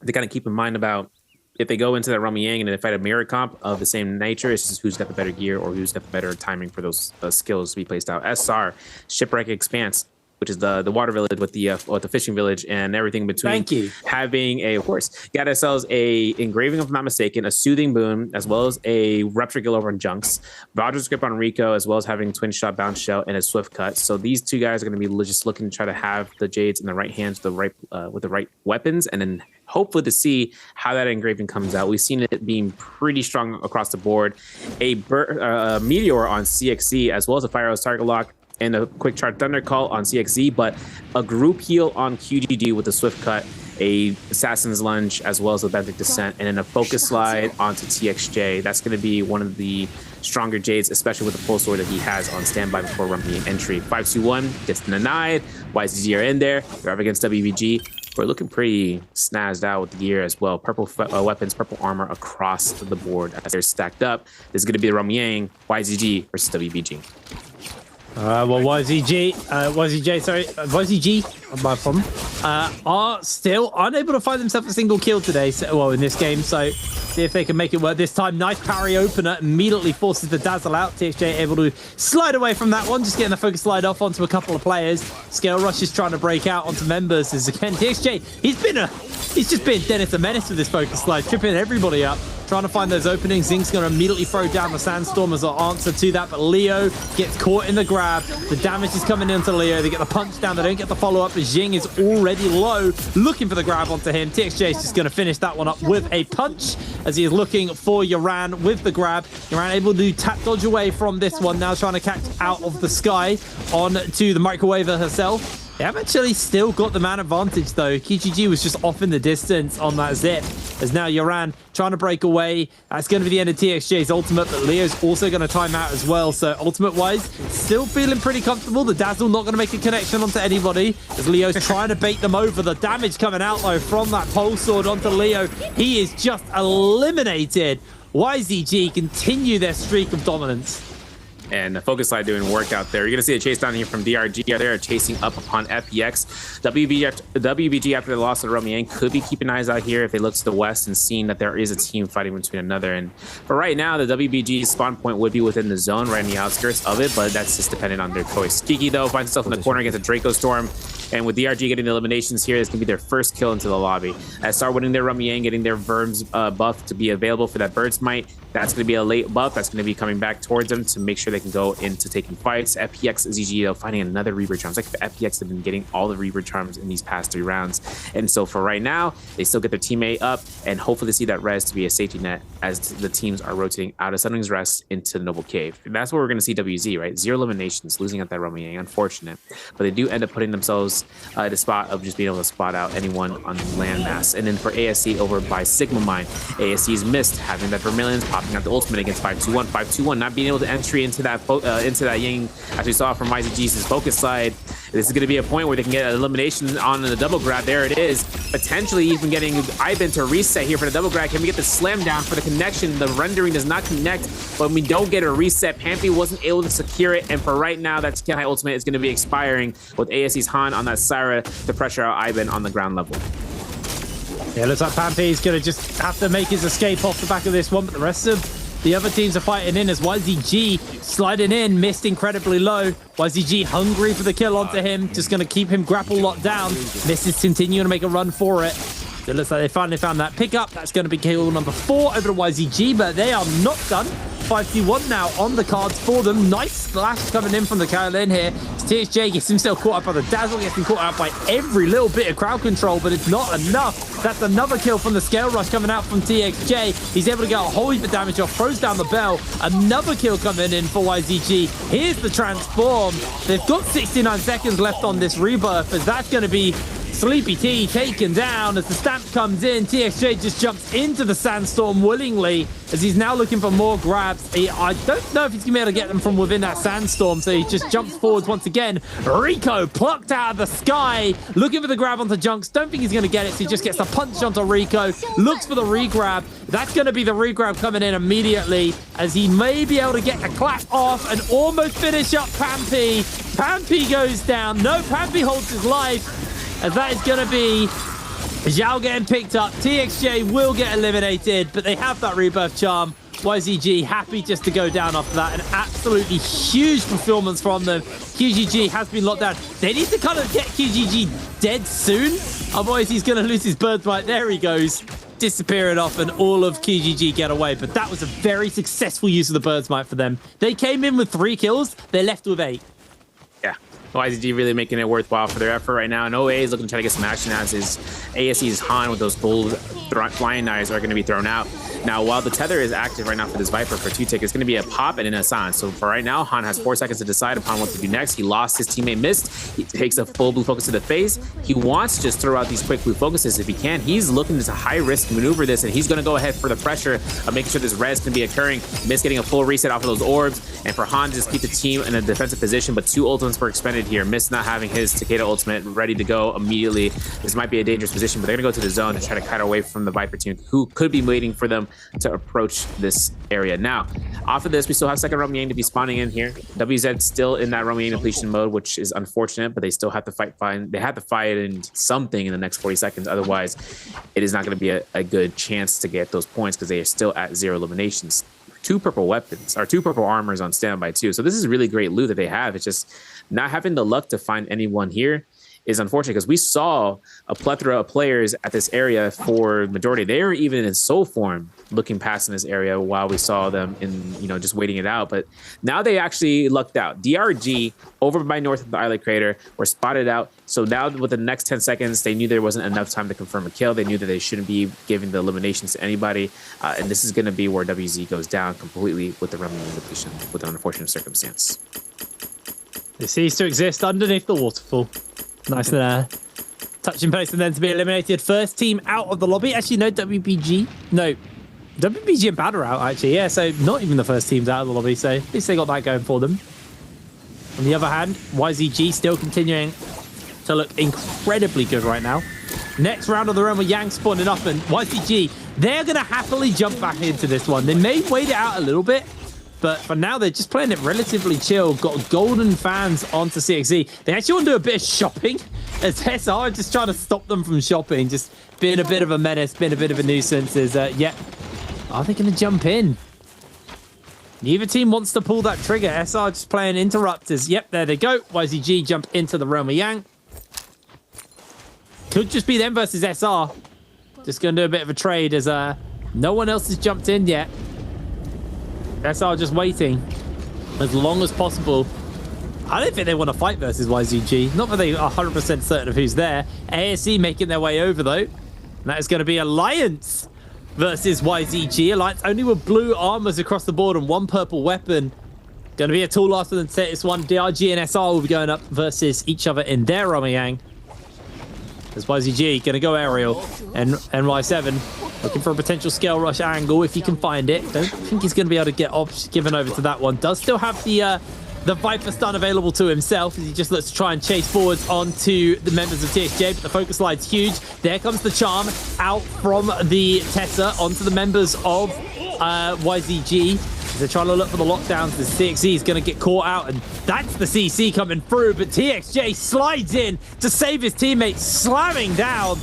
They got to keep in mind about if they go into that Roman Yang and they fight a mirror comp of the same nature, it's just who's got the better gear or who's got the better timing for those skills to be placed out. SR, Shipwreck Expanse, which is the water village with the fishing village and everything in between. Thank you. Having a horse. Got ourselves a engraving, if I'm not mistaken, a soothing boon, as well as a rupture gill over on Junks, Roger's grip on Rico, as well as having twin shot bounce shell and a swift cut. So these 2 guys are going to be just looking to try to have the Jades in the right hands, with the right weapons, and then hopefully to see how that engraving comes out. We've seen it being pretty strong across the board. A Meteor on CXC, as well as a Fire Arrows Target Lock and a Quick Charge Thunder Call on CXZ, but a group heal on QGG with a Swift Cut, a Assassin's Lunge, as well as a Benthic Descent, and then a Focus Slide onto TXJ. That's going to be one of the stronger Jades, especially with the full sword that he has on standby before running entry. 521 gets denied. YZG are in there. They're up against WBG. We're looking pretty snazzed out with the gear as well. Purple weapons, purple armor across the board as they're stacked up. This is going to be the Romyang, YZG versus WBG. Well, YZG, my problem, are still unable to find themselves a single kill today. So, well, in this game, so see if they can make it work this time. Nice parry opener, immediately forces the Dazzle out. TXJ able to slide away from that one, just getting the focus slide off onto a couple of players. Scale Rush is trying to break out onto members as again, TXJ, he's just been Dennis the Menace with this focus slide, tripping everybody up. Trying to find those openings. Zing's going to immediately throw down the Sandstorm as an answer to that, but Leo gets caught in the grab. The damage is coming into Leo. They get the punch down. They don't get the follow-up, but Jing is already low, looking for the grab onto him. TXJ is just going to finish that one up with a punch as he is looking for Yoran with the grab. Yoran able to tap dodge away from this one. Now trying to catch out of the sky on to the Microwaver herself. They have actually still got the man advantage, though. KGG was just off in the distance on that zip. As now Yoran trying to break away. That's going to be the end of TXJ's ultimate, but Leo's also going to time out as well. So ultimate-wise, still feeling pretty comfortable. The Dazzle not going to make a connection onto anybody as Leo's trying to bait them over. The damage coming out, though, from that pole sword onto Leo. He is just eliminated. YZG continue their streak of dominance. And the focus slide doing work out there. You're going to see a chase down here from DRG. They're chasing up upon FPX. WBG, after the loss of Romyang, could be keeping eyes out here if they look to the west and seeing that there is a team fighting between another. And for right now, the WBG spawn point would be within the zone, right in the outskirts of it, but that's just dependent on their choice. Kiki, though, finds himself in the corner against a Draco Storm. And with DRG getting the eliminations here, this can be their first kill into the lobby. As start winning their Romyang, getting their Verms buff to be available for that Bird's Might. That's going to be a late buff. That's going to be coming back towards them to make sure they can go into taking fights. FPX ZG, though, finding another Reaver Charms. Like the FPX have been getting all the Reaver Charms in these past 3 rounds. And so for right now, they still get their teammate up and hopefully see that res to be a safety net as the teams are rotating out of Summoning's Rest into Noble Cave. And that's where we're going to see WZ, right? 0 eliminations, losing at that Romyang. Unfortunate. But they do end up putting themselves at a spot of just being able to spot out anyone on landmass. And then for ASC over by Sigma Mine, ASC's missed having that Vermilions popping out the ultimate against 521. 521 not being able to entry into that Ying, as we saw from YZG's focus side. This is going to be a point where they can get an elimination on the double grab. There it is. Potentially even getting Ivan to reset here for the double grab. Can we get the slam down for the connection? The rendering does not connect, but we don't get a reset. Pampy wasn't able to secure it, and for right now, that Sky ultimate is going to be expiring with ASC's Han on that Syra to pressure out Ivan on the ground level. Yeah, looks like Pampy's going to just have to make his escape off the back of this one, but the rest of the other teams are fighting in as YZG sliding in, missed incredibly low. YZG hungry for the kill onto him, just going to keep him grapple locked down. Misses continuing to make a run for it. It looks like they finally found that pickup. That's going to be kill number 4 over to YZG, but they are not done. 5v1 now on the cards for them. Nice splash coming in from the Kaolin here. TXJ gets himself caught up by the Dazzle, gets him caught out by every little bit of crowd control, but it's not enough. That's another kill from the Scale Rush coming out from TXJ. He's able to get a whole heap of damage off, throws down the bell. Another kill coming in for YZG. Here's the transform. They've got 69 seconds left on this rebirth, as that's going to be Sleepy T taken down as the stamp comes in. TXJ just jumps into the Sandstorm willingly as he's now looking for more grabs. I don't know if he's going to be able to get them from within that Sandstorm, so he just jumps forwards once again. Rico plucked out of the sky, looking for the grab onto Junks. Don't think he's going to get it, so he just gets the punch onto Rico. Looks for the regrab. That's going to be the regrab coming in immediately as he may be able to get a clap off and almost finish up Pampy. Pampy goes down. No, Pampy holds his life. As that is going to be Zhao getting picked up. TXJ will get eliminated, but they have that rebirth charm. YZG happy just to go down after that. An absolutely huge performance from them. QGG has been locked down. They need to kind of get QGG dead soon. Otherwise, he's going to lose his birthright. There he goes. Disappearing off, and all of QGG get away. But that was a very successful use of the Bird's Might for them. They came in with 3 kills. They're left with 8. Yeah. YZG really making it worthwhile for their effort right now. And OA is looking to try to get some action as his ASE's Han with those gold flying knives are going to be thrown out. Now, while the tether is active right now for this Viper for 2-tick, it's going to be a pop and an Asan. So for right now, Han has 4 seconds to decide upon what to do next. He lost his teammate Mist. He takes a full blue focus to the face. He wants to just throw out these quick blue focuses if he can. He's looking to high risk maneuver this, and he's going to go ahead for the pressure of making sure this res can be occurring. Mist getting a full reset off of those orbs, and for Han to just keep the team in a defensive position, but 2 ultimates were expended here. Mist not having his Takeda ultimate ready to go immediately. This might be a dangerous position, but they're going to go to the zone to try to cut away from the Viper team, who could be waiting for them to approach this area. Now, off of this, we still have second Roman Yang to be spawning in here. WZ still in that Roman Yang depletion mode, which is unfortunate, but they still have to fight. They have to fight in something in the next 40 seconds. Otherwise, it is not going to be a good chance to get those points because they are still at 0 eliminations. 2 purple weapons, or 2 purple armors on standby too. So this is really great loot that they have. It's just not having the luck to find anyone here is unfortunate, because we saw a plethora of players at this area for majority. They were even in soul form looking past in this area while we saw them in, just waiting it out. But now they actually lucked out. DRG over by north of the islet crater were spotted out. So now with the next 10 seconds, they knew there wasn't enough time to confirm a kill. They knew that they shouldn't be giving the eliminations to anybody. And this is going to be where WZ goes down completely with the Roman depletion, with an unfortunate circumstance. It ceased to exist underneath the waterfall. Nice touching place and then to be eliminated. First team out of the lobby. Actually, no, WBG. No, WBG and Bad are out, actually. Yeah, so not even the first team's out of the lobby. So at least they got that going for them. On the other hand, YZG still continuing to look incredibly good right now. Next round of the round with Yang spawning up, and YZG, they're going to happily jump back into this one. They may wait it out a little bit, but for now, they're just playing it relatively chill. Got golden fans onto CXZ. They actually want to do a bit of shopping, as SR just trying to stop them from shopping. Just being a bit of a menace, being a bit of a nuisance. Yeah. Are they going to jump in? Neither team wants to pull that trigger. SR just playing interrupters. Yep, there they go. YZG jump into the Roma Yang. Could just be them versus SR. Just going to do a bit of a trade as no one else has jumped in yet. SR just waiting as long as possible. I don't think they want to fight versus YZG. Not that they are 100% certain of who's there. ASE making their way over, though. And that is going to be Alliance versus YZG. Alliance only with blue armors across the board and 1 purple weapon. Going to be a tall after the status 1. DRG and SR will be going up versus each other in their Romayang. As YZG going to go aerial, and NY7 looking for a potential scale rush angle if he can find it. Don't think he's going to be able to get off, given over to that one. Does still have the Viper stun available to himself as he just looks to try and chase forwards onto the members of TXJ, but the focus line's huge. There comes the charm out from the Tessa onto the members of YZG. They're trying to look for the lockdowns. The CXZ is going to get caught out, and that's the CC coming through, but TXJ slides in to save his teammates, slamming down.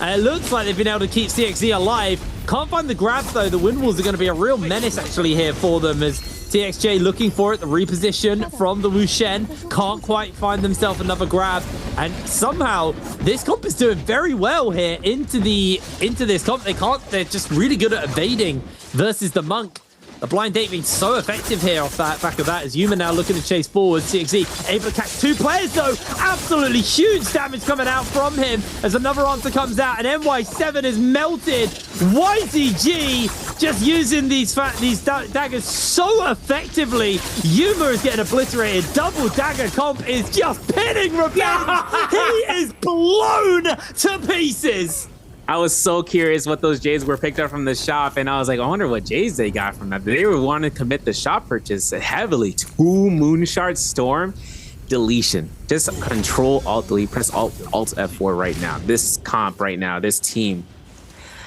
And it looks like they've been able to keep CXZ alive. Can't find the grabs, though. The wind walls are going to be a real menace, actually, here for them, as TXJ looking for it. The reposition from the Wushen. Can't quite find themselves another grab. And somehow, this comp is doing very well here into this comp. They're just really good at evading versus the Monk. The blind date being so effective here off that back of that, as Yuma now looking to chase forward. CXZ able to catch 2 players, though. Absolutely huge damage coming out from him as another answer comes out, and NY7 is melted. YZG just using these daggers so effectively. Yuma is getting obliterated. Double dagger comp is just pinning Revenge. He is blown to pieces. I was so curious what those J's were picked up from the shop, and I was like, I wonder what J's they got from that. They were wanting to commit the shop purchase heavily. 2 Moonshard Storm deletion. Just control alt delete, press alt F4 right now. This comp right now, this team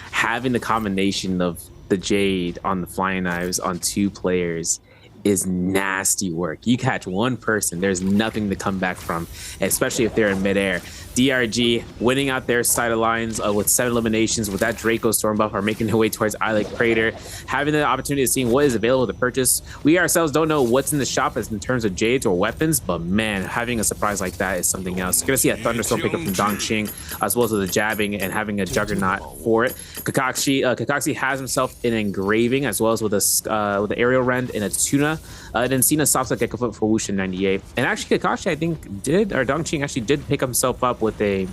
having the combination of the Jade on the flying knives on 2 players is nasty work. You catch 1 person, there's nothing to come back from, especially if they're in midair. DRG winning out their side of lines with 7 eliminations with that Draco Storm buff are making their way towards Islet Crater, having the opportunity to see what is available to purchase. We ourselves don't know what's in the shop as in terms of Jades or weapons, but man, having a surprise like that is something else. You're gonna see a Thunderstorm pickup from Dongqing, as well as the jabbing and having a Juggernaut for it. Kakashi has himself an engraving, as well as with the aerial rend and a tuna Cena. Then Cena stops at Gecko Flip for Wushin 98. And actually, Kakashi, I think, Dongqing actually did pick himself up with a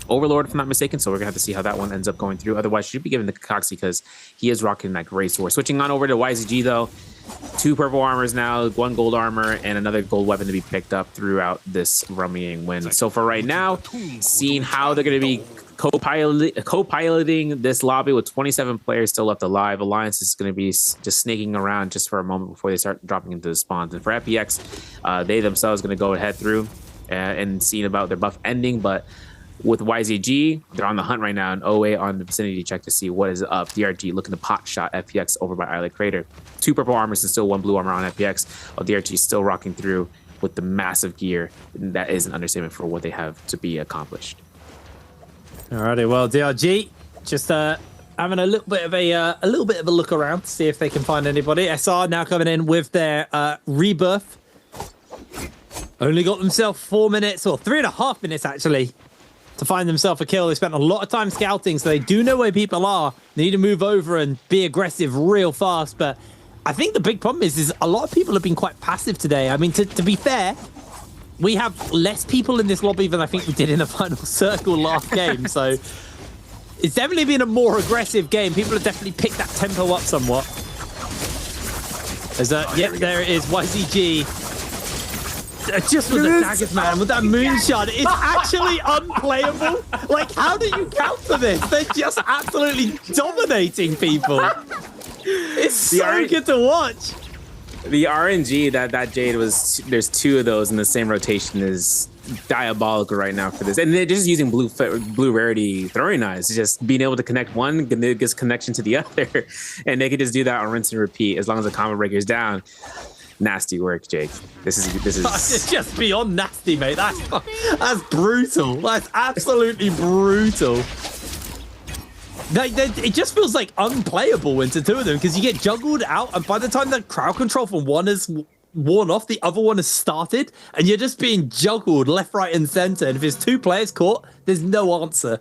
Overlord, if I'm not mistaken. So we're going to have to see how that one ends up going through. Otherwise, should be given the Kakashi because he is rocking that Gray Sword. Switching on over to YZG, though. 2 purple armors now, 1 gold armor, and another gold weapon to be picked up throughout this Rumying win. So for right now, seeing how they're going to be co-piloting this lobby with 27 players still left alive. Alliance is going to be just snaking around just for a moment before they start dropping into the spawns. And for FPX, they themselves going to go ahead through and seeing about their buff ending, but with YZG, they're on the hunt right now, and OA on the vicinity check to see what is up. DRG looking to pot shot FPX over by Islet Crater. 2 purple armors and still 1 blue armor on FPX, while DRG is still rocking through with the massive gear. That is an understatement for what they have to be accomplished. Alrighty, well, DRG just having a little bit of a look around to see if they can find anybody. SR now coming in with their rebirth. Only got themselves 4 minutes, or 3.5 minutes actually, to find themselves a kill. They spent a lot of time scouting, so they do know where people are. They need to move over and be aggressive real fast. But I think the big problem is a lot of people have been quite passive today. I mean, to be fair, we have less people in this lobby than I think we did in the final circle last game. So it's definitely been a more aggressive game. People have definitely picked that tempo up somewhat. Yep, there it is, YZG. Just with the daggers, man, with that moonshot, it's actually unplayable. Like, how do you counter this? They're just absolutely dominating people. It's so good to watch. The RNG that Jade was, there's 2 of those in the same rotation is diabolical right now for this. And they're just using blue rarity throwing knives, just being able to connect one, gives connection to the other. And they can just do that on rinse and repeat as long as the combo breaker's down. Nasty work, Jake. This is it's just beyond nasty, mate. That's brutal. That's absolutely brutal. It just feels like unplayable into 2 of them because you get juggled out, and by the time the crowd control from one is worn off, the other one has started, and you're just being juggled left, right, and center. And if there's 2 players caught, there's no answer.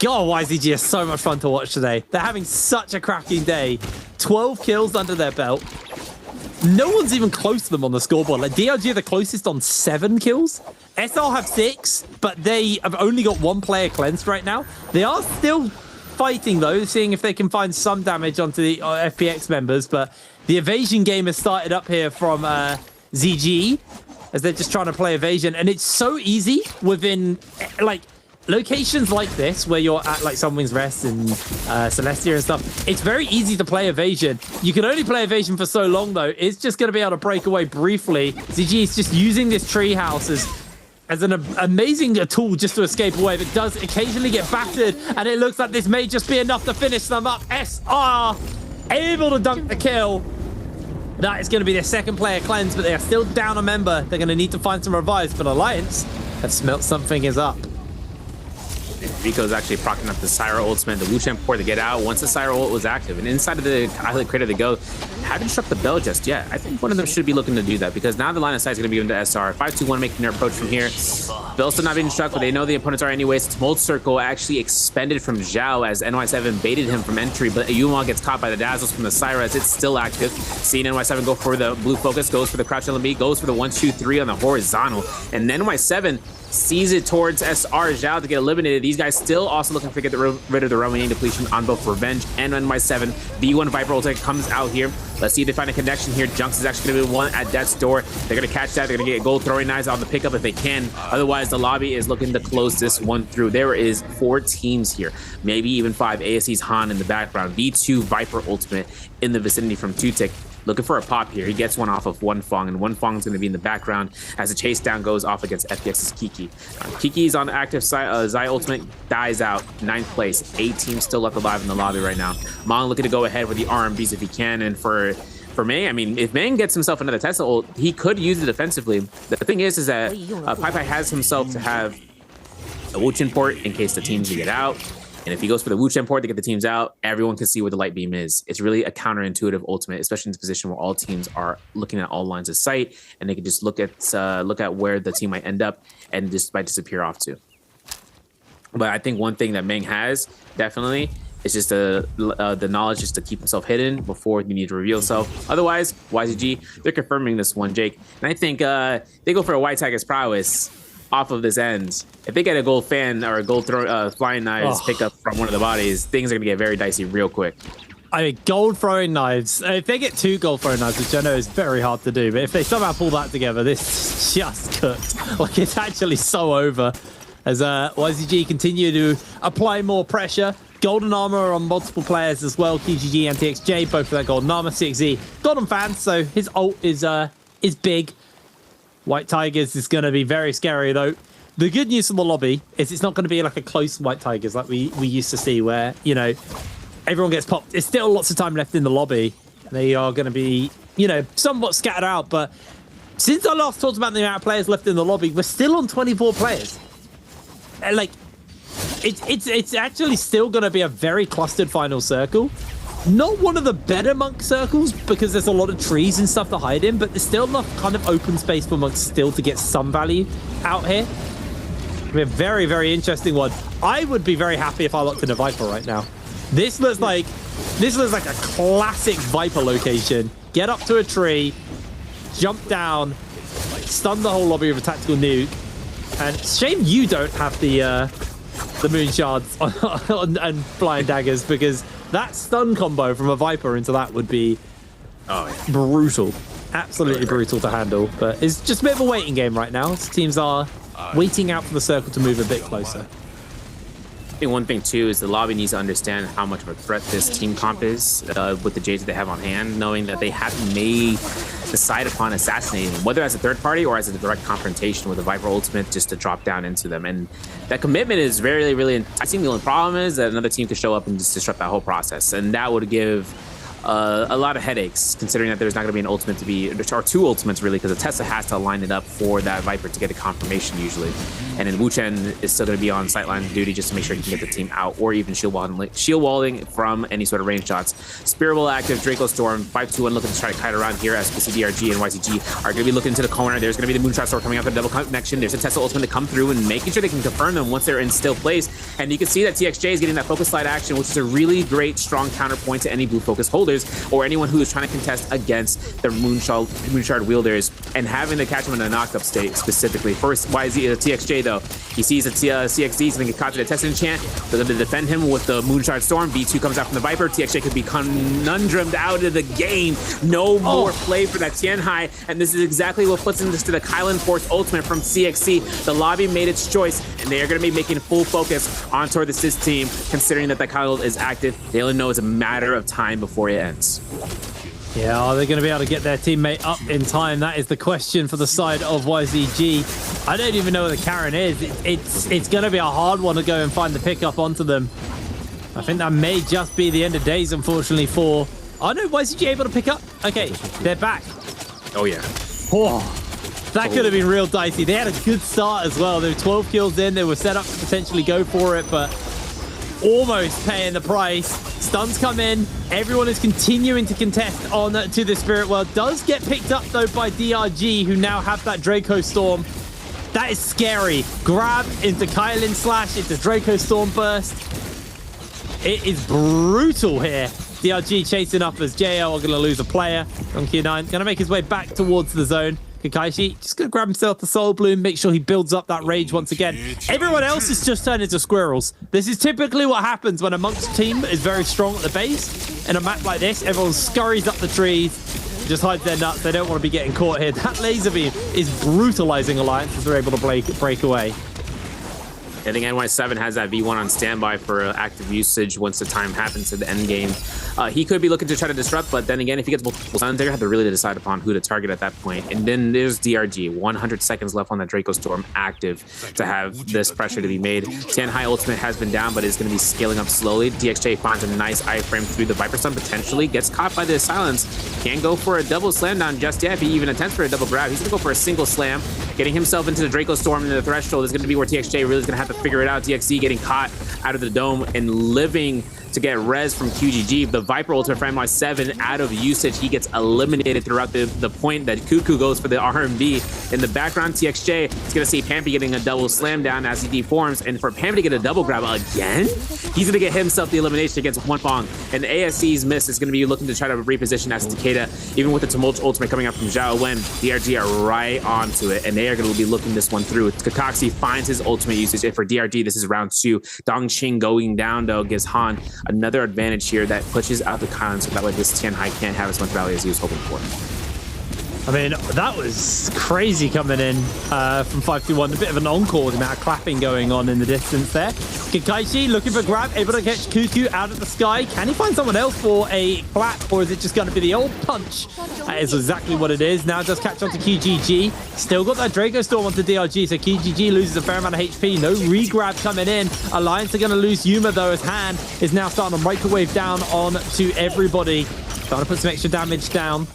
God, YZG is so much fun to watch today. They're having such a cracking day. 12 kills under their belt. No one's even close to them on the scoreboard. Like, DRG are the closest on 7 kills. SR have 6, but they have only got 1 player cleansed right now. They are still fighting, though, seeing if they can find some damage onto the FPX members. But the evasion game has started up here from ZG, as they're just trying to play evasion. And it's so easy within, like, locations like this, where you're at like Sunwing's Rest and Celestia and stuff. It's very easy to play evasion. You can only play evasion for so long, though. It's just going to be able to break away briefly. ZG is just using this treehouse as an amazing tool just to escape away, but does occasionally get battered, and it looks like this may just be enough to finish them up. SR able to dunk the kill. That is going to be their 2nd player cleanse, but they are still down a member. They're going to need to find some revives, but Alliance have smelt something is up. Rico's actually procking up the Syra ultimate, the Wuchen port to get out once the Syra ult was active. And inside of the Islet Crater they go. Haven't struck the bell just yet. I think one of them should be looking to do that because now the line of sight is going to be given to SR. 5-2-1 making their approach from here. Bell still not being struck, but they know the opponents are anyways. Tumult Circle actually expended from Zhao as NY7 baited him from entry, but Yuma gets caught by the dazzles from the Syra as it's still active. Seeing NY7 go for the blue focus, goes for the crouch LMB, goes for the 1-2-3 on the horizontal. And NY7 sees it towards SR Zhao to get eliminated. These guys still also looking to get rid of the Romanian depletion on both Revenge and NY7. B1 Viper ultimate comes out here. Let's see if they find a connection here. Junks is actually going to be one at death's door. They're going to catch that. They're going to get gold throwing knives on the pickup if they can. Otherwise, the lobby is looking to close this one through. There is 4 teams here, maybe even 5. ASC's Han in the background. B2 Viper ultimate in the vicinity from Tutik. Looking for a pop here. He gets one off of One Fong, and One Fong is going to be in the background as the chase down goes off against FPX's Kiki. Kiki's on the active side. Zai ultimate dies out, 9th place. 8 teams still left alive in the lobby right now. Mon looking to go ahead with the RMBs if he can, and for Meng, I mean, if Meng gets himself another Tesla ult, he could use it defensively. The thing is that Pai Pai has himself to have a Wuchen port in case the teams get out. And if he goes for the Wuchen port to get the teams out, everyone can see where the light beam is. It's really a counterintuitive ultimate, especially in this position where all teams are looking at all lines of sight, and they can just look at where the team might end up and just might disappear off to. But I think one thing that Meng has definitely It's just the knowledge just to keep himself hidden before you need to reveal himself. Otherwise, YZG, they're confirming this one, Jake. And I think they go for a White Tiger's prowess off of this end. If they get a gold fan or a gold flying knives pick up from one of the bodies, things are going to get very dicey real quick. I mean, gold throwing knives. If they get 2 gold throwing knives, which I know is very hard to do, but if they somehow pull that together, this is just cooked. Like, it's actually so over. As YZG continue to apply more pressure. Golden armor on multiple players as well. QGG and TXJ, both for that golden armor. CXZ, golden fans, so his ult is big. White Tigers is going to be very scary, though. The good news from the lobby is it's not going to be like a close White Tigers like we used to see where, you know, everyone gets popped. There's still lots of time left in the lobby. They are going to be, you know, somewhat scattered out. But since I last talked about the amount of players left in the lobby, we're still on 24 players. Like, it's actually still going to be a very clustered final circle. Not one of the better monk circles because there's a lot of trees and stuff to hide in, but there's still enough kind of open space for monks still to get some value out here. It'll be a very, very interesting one. I would be very happy if I locked in a Viper right now. This looks like a classic Viper location. Get up to a tree, jump down, stun the whole lobby with a tactical nuke. And shame you don't have the moon shards and flying daggers, because that stun combo from a Viper into that would be brutal. Absolutely brutal to handle. But it's just a bit of a waiting game right now. Teams are waiting out for the circle to move a bit closer. I think one thing too is the lobby needs to understand how much of a threat this team comp is with the Jades that they have on hand, knowing that they may decide upon assassinating them, whether as a third party or as a direct confrontation with a Viper ultimate just to drop down into them. And that commitment is very, really enticing. The only problem is that another team could show up and just disrupt that whole process, and that would give a lot of headaches, considering that there's not going to be an ultimate to be, or 2 ultimates really, because the Tesla has to line it up for that Viper to get a confirmation usually. And then Wu Chen is still going to be on sightline duty just to make sure he can get the team out, or even shield walling from any sort of range shots. Spirit will active, Draco Storm, 5-2-1 looking to try to kite around here as DRG and YCG are going to be looking into the corner. There's going to be the Moonshot Sword coming out for the double connection. There's a Tesla ultimate to come through and making sure they can confirm them once they're in still place. And you can see that TXJ is getting that focus slide action, which is a really great, strong counterpoint to any blue focus holders or anyone who is trying to contest against the Moonshard wielders, and having to catch them in a knock-up state specifically. First, TXJ though, he sees that CXZ is going to get caught to the test enchant. They're going to defend him with the Moonshard Storm. V2 comes out from the Viper. TXJ could be conundrumed out of the game. No more play for that Tianhai, and this is exactly what puts into the Kylan Force ultimate from CXC. The lobby made its choice, and they are going to be making full focus on toward the Sis team, considering that the Kylan is active. They only know it's a matter of time before it ends. Yeah, are they going to be able to get their teammate up in time? That is the question for the side of YZG. I don't even know where the Karen is. It's going to be a hard one to go and find the pickup onto them. I think that may just be the end of days, unfortunately, for... Oh, no, YZG able to pick up? Okay, they're back. Oh, yeah. Oh, that could have been real dicey. They had a good start as well. They were 12 kills in. They were set up to potentially go for it, but almost paying the price. Stuns come in. Everyone is continuing to contest on to the Spirit World. Does get picked up, though, by DRG, who now have that Draco Storm. That is scary. Grab into Kylan Slash, into Draco Storm Burst. It is brutal here. DRG chasing up as JL are going to lose a player. On Q9, going to make his way back towards the zone. Kakaishi just going to grab himself the Soul Bloom, make sure he builds up that rage once again. Everyone else is just turned into squirrels. This is typically what happens when a Monk's team is very strong at the base. In a map like this, everyone scurries up the trees, just hides their nuts. They don't want to be getting caught here. That laser beam is brutalizing Alliance as they're able to break away. I think NY7 has that V1 on standby for active usage once the time happens at the end game. He could be looking to try to disrupt, but then again, if he gets multiple stuns, they're going to have to really decide upon who to target at that point. And then there's DRG, 100 seconds left on that Draco Storm active to have this pressure to be made. Tianhai ultimate has been down, but is going to be scaling up slowly. DXJ finds a nice iframe through the Viper stun, potentially gets caught by the silence. Can't go for a double slam down just yet. If he even attempts for a double grab, he's going to go for a single slam. Getting himself into the Draco Storm into the threshold is going to be where TXJ really is going to have to figure it out. DXC getting caught out of the dome and living to get res from QGG. The Viper ultimate for MY7 out of usage. He gets eliminated throughout the point that Cuckoo goes for the RMB. In the background, TXJ is going to see Pampy getting a double slam down as he deforms. And for Pampy to get a double grab again, he's going to get himself the elimination against One Fong. And ASC's miss is going to be looking to try to reposition as Takeda. Even with the Tumult ultimate coming out from Zhao Wen, DRG are right onto it. And they are going to be looking this one through. Kakashi finds his ultimate usage. And for DRG, this is round 2. Dongqing going down, though, gives Han another advantage here that pushes out the Khan, so that way this Tianhai can't have as much value as he was hoping for. I mean, that was crazy coming in from 5-2-1. A bit of an encore, the amount of clapping going on in the distance there. Kakashi looking for grab, able to catch Cuckoo out of the sky. Can he find someone else for a clap, or is it just going to be the old punch? That is exactly what it is. Now does catch on to QGG. Still got that Draco Storm onto DRG, so QGG loses a fair amount of HP. No re-grab coming in. Alliance are going to lose Yuma, though, as Han is now starting to microwave down on to everybody. Trying to put some extra damage down.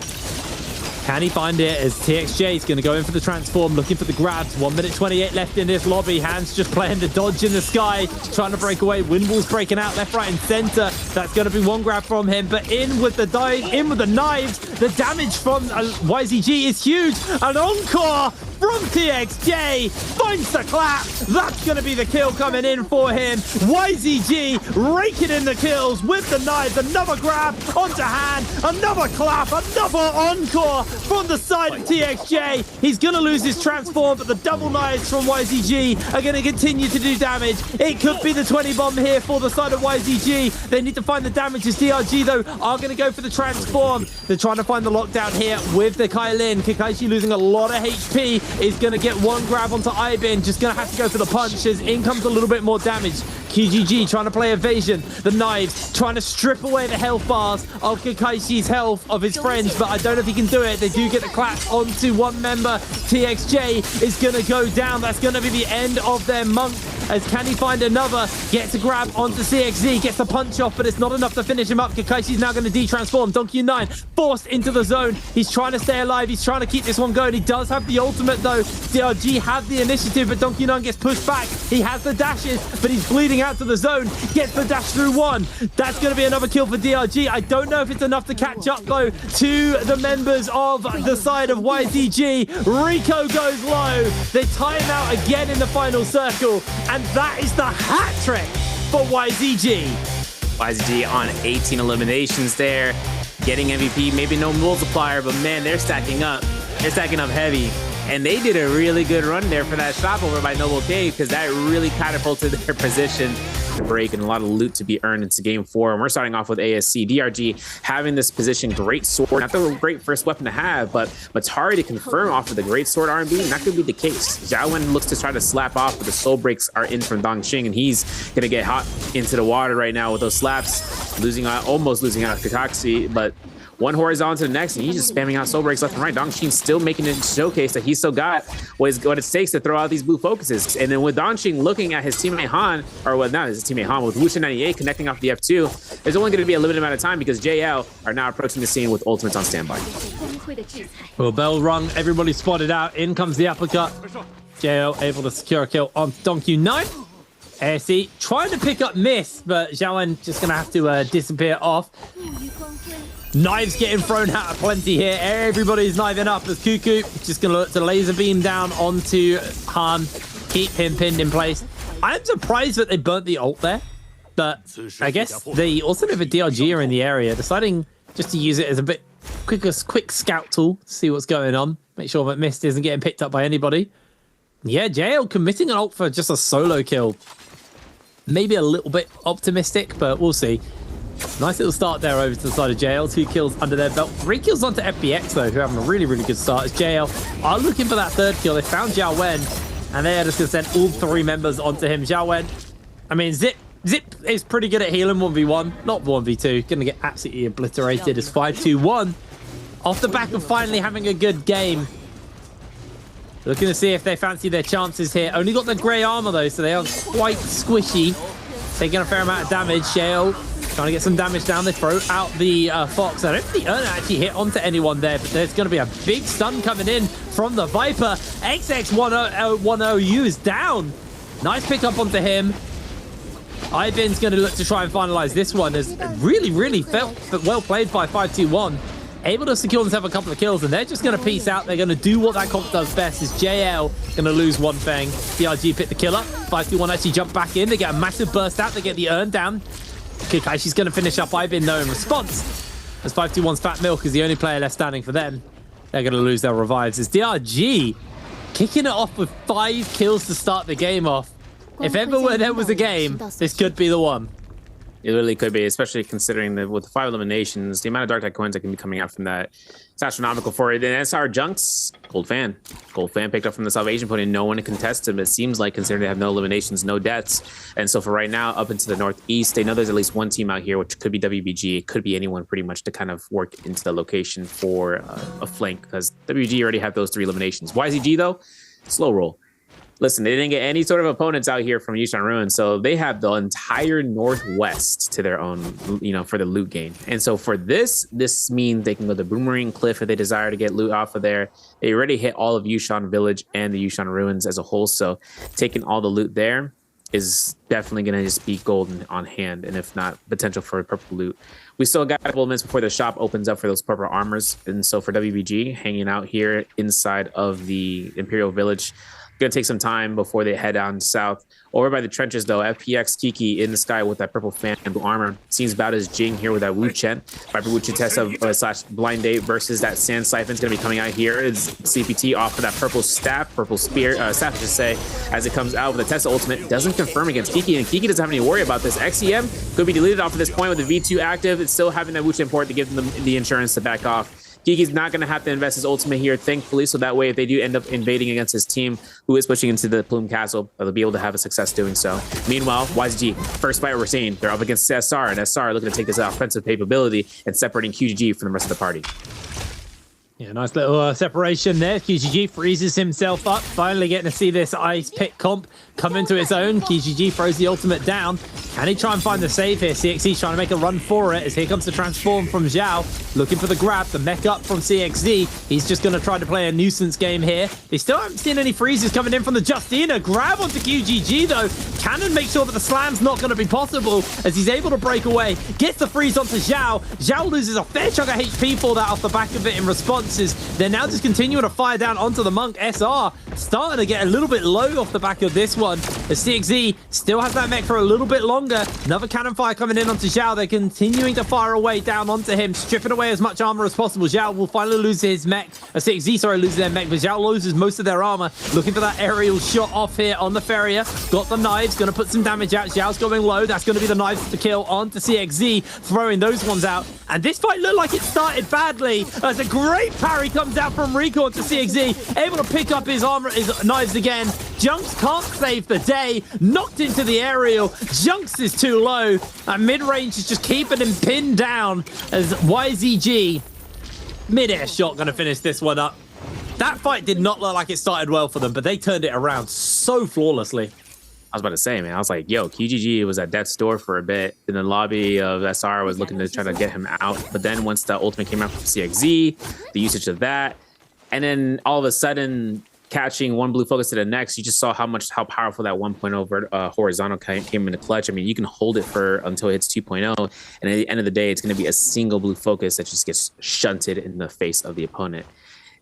Can he find it as TXJ is going to go in for the transform, looking for the grabs. 1 minute 28 left in this lobby. Hands just playing the dodge in the sky, trying to break away. Windwall's breaking out left, right, and center. That's going to be one grab from him, but in with the dive, in with the knives. The damage from YZG is huge. An encore from TXJ finds the clap. That's going to be the kill coming in for him. YZG raking in the kills with the knives. Another grab onto Han. Another clap. Another encore from the side of TXJ. He's going to lose his transform, but the double knives from YZG are going to continue to do damage. It could be the 20 bomb here for the side of YZG. They need to find the damage as DRG, though, are going to go for the transform. They're trying to find the lockdown here with the Kailin. Kakashi losing a lot of HP. Is going to get one grab onto Ibin. Just going to have to go for the punches. In comes a little bit more damage. QGG trying to play evasion. The knives trying to strip away the health bars of Kakashi's health of his friends, but I don't know if he can do it. They do get the clap onto one member. TXJ is going to go down. That's going to be the end of their monk. As can he find another? Gets a grab onto CXZ. Gets the punch off, but it's not enough to finish him up. Kakashi's now going to de-transform. Donkey 9 forced into the zone. He's trying to stay alive. He's trying to keep this one going. He does have the ultimate, though. DRG have the initiative, but Donkey 9 gets pushed back. He has the dashes, but he's bleeding out to the zone. Gets the dash through one. That's going to be another kill for DRG. I don't know if it's enough to catch up, though, to the members of the side of YZG. Rico goes low. They time out again in the final circle, and that is the hat trick for YZG. YZG on 18 eliminations there, getting MVP. Maybe no multiplier, but man, they're stacking up. They're stacking up heavy. And they did a really good run there for that shot over by Noble Cave, because that really catapulted their position to break and a lot of loot to be earned into game 4. And we're starting off with ASC. DRG having this position, great sword, not the great first weapon to have, but it's hard to confirm off of the great sword R&B. Not going to be the case. Zhao Wen looks to try to slap off, but the soul breaks are in from Dongqing, and he's going to get hot into the water right now with those slaps, almost losing out Kakashi, but one horizontal to the next, and he's just spamming out soul breaks left and right. Dongqing still making it showcase that he's still got what it takes to throw out these blue focuses. And then with Dongqing looking at his teammate Han, or well, not his teammate Han, with Wuxia 98 connecting off the F2, there's only going to be a limited amount of time because JL are now approaching the scene with ultimates on standby. Well, bell rung, everybody spotted out. In comes the uppercut. JL able to secure a kill on Donkey 9. ASC trying to pick up miss, but Zhaoen just going to have to disappear off. Knives getting thrown out plenty here. Everybody's kniving up as Cuckoo just going to look to laser beam down onto Han. Keep him pinned in place. I'm surprised that they burnt the ult there, but I guess they also know that DRG are in the area, deciding just to use it as a bit quick scout tool to see what's going on. Make sure that Mist isn't getting picked up by anybody. Yeah, JL committing an ult for just a solo kill. Maybe a little bit optimistic, but we'll see. Nice little start there over to the side of JL. 2 kills under their belt. 3 kills onto FBX, though, who are having a really, really good start. As JL are looking for that 3rd kill. They found Zhao Wen, and they are just going to send all 3 members onto him. Zhao Wen, I mean, Zip is pretty good at healing 1v1, not 1v2. Going to get absolutely obliterated as 5-2-1. Off the back of finally having a good game. Looking to see if they fancy their chances here. Only got the grey armor, though, so they are quite squishy. Taking a fair amount of damage. JL trying to get some damage down. They throw out the Fox. I don't think the Urn actually hit onto anyone there, but there's going to be a big stun coming in from the Viper. XX10U is down. Nice pick up onto him. Ivan's going to look to try and finalize this one. As really felt well played by 521. Able to secure themselves a couple of kills, and they're just going to peace out. They're going to do what that comp does best. Is JL going to lose one thing. DRG pick the killer. 521 actually jump back in. They get a massive burst out. They get the urn down. Kakashi's going to finish up Ivan though in response. As 521's Fat Milk is the only player left standing for them. They're going to lose their revives. As DRG kicking it off with 5 kills to start the game off. If ever there was a game, this could be the one. It really could be, especially considering that with the 5 eliminations, the amount of Dark Tide coins that can be coming out from that, it's astronomical for it. And SR Junks, Gold Fan picked up from the Salvation Point, and no one to contest him. It seems like, considering they have no eliminations, no deaths. And so for right now, up into the Northeast, they know there's at least one team out here, which could be WBG. It could be anyone pretty much to kind of work into the location for a flank, because WBG already have those 3 eliminations. YZG though, slow roll. Listen, they didn't get any sort of opponents out here from Yushan Ruins, so they have the entire Northwest to their own, for the loot gain. And so for this means they can go to Boomerang Cliff if they desire to get loot off of there. They already hit all of Yushan Village and the Yushan Ruins as a whole, so taking all the loot there is definitely going to just be golden on hand, and if not, potential for purple loot. We still got a couple of minutes before the shop opens up for those purple armors, and so for WBG, hanging out here inside of the Imperial Village, gonna take some time before they head down south. Over by the trenches though, FPX Kiki in the sky with that purple fan and blue armor. Seems about as Jing here with that Wu Chen. Viper Wu Chen Tessa slash Blind Date versus that Sand Siphon's gonna be coming out here. Is CPT off of that purple staff, purple spear, staff I should say, as it comes out with the Tessa ultimate. Doesn't confirm against Kiki, and Kiki doesn't have any worry about this. XEM could be deleted off of this point with the V2 active. It's still having that Wu Chen port to give them the insurance to back off. Kiki's not going to have to invest his ultimate here, thankfully, so that way if they do end up invading against his team, who is pushing into the Plume Castle, they'll be able to have a success doing so. Meanwhile, YZG, first fight we're seeing, they're up against SR, and SR looking to take this offensive capability and separating QGG from the rest of the party. Yeah, nice little separation there. QGG freezes himself up, finally getting to see this ice pick comp come into its own. QGG throws the ultimate down. Can he try and find the save here? CXZ trying to make a run for it as here comes the transform from Zhao. Looking for the grab, the mech up from CXZ. He's just going to try to play a nuisance game here. They still haven't seen any freezes coming in from the Justina. Grab onto QGG though. Cannon makes sure that the slam's not going to be possible as he's able to break away. Gets the freeze onto Zhao. Zhao loses a fair chunk of HP for that off the back of it in response. They're now just continuing to fire down onto the Monk. SR starting to get a little bit low off the back of this one. As CXZ still has that mech for a little bit longer. Another cannon fire coming in onto Zhao. They're continuing to fire away down onto him, stripping away as much armor as possible. Zhao will finally lose his mech. CXZ, loses their mech, but Zhao loses most of their armor. Looking for that aerial shot off here on the Ferrier. Got the knives, going to put some damage out. Zhao's going low. That's going to be the knives to kill onto CXZ, throwing those ones out. And this fight looked like it started badly as a great parry comes out from Rico to CXZ, able to pick up his armor, his knives again. Junks can't save the day, knocked into the aerial. Junks is too low, and mid-range is just keeping him pinned down as YZG mid-air shot going to finish this one up. That fight did not look like it started well for them, but they turned it around so flawlessly. I was about to say, man, I was like, yo, QGG was at death's door for a bit. In the lobby of SR was looking to try to get him out. But then once the ultimate came out from CXZ, the usage of that, and then all of a sudden catching one blue focus to the next, you just saw how powerful that 1.0 horizontal came into clutch. I mean, you can hold it for until it hits 2.0, and at the end of the day, it's going to be a single blue focus that just gets shunted in the face of the opponent.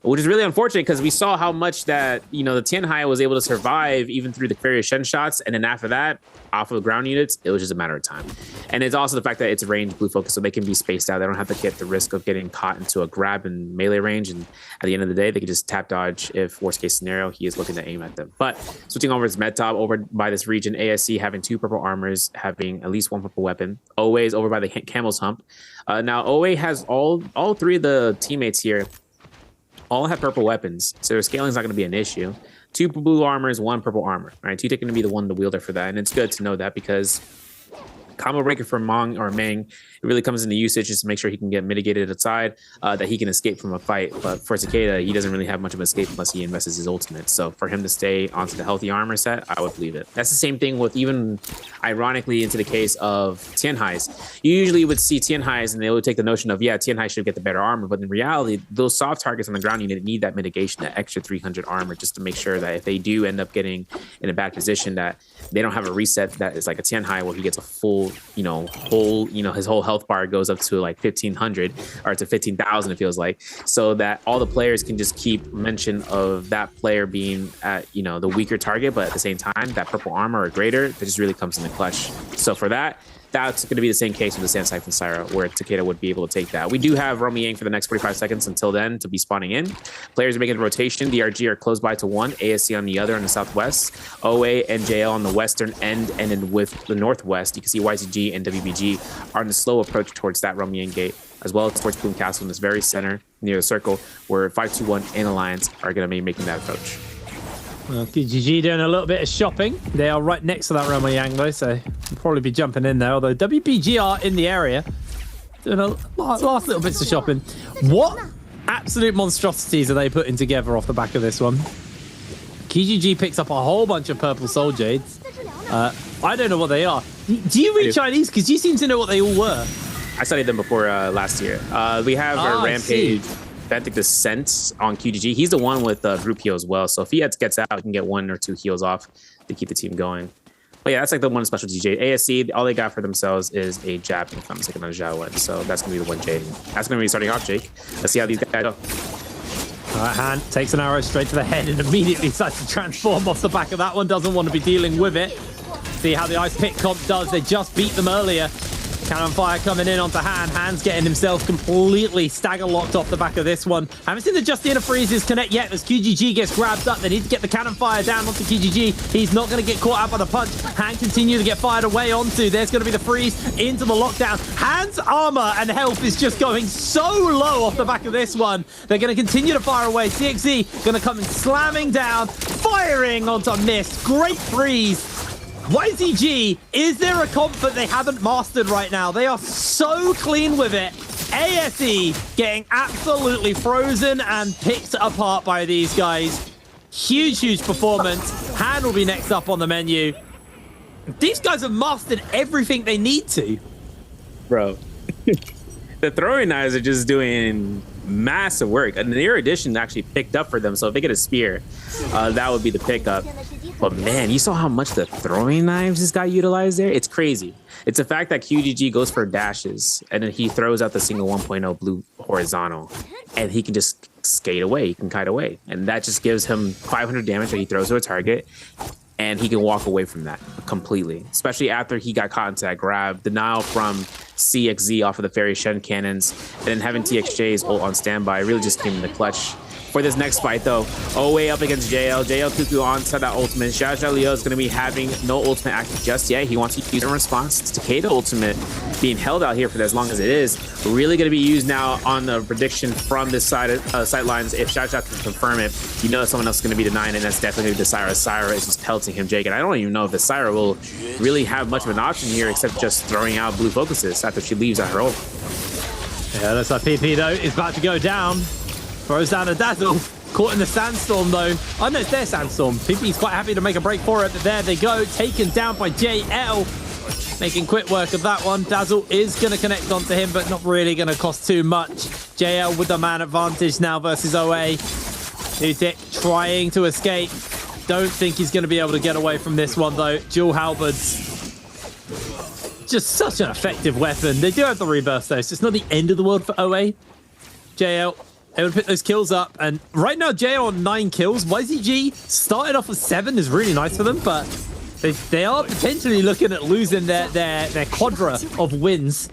Which is really unfortunate because we saw how much that, the Tianhai was able to survive even through the Furious Shen shots. And then after that, off of the ground units, it was just a matter of time. And it's also the fact that it's a ranged blue focus, so they can be spaced out. They don't have to get the risk of getting caught into a grab and melee range. And at the end of the day, they can just tap dodge if worst case scenario, he is looking to aim at them. But switching over to Medtop, over by this region, ASC having 2 purple armors, having at least 1 purple weapon. Owe is over by the Camel's Hump. Now, Owe has all 3 of the teammates here all have purple weapons, so their scaling is not going to be an issue. 2 blue armors, 1 purple armor. All right, 2 taking to be the one, the wielder for that, and it's good to know that because combo breaker for Mong or Meng, it really comes into usage just to make sure he can get mitigated aside, that he can escape from a fight. But for Takeda, he doesn't really have much of an escape unless he invests his ultimate. So for him to stay onto the healthy armor set, I would believe it. That's the same thing with even, ironically, into the case of Tianhai's. You usually would see Tianhai's and they would take the notion of, yeah, Tianhai should get the better armor. But in reality, those soft targets on the ground, you need that mitigation, that extra 300 armor, just to make sure that if they do end up getting in a bad position, that they don't have a reset that is like a Tianhai where he gets a full, his whole health bar goes up to like 1500 or to 15,000, it feels like, so that all the players can just keep mention of that player being at, the weaker target, but at the same time, that purple armor or greater, that just really comes in the clutch. So for that's going to be the same case with the Sand Siphon Syra, where Takeda would be able to take that. We do have Romy Yang for the next 45 seconds until then to be spawning in. Players are making a rotation. DRG are close by to one, ASC on the other in the southwest, OA and JL on the western end, and then with the northwest, you can see YCG and WBG are on the slow approach towards that Romy Yang gate, as well as towards Plume Castle in this very center near the circle, where 521 and Alliance are going to be making that approach. Well, GG doing a little bit of shopping. They are right next to that Romy Yang, though, so they'll probably be jumping in there. Although WBG are in the area, doing a last little bits of shopping. What absolute monstrosities are they putting together off the back of this one? KGG picks up a whole bunch of purple Soul Jades. I don't know what they are. Do you read Chinese? Because you seem to know what they all were. I studied them before last year. We have our Rampage Benthic Descent on QGG. He's the one with group heal as well. So if he gets out, he can get 1 or 2 heals off to keep the team going. But yeah, that's like the one special DJ. ASC, all they got for themselves is a jab, if I'm mistaken, on Zhao. So that's going to be the one Jade. That's going to be starting off, Jake. Let's see how these guys go. All right, Han takes an arrow straight to the head and immediately starts to transform off the back of that one. Doesn't want to be dealing with it. See how the Ice Pick comp does. They just beat them earlier. Cannon fire coming in onto Han. Han's getting himself completely stagger locked off the back of this one. Haven't seen the Justina freezes connect yet as QGG gets grabbed up. They need to get the cannon fire down onto QGG. He's not going to get caught out by the punch. Han continue to get fired away onto. There's going to be the freeze into the lockdown. Han's armor and health is just going so low off the back of this one. They're going to continue to fire away. CXZ going to come in slamming down, firing onto Mist. Great freeze. YZG, is there a comp that they haven't mastered right now? They are so clean with it. ASE getting absolutely frozen and picked apart by these guys. Huge performance. Han will be next up on the menu. These guys have mastered everything they need to. Bro, the throwing knives are just doing massive work. And the near edition actually picked up for them. So if they get a spear, that would be the pickup. But man, you saw how much the throwing knives just got utilized there? It's crazy. It's the fact that QGG goes for dashes and then he throws out the single 1.0 blue horizontal and he can just skate away. He can kite away. And that just gives him 500 damage that he throws to a target. And he can walk away from that completely, especially after he got caught into that grab. Denial from CXZ off of the Fairy Shen cannons, and then having TXJ's ult on standby really just came in the clutch. For this next fight, though, OA up against JL. JL Cuckoo onside that ultimate. Xiao Leo is going to be having no ultimate active just yet. He wants to use a response. It's Takeda ultimate being held out here for as long as it is. Really going to be used now on the prediction from this side sidelines. If Xiao can confirm it, you know someone else is going to be denying it, and that's definitely the Syra. Syra is just pelting him, Jake. And I don't even know if the Syra will really have much of an option here except just throwing out blue focuses after she leaves at her ult. Yeah, that's like PP, though. Is about to go down. Throws down a Dazzle. Caught in the sandstorm, though. Oh, no, it's their sandstorm. PP's quite happy to make a break for it, but there they go. Taken down by JL. Making quick work of that one. Dazzle is going to connect onto him, but not really going to cost too much. JL with the man advantage now versus OA. Utik trying to escape. Don't think he's going to be able to get away from this one, though. Dual halberds. Just such an effective weapon. They do have the reburst, though, so it's not the end of the world for OA. JL able to pick those kills up, and right now JL on 9 kills. YZG started off with 7 is really nice for them, but they are potentially looking at losing their quadra of wins,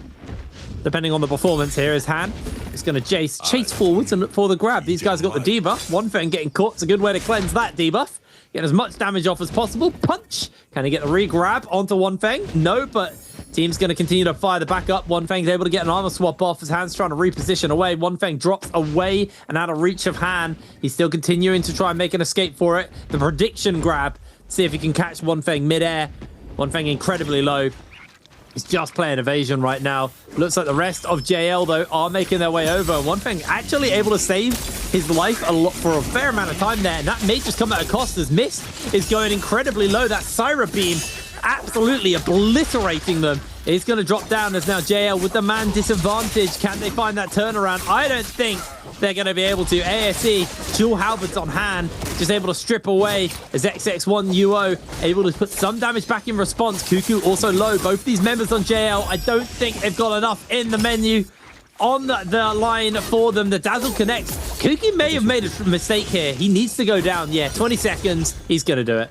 depending on the performance here. As Han is going to chase forwards and look for the grab. These guys got the debuff. One thing getting caught is a good way to cleanse that debuff. Get as much damage off as possible. Punch. Can he get the re-grab onto One Feng? No, but team's going to continue to fire the backup. One Feng's able to get an armor swap off as Han's trying to reposition away. One Feng drops away and out of reach of Han. He's still continuing to try and make an escape for it. The prediction grab. See if he can catch One Feng midair. One Feng incredibly low. He's just playing evasion right now. Looks like the rest of JL, though, are making their way over. One thing, actually able to save his life for a fair amount of time there, and that may just come at a cost as Mist is going incredibly low. That Syra beam absolutely obliterating them. It's going to drop down as now JL with the man disadvantage. Can they find that turnaround? I don't think they're going to be able to. ASE, dual halberds on hand, just able to strip away as XX1UO able to put some damage back in response. Cuckoo also low. Both these members on JL, I don't think they've got enough in the menu on the line for them. The Dazzle connects. Cuckoo may have made a mistake here. He needs to go down. Yeah, 20 seconds. He's going to do it.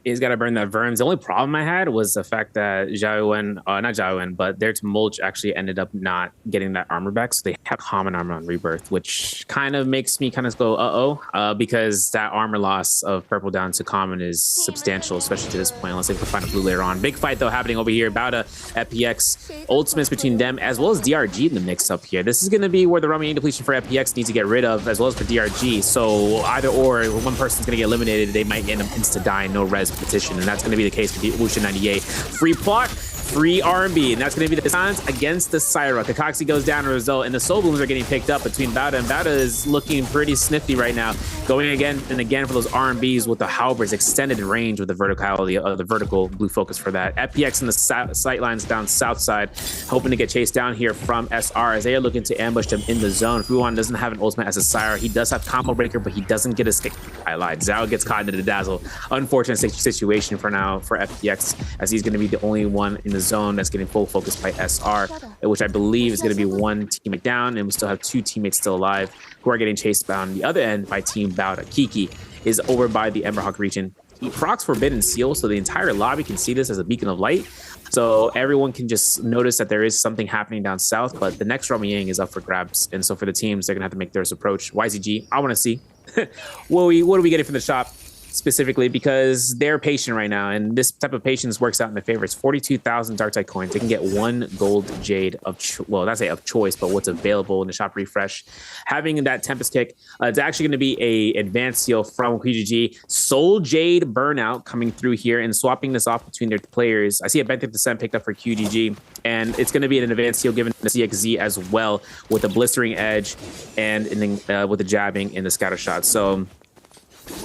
He's got to burn that Verms. The only problem I had was the fact that not Xiaowen, but their Mulch actually ended up not getting that armor back. So they have common armor on Rebirth, which kind of makes me kind of go, because that armor loss of purple down to common is substantial, especially to this point, unless they can find a blue later on. Big fight, though, happening over here. Bauta, FPX, ultimates between them, as well as DRG in the mix up here. This is going to be where the Rummy depletion for FPX needs to get rid of, as well as for DRG. So either or, one person's going to get eliminated, they might end up insta-dying, no res petition, and that's going to be the case for the Wuxia 98. Free plot, free R&B, and that's going to be the silence against the Syra. Kakaxi goes down as a result, and the Soul Blooms are getting picked up between Bauta, and Bauta is looking pretty snifty right now, going again and again for those R&Bs with the Halberds, extended range with the verticality of the vertical blue focus for that. FPX in the sight lines down south side, hoping to get chased down here from SR as they are looking to ambush them in the zone. Fuwan doesn't have an ultimate as a Syra. He does have combo breaker, but he doesn't get a stick highlight. Zhao gets caught into the dazzle. Unfortunate situation for now for FPX, as he's going to be the only one in the zone that's getting full focus by SR, which I believe is going to be one teammate down, and we still have two teammates still alive who are getting chased on the other end by Team Bauta. Kiki is over by the Emberhawk region. He procs Forbidden Seal, so the entire lobby can see this as a beacon of light. So everyone can just notice that there is something happening down south, but the next Rummy is up for grabs. And so for the teams, they're going to have to make theirs approach. YZG, I want to see what are we getting from the shop specifically, because they're patient right now, and this type of patience works out in their favor. It's 42,000 Darkseid coins. They can get one gold jade of choice, but what's available in the shop refresh. Having that Tempest kick, it's actually going to be a advanced seal from QGG. Soul Jade burnout coming through here and swapping this off between their players. I see a Benthic Descent picked up for QGG, and it's going to be an advanced seal given the CXZ as well, with a blistering edge and then with the jabbing and the scatter shot. So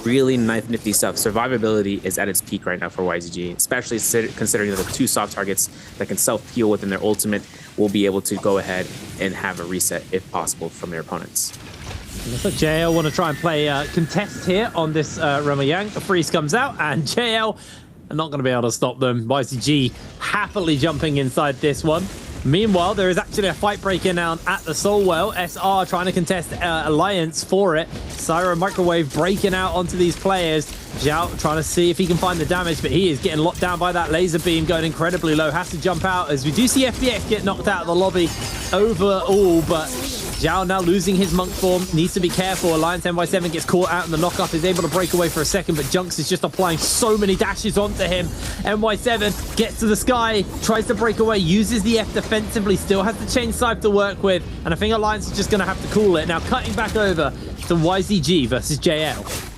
really nifty stuff. Survivability is at its peak right now for YZG, especially considering that the two soft targets that can self-heal within their ultimate will be able to go ahead and have a reset if possible from their opponents. Looks like JL want to try and play contest here on this Ramayang. A freeze comes out, and JL are not going to be able to stop them. YZG happily jumping inside this one. Meanwhile, there is actually a fight breaking out at the Soul Well. SR trying to contest Alliance for it. Syra Microwave breaking out onto these players. Zhao trying to see if he can find the damage, but he is getting locked down by that laser beam, going incredibly low. Has to jump out, as we do see FPX get knocked out of the lobby overall, but Zhao now losing his monk form, needs to be careful. Alliance NY7 gets caught out in the knockup, is able to break away for a second, but Junks is just applying so many dashes onto him. NY7 gets to the sky, tries to break away, uses the F defensively, still has the chain scythe to work with, and I think Alliance is just going to have to cool it. Now cutting back over to YZG versus JL.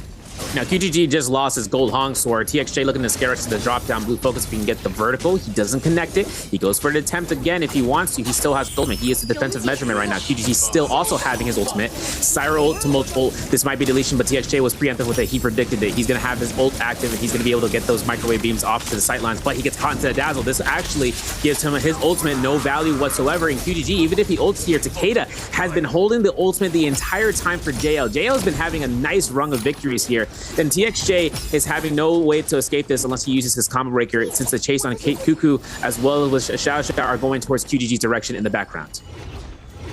Now, QGG just lost his gold Hong Sword. TXJ looking to scare us to the drop down blue focus if he can get the vertical. He doesn't connect it. He goes for an attempt again if he wants to. He still has ultimate. He is the defensive measurement right now. QGG still also having his ultimate. Syra ult to multiple. This might be deletion, but TXJ was preemptive with it. He predicted it. He's going to have his ult active, and he's going to be able to get those microwave beams off to the sightlines, but he gets caught into the dazzle. This actually gives him his ultimate no value whatsoever. In QGG, even if he ults here, Takeda has been holding the ultimate the entire time for JL. JL has been having a nice run of victories here. Then TXJ is having no way to escape this unless he uses his combo breaker, since the chase on Cuckoo as well as Xiao are going towards QGG's direction in the background.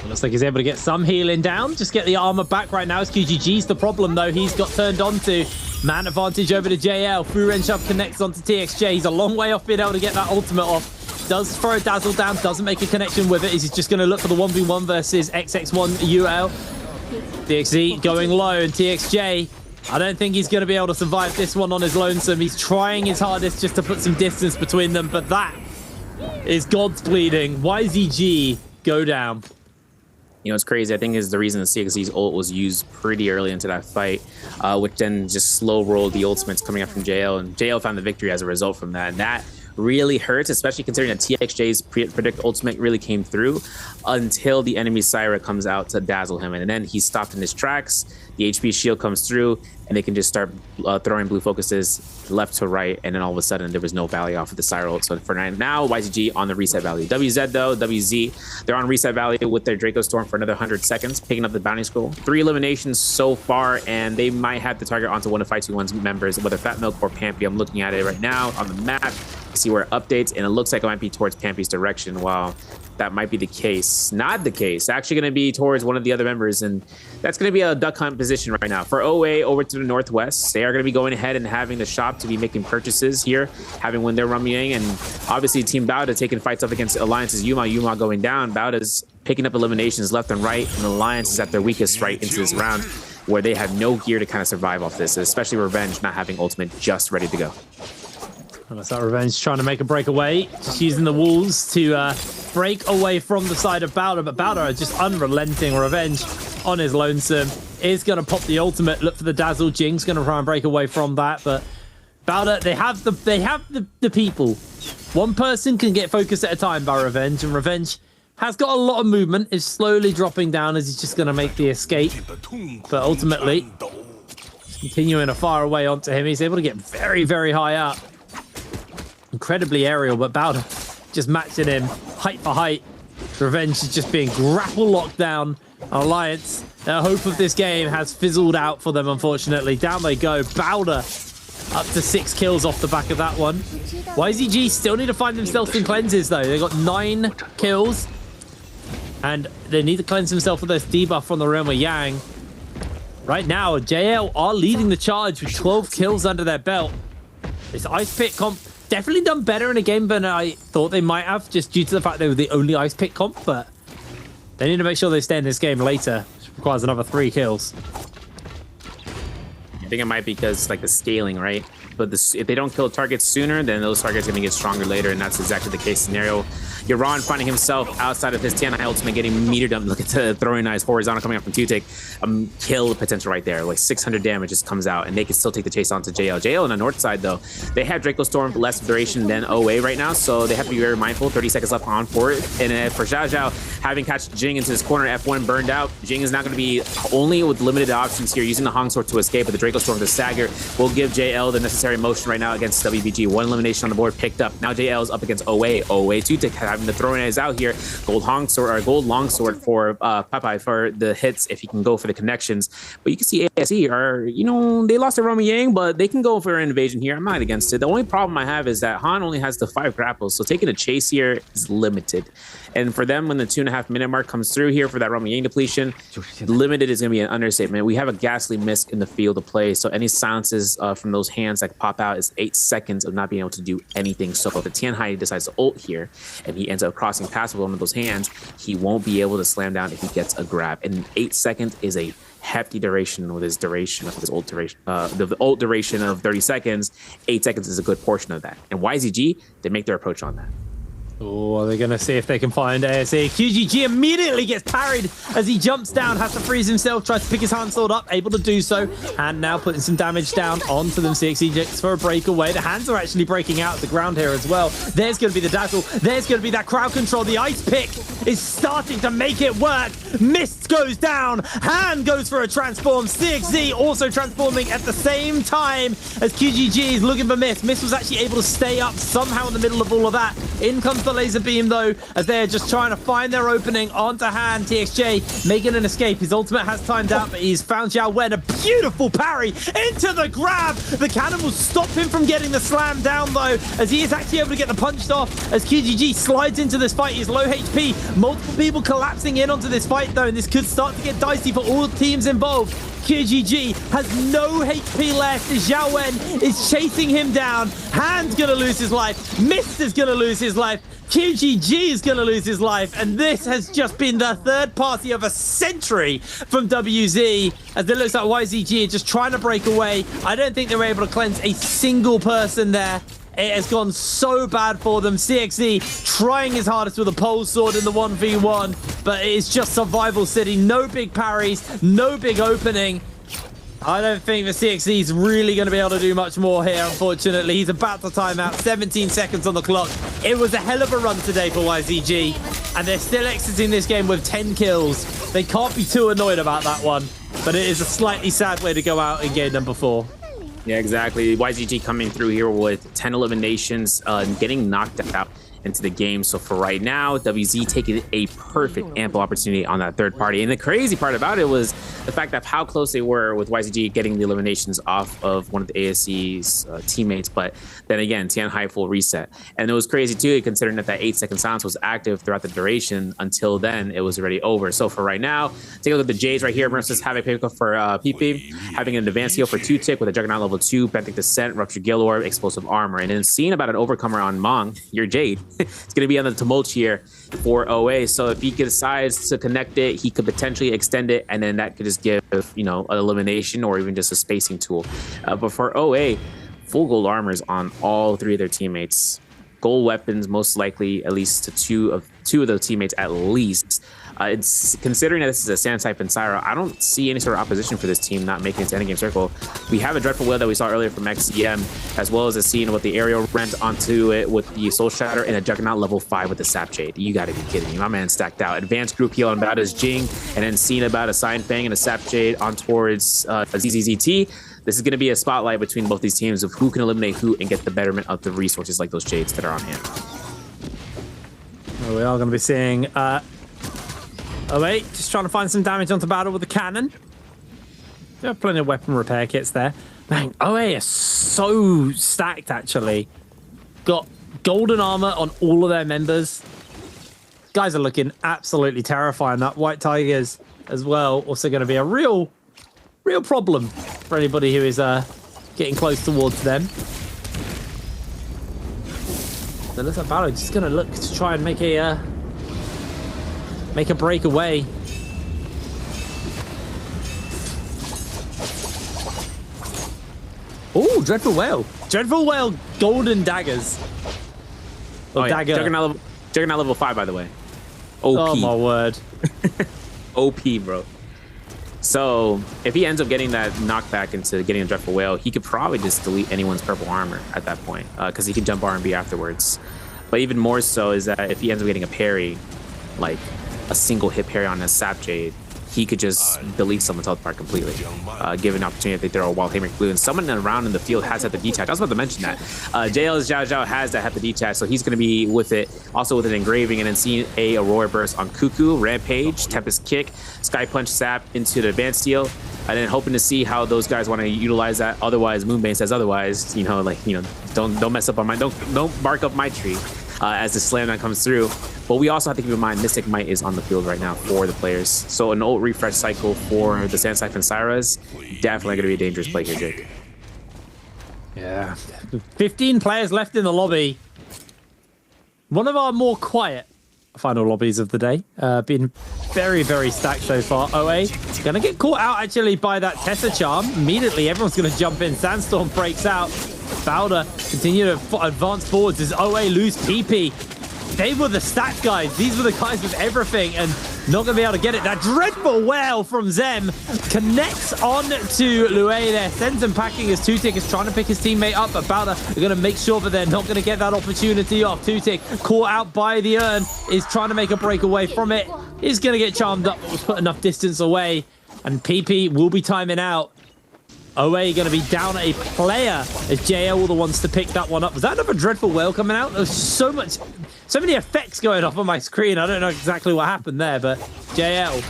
Looks like he's able to get some healing down, just get the armor back right now. As QGG's the problem, though. He's got turned onto. Man advantage over to JL. Fu Ren Shove connects onto TXJ. He's a long way off being able to get that ultimate off. Does throw a dazzle down, doesn't make a connection with it. He's just going to look for the 1v1 versus XX1UL. TXZ going low, and TXJ, I don't think he's going to be able to survive this one on his lonesome. He's trying his hardest just to put some distance between them, but that is God's bleeding. YZG go down. You know, it's crazy. I think is the reason the CXZ's ult was used pretty early into that fight, which then just slow rolled the ultimates coming up from JL, and JL found the victory as a result from that. And that really hurts, especially considering that TXJ's predict ultimate really came through until the enemy Syra comes out to dazzle him. And then he's stopped in his tracks. The HP shield comes through, and they can just start throwing blue focuses left to right, and then all of a sudden there was no value off of the Syra ult. So for now, YZG on the reset value. WZ though, WZ, they're on reset value with their Draco Storm for another 100 seconds, picking up the bounty scroll. 3 eliminations so far, and they might have to target onto one of 521's members, whether Fat Milk or Pampy. I'm looking at it right now on the map to see where it updates, and it looks like it might be towards Pampy's direction. Wow. That might be the case. Not the case. Actually going to be towards one of the other members, and that's going to be a duck hunt position right now. For OA, over to the northwest, they are going to be going ahead and having the shop to be making purchases here, having when they're rummying, and obviously Team Bauda taking fights up against Alliance's Yuma going down. Bauda's picking up eliminations left and right, and Alliance is at their weakest right into this round, where they have no gear to kind of survive off this, especially Revenge not having ultimate just ready to go. And that's that Revenge trying to make a breakaway, just using the walls to break away from the side of Bauda, but Bauda just unrelenting. Revenge on his lonesome is going to pop the ultimate, look for the dazzle. Jing's going to try and break away from that, but Bauda, they have the people. One person can get focused at a time by Revenge, and Revenge has got a lot of movement, is slowly dropping down as he's just going to make the escape, but ultimately continuing to fire away onto him. He's able to get very, very high up. Incredibly aerial, but Bauda just matching him height for height. Revenge is just being grapple locked down. Alliance, the hope of this game has fizzled out for them, unfortunately. Down they go. Bauda up to 6 kills off the back of that one. YZG still need to find themselves in cleanses, though. They got 9 kills, and they need to cleanse themselves with this debuff from the realm of Yang. Right now, JL are leading the charge with 12 kills under their belt. This Ice Pit comp definitely done better in a game than I thought they might have, just due to the fact they were the only Ice Pit comp, but they need to make sure they stay in this game later, which requires another 3 kills. I think it might be because like the scaling, right? But if they don't kill targets sooner, then those targets are going to get stronger later, and that's exactly the case scenario. Yaron finding himself outside of his TNI ultimate, getting meter dumped. Look at the throwing knives horizontal coming up from Tutik. Kill potential right there. Like 600 damage just comes out, and they can still take the chase onto JL. JL on the north side, though, they have Draco Storm less duration than OA right now, so they have to be very mindful. 30 seconds left on for it. And for Xiao Xiao, having catch Jing into this corner, F1 burned out. Jing is not going to be only with limited options here, using the Hong Sword to escape, but the Draco Storm, the stagger, will give JL the necessary motion right now against WBG. 1 elimination on the board picked up. Now JL is up against OA. OA Tutik having the throwing knives out here. Gold Longsword or Gold Longsword for Popeye for the hits if he can go for the connections. But you can see ASE are, you know, they lost to Romy Yang, but they can go for an invasion here. I'm not against it. The only problem I have is that Han only has the 5 grapples, so taking a chase here is limited. And for them, when the 2.5 minute mark comes through here for that Romy Yang depletion, limited is going to be an understatement. We have a ghastly miss in the field of play, so any silences from those hands that pop out is 8 seconds of not being able to do anything. So if the Tianhai decides to ult here and he ends up crossing past with one of those hands, he won't be able to slam down if he gets a grab. And 8 seconds is a hefty duration with his duration of his ult duration. The ult duration of 30 seconds, 8 seconds is a good portion of that. And YZG, they make their approach on that. Oh, are they going to see if they can find ASE? QGG immediately gets parried as he jumps down, has to freeze himself, tries to pick his hand sword up, able to do so, and now putting some damage down onto them. CXE just for a breakaway. The hands are actually breaking out at the ground here as well. There's going to be the dazzle. There's going to be that crowd control. The ice pick is starting to make it work. Mist goes down. Hand goes for a transform. CXZ also transforming at the same time as QGG is looking for Mist. Mist was actually able to stay up somehow in the middle of all of that. In comes the laser beam, though, as they're just trying to find their opening onto Han. TXJ making an escape. His ultimate has timed out, but he's found Xiao Wen. A beautiful parry into the grab. The cannon will stop him from getting the slam down, though, as he is actually able to get the punched off as QGG slides into this fight. He's low HP. Multiple people collapsing in onto this fight, though, and this could start to get dicey for all teams involved. QGG has no HP left. Xiao Wen is chasing him down. Han's gonna lose his life. Mist is gonna lose his life. QGG is gonna lose his life. And this has just been the third party of a century from WZ, as it looks like YZG are just trying to break away. I don't think they were able to cleanse a single person there. It has gone so bad for them. CXZ trying his hardest with a pole sword in the 1v1, but it is just survival city. No big parries, no big opening. I don't think the CXC is really going to be able to do much more here, unfortunately. He's about to time out. 17 seconds on the clock. It was a hell of a run today for YZG, and they're still exiting this game with 10 kills. They can't be too annoyed about that one, but it is a slightly sad way to go out in game number 4. Yeah, exactly. YZG coming through here with 10 eliminations, getting knocked out into the game. So for right now, WZ taking a perfect ample opportunity on that third party. And the crazy part about it was the fact of how close they were with YZG getting the eliminations off of one of the ASC's teammates. But then again, Tian Hai full reset. And it was crazy too, considering that 8-second silence was active throughout the duration. Until then, it was already over. So for right now, take a look at the Jays right here versus having pick up for PP, having an advanced heal for 2-tick with a Juggernaut level 2, Benthic Descent, Rupture Gale Orb, Explosive Armor. And then seeing about an overcomer on Mong, your Jade, it's going to be on the Tumult here for OA. So if he decides to connect it, he could potentially extend it, and then that could just give, you know, an elimination or even just a spacing tool. But for OA, full gold armors on all 3 of their teammates. Gold weapons, most likely, at least to two of the teammates at least. It's considering that this is a Sand type and Syra, I don't see any sort of opposition for this team not making it to endgame circle. We have a Dreadful Whale that we saw earlier from XCM, as well as a scene with the aerial rent onto it with the Soul Shatter and a Juggernaut level 5 with the Sap Jade. You gotta be kidding me. My man stacked out. Advanced group heal on about his Jing, and then scene about a Sign Fang and a Sap Jade on towards a ZZZT. This is going to be a spotlight between both these teams of who can eliminate who and get the betterment of the resources like those Jades that are on hand. Well, we are going to be seeing... Oh wait, just trying to find some damage onto battle with the cannon. There are plenty of weapon repair kits there. Man, OA is so stacked, actually. Got golden armor on all of their members. Guys are looking absolutely terrifying. That White Tigers as well, also going to be a real problem for anybody who is getting close towards them. So looks like Battle just going to look to try and make a breakaway. Oh, Dreadful Whale. Dreadful Whale golden daggers. Oh, yeah. Dagger. Juggernaut level 5, by the way. OP. Oh, my word. OP, bro. So if he ends up getting that knockback into getting a Dreadful Whale, he could probably just delete anyone's purple armor at that point, because he can jump R&B afterwards. But even more so is that if he ends up getting a parry, like a single hit parry on a Sap Jade, he could just delete someone's health bar completely, give an opportunity if they throw a wild Hammer Blue. And someone around in the field has had the detach. I was about to mention that. JL's Zhao Zhao has that have the detach, so he's going to be with it, also with an engraving, and then seeing a Aurora Burst on Cuckoo, Rampage, Tempest Kick, Sky Punch Sap into the Advanced Steel, and then hoping to see how those guys want to utilize that. Otherwise, Moonbane says otherwise, you know, like, you know, don't mess up on my, don't bark up my tree. As the slam down comes through. But we also have to keep in mind Mystic Might is on the field right now for the players. So an ult refresh cycle for the Sand Siphon Syras, definitely going to be a dangerous play here, Jake. Yeah. 15 players left in the lobby. One of our more quiet final lobbies of the day. Been very, very stacked so far. OA going to get caught out actually by that Tessa Charm. Immediately, everyone's going to jump in. Sandstorm breaks out. Bowder continue to advance forwards as OA lose PP. They were the stat guys. These were the guys with everything, and not going to be able to get it. That Dreadful Whale from Zem connects on to Lue there. Sends him packing as 2-tick is trying to pick his teammate up, but Bowder are going to make sure that they're not going to get that opportunity off. 2-tick caught out by the urn, is trying to make a break away from it. Is going to get charmed up, but was put enough distance away, and PP will be timing out. OA going to be down a player as JL were the ones to pick that one up. Was that another Dreadful Whale coming out? There's so many effects going off on my screen. I don't know exactly what happened there, but JL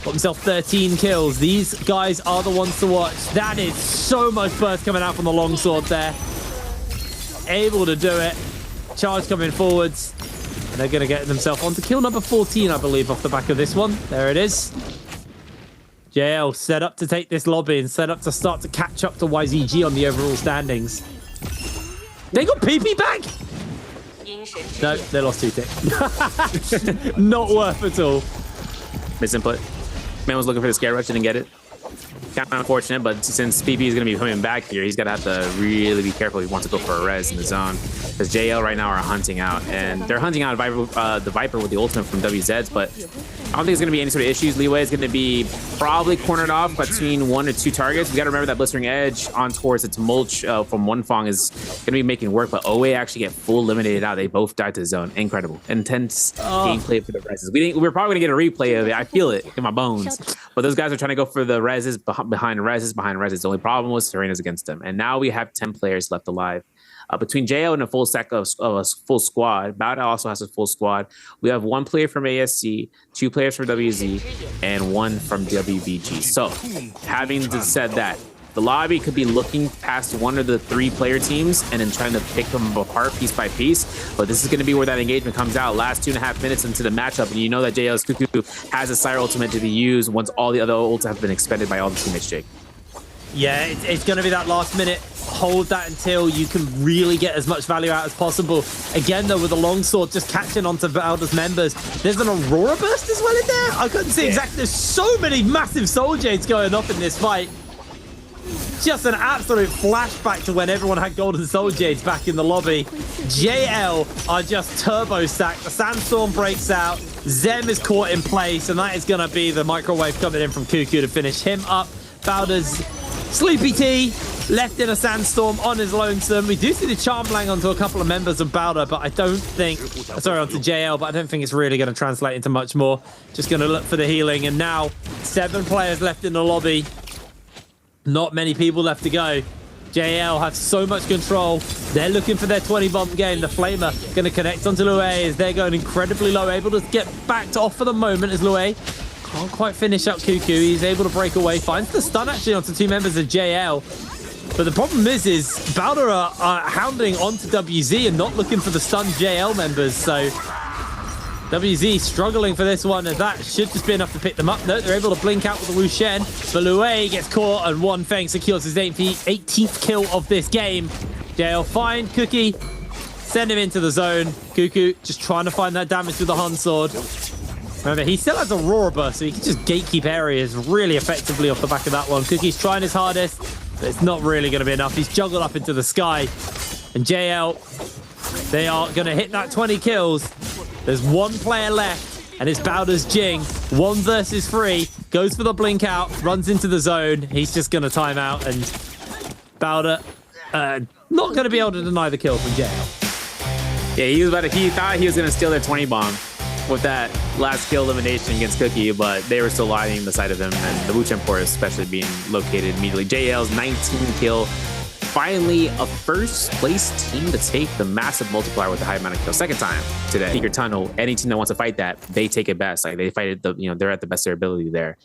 got himself 13 kills. These guys are the ones to watch. That is so much burst coming out from the longsword there. Able to do it. Charge coming forwards. And they're going to get themselves on to kill number 14, I believe, off the back of this one. There it is. JL set up to take this lobby and set up to start to catch up to YZG on the overall standings. They got PP back? No, they lost 2-tick. Not worth at all. Misinput. Man was looking for the Scare Rush, didn't get it. Kind of unfortunate, but since PP is going to be coming back here, he's going to have to really be careful if he wants to go for a res in the zone. Because JL right now are hunting out, and they're hunting out the Viper with the ultimate from WZs, but I don't think there's going to be any sort of issues. Leeway is going to be probably cornered off between 1 or 2 targets. We got to remember that Blistering Edge on towards its mulch from One Fong is going to be making work, but OA actually get full eliminated out. They both died to the zone. Incredible. Intense gameplay for the reses. We're probably going to get a replay of it. I feel it in my bones. But those guys are trying to go for the reses behind reses. The only problem was Serena's against them. And now we have 10 players left alive. Between JO and a full stack of a full squad, Bauta also has a full squad. We have 1 player from ASC, 2 players from WZ, and 1 from WBG. So, having said that, the lobby could be looking past 1 of the 3 player teams and then trying to pick them apart piece by piece. But this is going to be where that engagement comes out. Last 2.5 minutes into the matchup, and you know that JL's Cuckoo has a Sire ultimate to be used once all the other ults have been expended by all the teammates, Jake. Yeah, it's going to be that last minute. Hold that until you can really get as much value out as possible. Again, though, with the longsword just catching onto Valda's members. There's an Aurora Burst as well in there. I couldn't see exactly. There's so many massive Soul Jades going up in this fight. Just an absolute flashback to when everyone had Golden Soul Jades back in the lobby. JL are just turbo stacked. The Sandstorm breaks out. Zem is caught in place, and that is going to be the microwave coming in from Cuckoo to finish him up. Valda's Sleepy T left in a sandstorm on his lonesome. We do see the charm lang onto a couple of members of Bauta, but I don't think, sorry, onto JL, but I don't think it's really going to translate into much more. Just going to look for the healing, and now 7 players left in the lobby. Not many people left to go. JL have so much control. They're looking for their 20 bomb game. The Flamer going to connect onto Lue as they're going incredibly low, able to get backed off for the moment as Lue can't quite finish up Cuckoo. He's able to break away. Finds the stun actually onto 2 members of JL. But the problem is Bauta are hounding onto WZ and not looking for the stunned JL members. So WZ struggling for this one, and that should just be enough to pick them up. No, they're able to blink out with the Wu Shen. But Lue gets caught, and One Feng secures his 18th kill of this game. JL find Cookie, send him into the zone. Cuckoo just trying to find that damage with the Hun Sword. Remember, he still has Aurora Burst, so he can just gatekeep areas really effectively off the back of that one. Cookie's trying his hardest, but it's not really going to be enough. He's juggled up into the sky. And JL, they are going to hit that 20 kills. There's 1 player left, and it's Bauta's Jing. 1 versus 3. Goes for the blink out, runs into the zone. He's just going to time out, and Bauta not going to be able to deny the kill from JL. Yeah, he thought he was going to steal their 20 bomb with that last kill elimination against Cookie, but they were still lining the side of him, and the Wu Chen port especially being located immediately. JL's 19 kill. Finally, a first place team to take the massive multiplier with the high amount of kills. Second time today. Secret Tunnel, any team that wants to fight that, they take it best. Like they fight it, they're at the best of their ability there.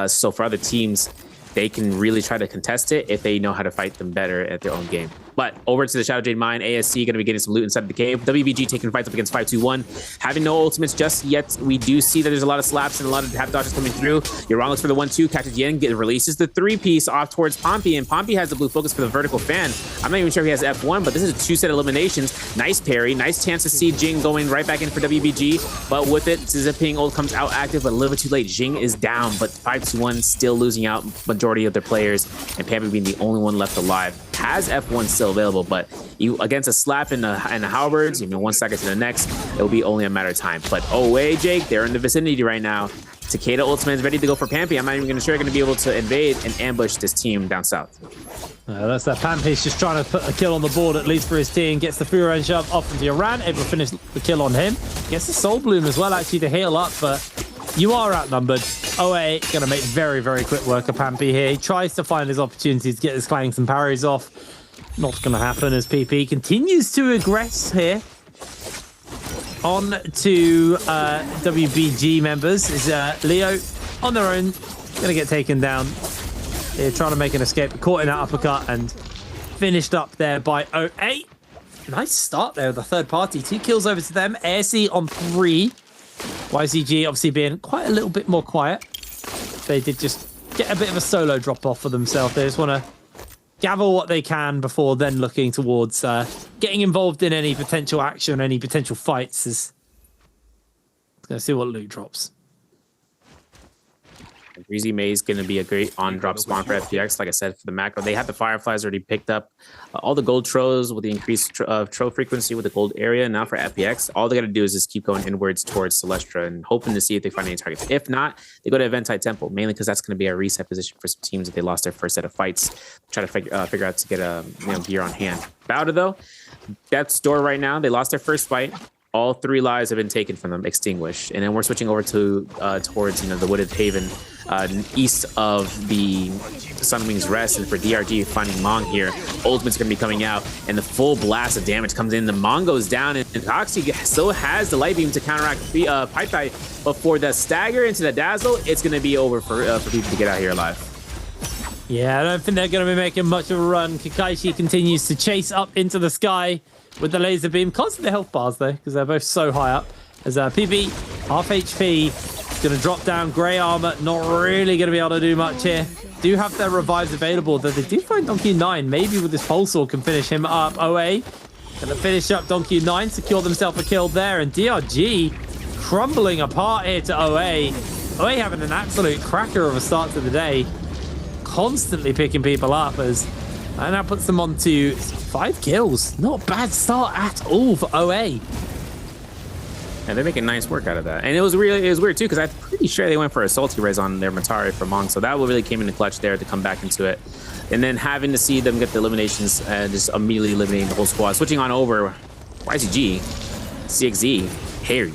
So for other teams, they can really try to contest it if they know how to fight them better at their own game. But over to the Shadow Jade Mine, ASC going to be getting some loot inside the cave. WBG taking fights up against 521. Having no ultimates just yet, we do see that there's a lot of slaps and a lot of half dodges coming through. Yoran looks for the 1-2, catches Yen, releases the 3-piece off towards Pompey, and Pompey has the blue focus for the vertical fan. I'm not even sure if he has F1, but this is a 2-set eliminations. Nice parry, nice chance to see Jing going right back in for WBG, but with it, Zipping ult comes out active, but a little bit too late. Jing is down, but 521 still losing out majority of their players, and Pompey being the only one left alive. Has F1 still available, but you against a slap in the halberds, 1 second to the next, it'll be only a matter of time. But oh wait, Jake, they're in the vicinity right now. Takeda ultimate is ready to go for Pampy. I'm not even sure going to be able to invade and ambush this team down south. That's that. Pampy's just trying to put a kill on the board, at least for his team. Gets the free range shove off into Yoran, able to finish the kill on him. Gets the Soul Bloom as well, actually, to heal up, but you are outnumbered. OA going to make very, very quick work of Pampy here. He tries to find his opportunities to get his clangs and parries off. Not going to happen as PP continues to aggress here. On to WBG members is Leo on their own. Going to get taken down. They're trying to make an escape. Caught in that uppercut and finished up there by 08. Nice start there with the third party. 2 kills over to them. ASC on 3. YCG obviously being quite a little bit more quiet. They did just get a bit of a solo drop off for themselves. They just want to gather what they can before then looking towards getting involved in any potential action, any potential fights. Let's go see what loot drops. Greasy May is going to be a great on-drop spawn for FPX. Like I said, for the macro, they have the Fireflies already picked up all the gold tros with the increased tro frequency with the gold area. Now for FPX, all they got to do is just keep going inwards towards Celestra and hoping to see if they find any targets. If not, they go to Eventide Temple, mainly because that's going to be a reset position for some teams if they lost their first set of fights. Try to figure out to get a gear on hand. Bowda though, Death's Door right now, they lost their first fight. All 3 lives have been taken from them, extinguished. And then we're switching over to towards the Wooded Haven, east of the Sunwing's Rest. And for DRG finding Mong here, Ultimate's going to be coming out, and the full blast of damage comes in. The Mong goes down, and Oxy still has the Light Beam to counteract Pipe Thai, but for the stagger into the Dazzle, it's going to be over for people to get out here alive. Yeah, I don't think they're going to be making much of a run. Kakaishi continues to chase up into the sky with the laser beam. Constant the health bars, though, because they're both so high up. As PB, half HP, is going to drop down. Grey armor, not really going to be able to do much here. Do have their revives available, though they do find Donkey 9. Maybe with this pulse sword can finish him up. OA going to finish up Donkey 9, secure themselves a kill there. And DRG crumbling apart here to OA. OA having an absolute cracker of a start to the day. Constantly picking people up as and that puts them on to 5 kills. Not a bad start at all for OA. And they're making nice work out of that. And it was weird too, because I'm pretty sure they went for a salty res on their Matari for Mong, so that really came in the clutch there to come back into it. And then having to see them get the eliminations and just immediately eliminating the whole squad. Switching on over, YCG, CXZ, Harry,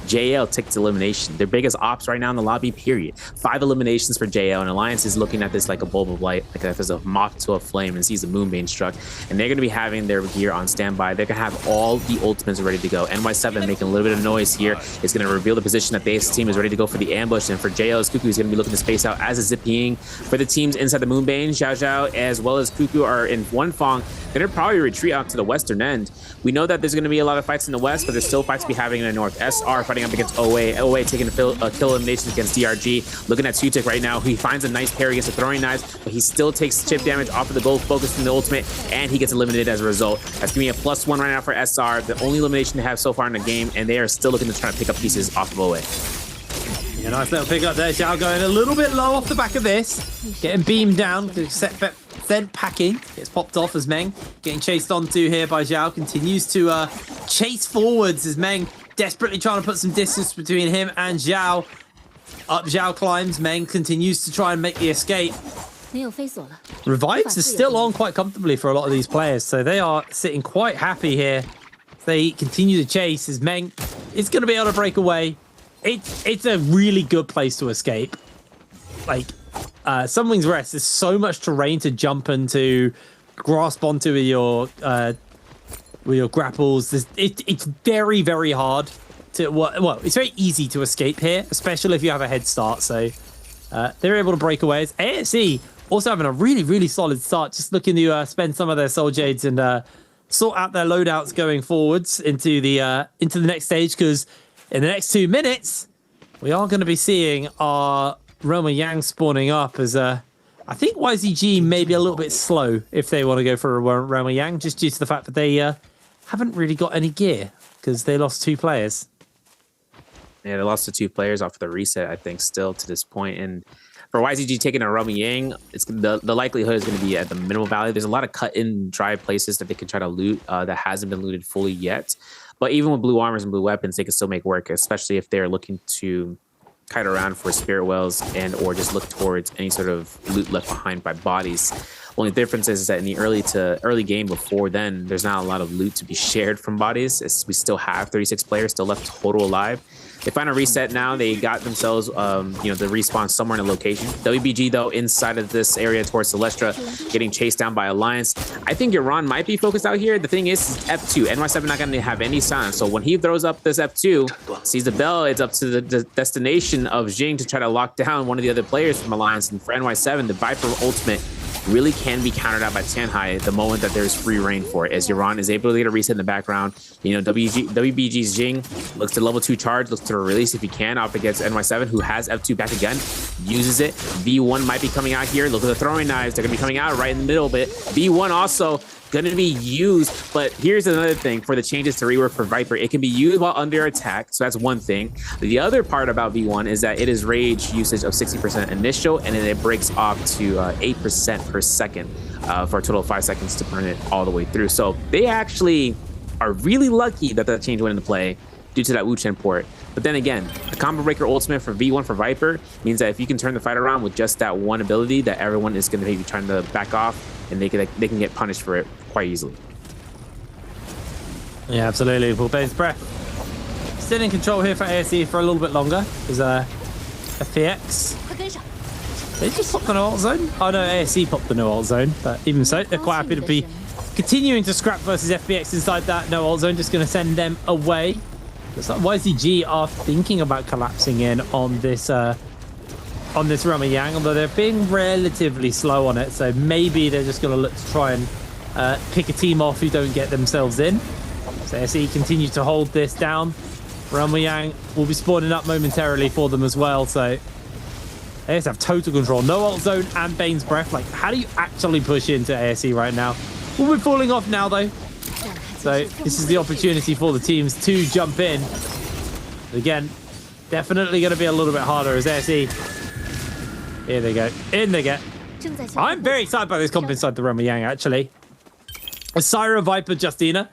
JL takes elimination. Their biggest ops right now in the lobby, period. 5 eliminations for JL, and Alliance is looking at this like a bulb of light, like if there's a moth to a flame and sees the Moonbane struck. And they're going to be having their gear on standby. They're going to have all the ultimates ready to go. NY7 making a little bit of noise here is going to reveal the position that the Ace team is ready to go for the ambush. And for JL's Cuckoo is going to be looking to space out as a Zippying. For the teams inside the Moonbane, Xiao Xiao as well as Cuckoo are in one Fong. They're going to probably retreat out to the western end. We know that there's going to be a lot of fights in the west, but there's still fights to be having in the north. SR fighting up against OA. OA taking a kill eliminations against DRG. Looking at Sutik right now. He finds a nice parry against the throwing knives, but he still takes chip damage off of the gold focus from the ultimate, and he gets eliminated as a result. That's going to be a +1 right now for SR. The only elimination they have so far in the game, and they are still looking to try to pick up pieces off of OA. Yeah, nice little pick up there. Xiao going a little bit low off the back of this. Getting beamed down. Sent packing. Gets popped off as Meng getting chased onto here by Xiao. Continues to chase forwards as Meng desperately trying to put some distance between him and Xiao. Up Xiao climbs. Meng continues to try and make the escape. Revives is still on quite comfortably for a lot of these players, so they are sitting quite happy here. They continue to chase as Meng is going to be able to break away. It's a really good place to escape. Like, Sunwing's Rest, there's so much terrain to jump into, grasp onto with your grapples. It's very, very hard to, well, it's very easy to escape here, especially if you have a head start. So they're able to break away. It's ASE also having a really, really solid start, just looking to spend some of their Soul Jades and sort out their loadouts going forwards into the next stage, because in the next 2 minutes, we are going to be seeing our Realm of Yang spawning up as I think YZG may be a little bit slow if they want to go for a Realm of Yang, just due to the fact that they haven't really got any gear because they lost 2 players. Yeah, they lost to 2 players off the reset, I think, still to this point. And for YZG taking a Realm of Yang, it's the likelihood is going to be at the minimal value. There's a lot of cut-in dry places that they can try to loot that hasn't been looted fully yet. But even with blue armors and blue weapons, they can still make work, especially if they're looking to kite around for spirit wells and or just look towards any sort of loot left behind by bodies. Only difference is that in the early game before then, there's not a lot of loot to be shared from bodies, as we still have 36 players still left total alive. They find a reset now. They got themselves, the respawn somewhere in a location. WBG, though, inside of this area towards Celestra, getting chased down by Alliance. I think Iran might be focused out here. The thing is F2. NY7 not going to have any silence. So when he throws up this F2, sees the bell, it's up to the destination of Jing to try to lock down one of the other players from Alliance. And for NY7, the Viper ultimate really can be countered out by Tianhai the moment that there's free reign for it, as Yaron is able to get a reset in the background. You know, WBG's Jing looks to level 2 charge, looks to release if he can, up against NY7, who has F2 back again, uses it. V1 might be coming out here. Look at the throwing knives. They're going to be coming out right in the middle, but V1 also going to be used. But here's another thing for the changes to rework for Viper. It can be used while under attack, so that's one thing. The other part about V1 is that it is rage usage of 60% initial, and then it breaks off to 8% per second for a total of 5 seconds to burn it all the way through. So they actually are really lucky that that change went into play due to that Wu Chen port. But then again, the combo breaker ultimate for V1 for Viper means that if you can turn the fight around with just that one ability, that everyone is going to be trying to back off, and they can get punished for it quite easily. Yeah, absolutely. Well, Bane's Breath still in control here for ASE for a little bit longer. There's FPX. They just popped the no ult zone. Oh no, ASE popped the no ult zone, but even so, they're quite happy to be continuing to scrap versus FPX inside that no ult zone. Just going to send them away. Looks like YZG are thinking about collapsing in on this Ramayang, although they're being relatively slow on it, so maybe they're just going to look to try and pick a team off who don't get themselves in. So SE continue to hold this down. Ramayang will be spawning up momentarily for them as well, so they just have total control. No ult zone and Bane's Breath. Like, how do you actually push into ASE right now? We'll be falling off now, though. So this is the opportunity for the teams to jump in. Again, definitely going to be a little bit harder as SE. Here they go. In they get. I'm very excited by this comp inside the Ramayang, actually. Syra, Viper, Justina.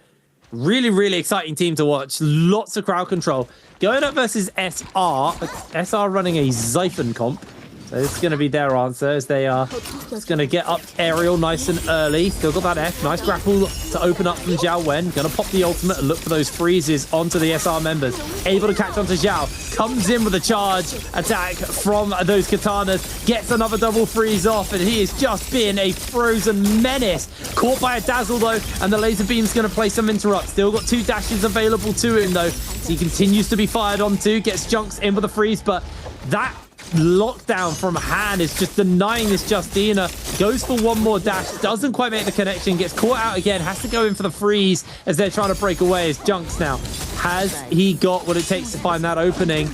Really, really exciting team to watch. Lots of crowd control. Going up versus SR. SR running a Xiphon comp. So this is going to be their answer, as they are just going to get up aerial nice and early. Still got that F. Nice grapple to open up from Zhao Wen. Going to pop the ultimate and look for those freezes onto the SR members. Able to catch onto Zhao. Comes in with a charge attack from those katanas. Gets another double freeze off, and he is just being a frozen menace. Caught by a dazzle, though, and the laser beam's going to play some interrupt. Still got 2 dashes available to him, though. So he continues to be fired onto. Gets Junks in with a freeze, but that lockdown from Han is just denying this Justina. Goes for one more dash, doesn't quite make the connection, gets caught out again, has to go in for the freeze as they're trying to break away. As Junks now, has he got what it takes to find that opening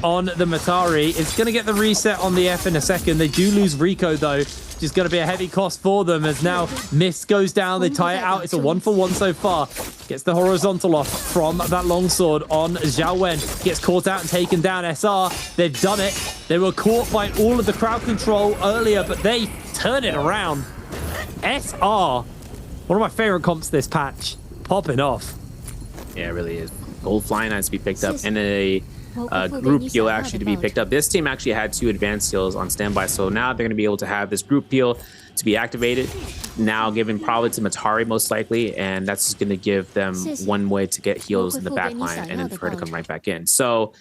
on the Matari? It's going to get the reset on the F in a second. They do lose Rico, though, which is going to be a heavy cost for them, as now Mist goes down. They tie it out. It's a 1-for-1 so far. Gets the horizontal off from that longsword on Zhao Wen. Gets caught out and taken down. SR, they've done it. They were caught by all of the crowd control earlier, but they turn it around. SR, one of my favorite comps this patch, popping off. Yeah, it really is. Gold flying knives to be picked up, and a group heal actually to be picked up. This team actually had 2 advanced heals on standby, so now they're going to be able to have this group heal to be activated, now given probably to Matari most likely, and that's just going to give them one way to get heals in the back line and then for her to come right back in. So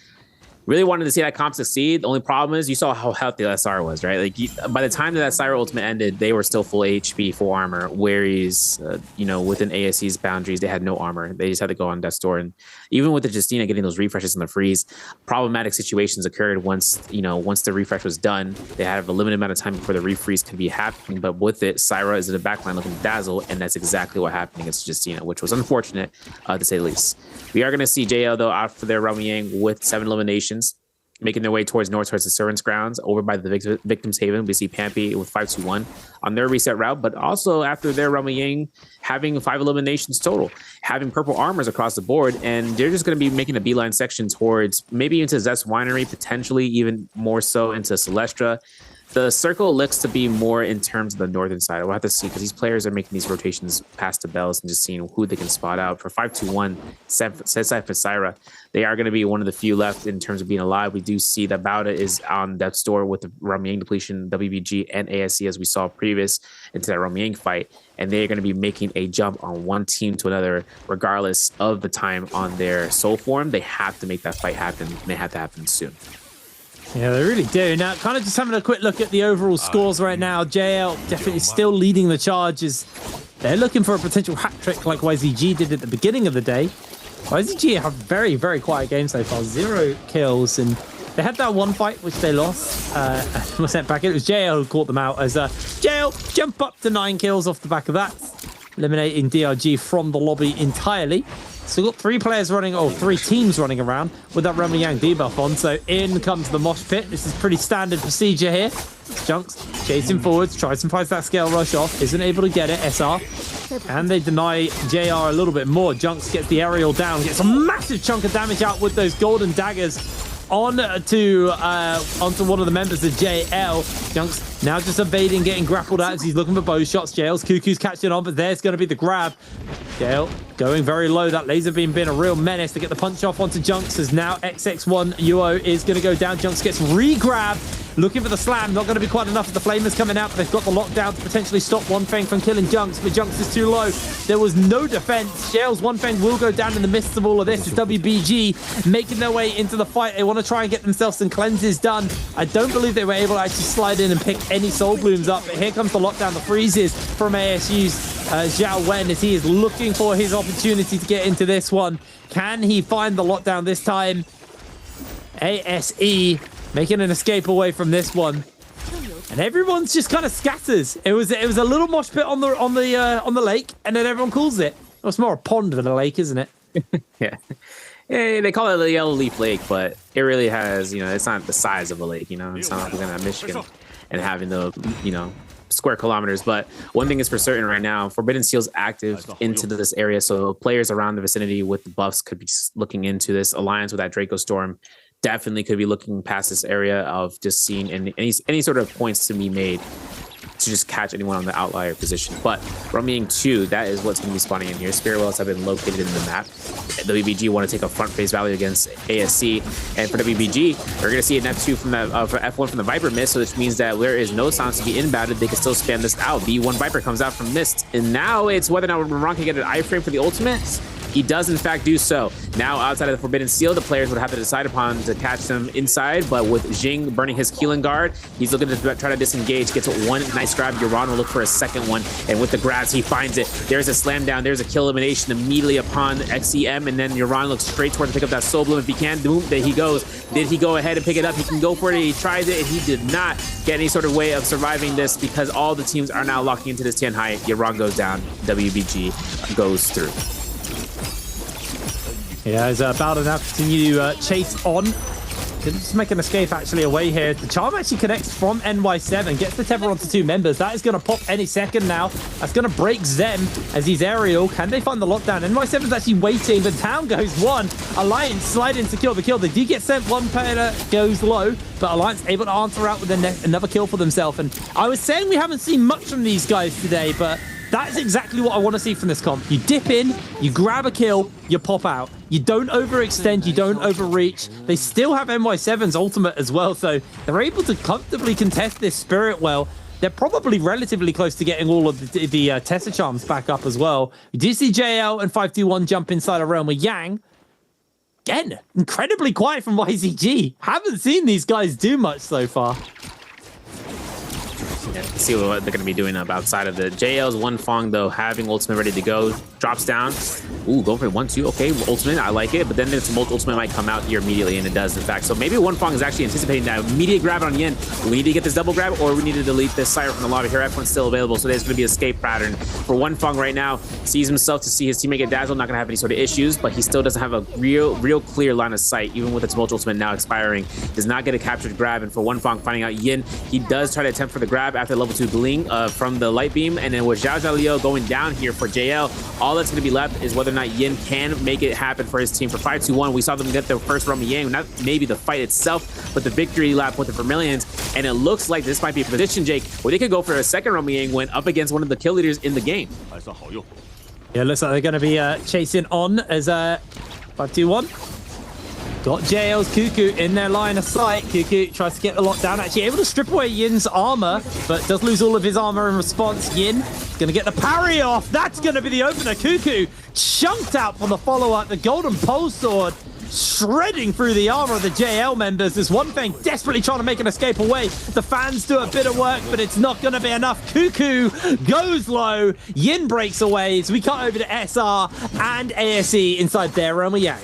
really wanted to see that comp succeed. The only problem is you saw how healthy SR was, right? Like, by the time that Syra ultimate ended, they were still full HP, full armor, whereas, you know, within ASC's boundaries, they had no armor. They just had to go on death's door. And even with the Justina getting those refreshes in the freeze, problematic situations occurred once the refresh was done. They have a limited amount of time before the refreeze can be happening, but with it, Syra is in the backline looking to dazzle, and that's exactly what happened against Justina, which was unfortunate, to say the least. We are going to see JL, though, out for their Ramayang with 7 eliminations, making their way towards the Servants' Grounds, over by the Victim's Haven. We see Pampy with 5-2-1 on their reset route, but also after their Ramayang having 5 eliminations total, having purple armors across the board, and they're just going to be making a beeline section towards maybe into Zest Winery, potentially even more so into Celestra. The circle looks to be more in terms of the northern side. We'll have to see, because these players are making these rotations past the bells and just seeing who they can spot out. For 5-2-1, for Syra, they are going to be one of the few left in terms of being alive. We do see that Bauda is on death's door with the Ramayang depletion, WBG, and ASC, as we saw previous into that Ramayang fight. And they're going to be making a jump on one team to another, regardless of the time on their soul form. They have to make that fight happen, and they have to happen soon. Yeah, they really do. Now, kind of just having a quick look at the overall scores right now. JL definitely still leading the charges. They're looking for a potential hat trick like YZG did at the beginning of the day. YZG have very, very quiet game so far. 0 kills, and They had that one fight which they lost. Was sent back in. It was JL who caught them out as JL jump up to 9 kills off the back of that, eliminating DRG from the lobby entirely. So we've got 3 players running, or 3 teams running around with that Remy Yang debuff on. So in comes the mosh pit. This is pretty standard procedure here. Junks chasing forwards, tries and fights that scale rush off, isn't able to get it. SR. And they deny JR a little bit more. Junks gets the aerial down, gets a massive chunk of damage out with those golden daggers onto one of the members of JL. Junks now just evading, getting grappled at as he's looking for bow shots. JL's Cuckoo's catching on, but there's going to be the grab. JL going very low. That laser beam being a real menace to get the punch off onto Junks, as now XX1 UO is going to go down. Junks gets re-grabbed, looking for the slam. Not going to be quite enough. The flamers coming out, but they've got the lockdown to potentially stop One Feng from killing Junks, but Junks is too low. There was no defense. JL's One Feng will go down in the midst of all of this. It's WBG making their way into the fight. They want to try and get themselves some cleanses done. I don't believe they were able to actually slide in and pick any soul blooms up, but here comes the lockdown, the freezes from ASU's Zhao Wen, as he is looking for his opportunity to get into this one. Can he find the lockdown this time? ASE making an escape away from this one, and everyone's just kind of scatters. It was a little mosh pit on the lake, and then everyone calls it. It's more a pond than a lake, isn't it? Yeah. Yeah, they call it the Yellow Leaf Lake, but it really has, it's not the size of a lake, It's not like we're going to Michigan and having the, square kilometers. But one thing is for certain right now, Forbidden Seal's active into this area, so players around the vicinity with the buffs could be looking into this alliance with that Draco Storm. Definitely could be looking past this area of just seeing any sort of points to be made to just catch anyone on the outlier position. But Rumying 2, that is what's going to be spawning in here. Spirit Wells have been located in the map. WBG want to take a front face value against ASC, and for WBG, we're going to see an F2 from the for F1 from the Viper Mist, which means that there is no sounds to be inbounded. They can still spam this out. B1 Viper comes out from Mist, and now it's whether or not Ron can get an iframe for the ultimate. He does, in fact, do so. Now, outside of the Forbidden Seal, the players would have to decide upon to catch them inside, but with Jing burning his Keelan guard, he's looking to try to disengage, gets one nice grab. Yuran will look for a second one, and with the grabs, he finds it. There's a slam down, there's a kill elimination immediately upon XEM, and then Yuran looks straight toward to pick up that Soul Bloom. If he can, boom, there he goes. Did he go ahead and pick it up? He can go for it. He tries it, and he did not get any sort of way of surviving this because all the teams are now locking into this Tianhai. Yuran goes down, WBG goes through. Yeah, as Bowden now continue to chase on. Just make an escape actually away here. The charm actually connects from NY7, gets the tether onto 2 members. That is going to pop any second now. That's going to break Zem as he's aerial. Can they find the lockdown? NY7's actually waiting, but down goes one. Alliance slide in to kill the kill. They do get sent. One player goes low, but Alliance able to answer out with another kill for themselves. And I was saying we haven't seen much from these guys today, but that's exactly what I want to see from this comp. You dip in, you grab a kill, you pop out. You don't overextend, you don't overreach. They still have NY7's ultimate as well, so they're able to comfortably contest this Spirit well. They're probably relatively close to getting all of the Tessa charms back up as well. We do see JL and 521 jump inside a realm with Yang. Again, incredibly quiet from YZG. Haven't seen these guys do much so far. Yeah, see what they're going to be doing up outside of the JL's One Fong, though, having ultimate ready to go. Drops down. Ooh, go for it. 1-2. Okay, ultimate. I like it. But then this ultimate might come out here immediately, and it does, in fact. So maybe One Fong is actually anticipating that immediate grab on Yin. We need to get this double grab, or we need to delete this Sire from the lobby here. F1's still available, so there's going to be an escape pattern for One Fong right now. Sees himself to see his teammate get dazzled. Not going to have any sort of issues, but he still doesn't have a real clear line of sight, even with its ultimate now expiring. Does not get a captured grab, and for One Fong finding out Yin, he does try to attempt for the grab after level 2 bling from the light beam, and then with Zhao Zhao going down here for JL, all that's going to be left is whether or not Yin can make it happen for his team. For 5-2-1, we saw them get their first Rummy Yang, not maybe the fight itself, but the victory lap with the Vermilions, and it looks like this might be a position, Jake, where they could go for a second Rummy Yang win up against one of the kill leaders in the game. Yeah, looks like they're going to be chasing on as 5-2-1. Got JL's Cuckoo in their line of sight. Cuckoo tries to get the lockdown. Actually able to strip away Yin's armor, but does lose all of his armor in response. Yin is going to get the parry off. That's going to be the opener. Cuckoo chunked out for the follow-up. The golden pole sword shredding through the armor of the JL members. There's One Thing desperately trying to make an escape away. The fans do a bit of work, but it's not going to be enough. Cuckoo goes low. Yin breaks away. So we cut over to SR and ASE inside their realm of Yang.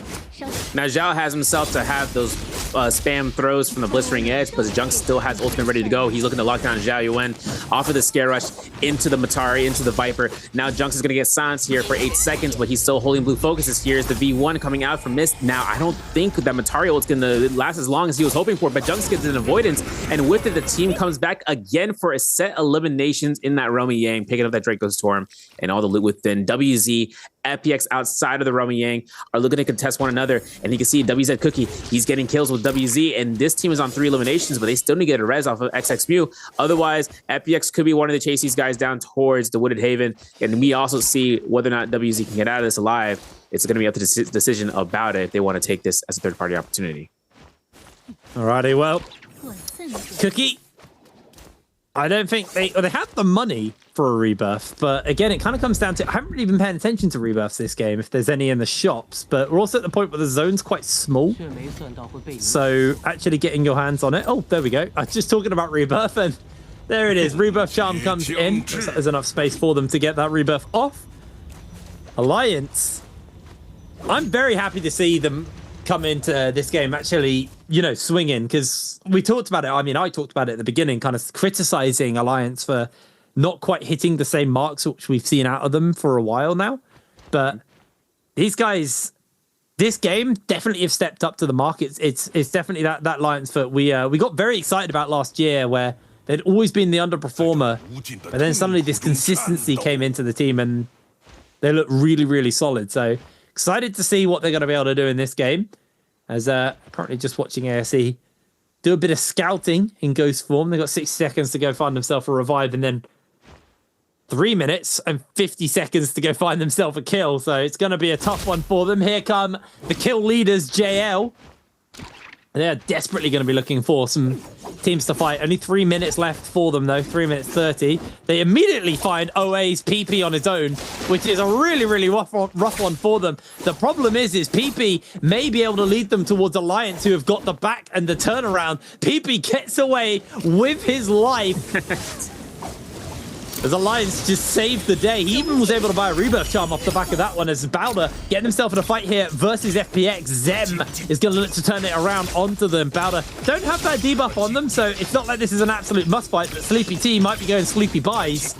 Now Zhao has himself to have those spam throws from the blistering edge, but Junk still has ultimate ready to go. He's looking to lock down Zhao Yuan off of the scare rush into the Matari, into the Viper. Now Junks is going to get silenced here for 8 seconds, but he's still holding blue focuses. Here's the V1 coming out from Mist. Now, I don't think that Matari ult's going to last as long as he was hoping for, but Junks gets an avoidance, and with it, the team comes back again for a set eliminations in that Romy Yang, picking up that Draco's Storm and all the loot within. WZ, FPX outside of the Romy Yang are looking to contest one another, and you can see WZ Cookie, he's getting kills with WZ, and this team is on 3 eliminations, but they still need to get a res off of XX Mew. Otherwise, FPX could be one of the chase these guys down towards the Wooded Haven, and we also see whether or not WZ can get out of this alive. It's going to be up to the decision about it if they want to take this as a third-party opportunity. Alrighty, well, Cookie, I don't think they have the money for a rebirth, but again, it kind of comes down to, I haven't really been paying attention to rebirths this game, if there's any in the shops, but we're also at the point where the zone's quite small, so actually getting your hands on it. Oh, there we go. I was just talking about rebirth, and there it is. Rebirth Charm comes in. There's enough space for them to get that rebirth off. Alliance, I'm very happy to see them come into this game actually, you know, swinging, because we talked about it. I mean, I talked about it at the beginning, kind of criticizing Alliance for not quite hitting the same marks which we've seen out of them for a while now. But these guys, this game definitely have stepped up to the mark. It's definitely that Alliance foot we got very excited about last year, where they'd always been the underperformer, but then suddenly this consistency came into the team and they look really, really solid. So excited to see what they're going to be able to do in this game. As currently just watching ASE do a bit of scouting in ghost form. They've got 6 seconds to go find themselves a revive, and then 3 minutes and 50 seconds to go find themselves a kill. So it's going to be a tough one for them. Here come the kill leaders, JL. They're desperately going to be looking for some teams to fight. Only 3 minutes left for them, though. 3 minutes 30. They immediately find OA's PP on his own, which is a really, really rough one for them. The problem is PP may be able to lead them towards Alliance, who have got the back and the turnaround. PP gets away with his life. As Alliance just saved the day. He even was able to buy a rebirth charm off the back of that one, as Bowder getting himself in a fight here versus FPX. Zem is going to look to turn it around onto them. Bowder don't have that debuff on them, so it's not like this is an absolute must fight, but Sleepy T might be going Sleepy Buys.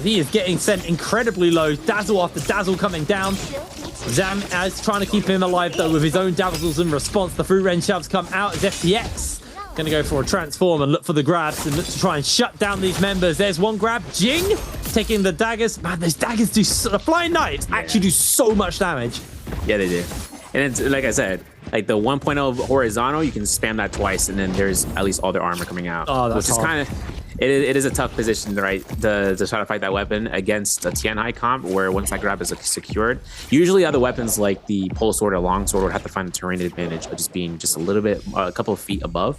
He is getting sent incredibly low. Dazzle after Dazzle coming down. Zam is trying to keep him alive, though, with his own Dazzles in response. The fruit range shoves come out as FPX going to go for a transform and look for the grabs and look to try and shut down these members. There's one grab. Jing taking the daggers. Man, those daggers do the flying knives actually do so much damage. Yeah, they do. And it's like I said, like the 1.0 horizontal, you can spam that twice, and then there's at least all their armor coming out. Oh, that's which is kind of, it is a tough position, right? To try to fight that weapon against a Tianhai comp, where once that grab is secured, usually other weapons like the pole sword or long sword would have to find a terrain advantage of just being just a little bit, a couple of feet above.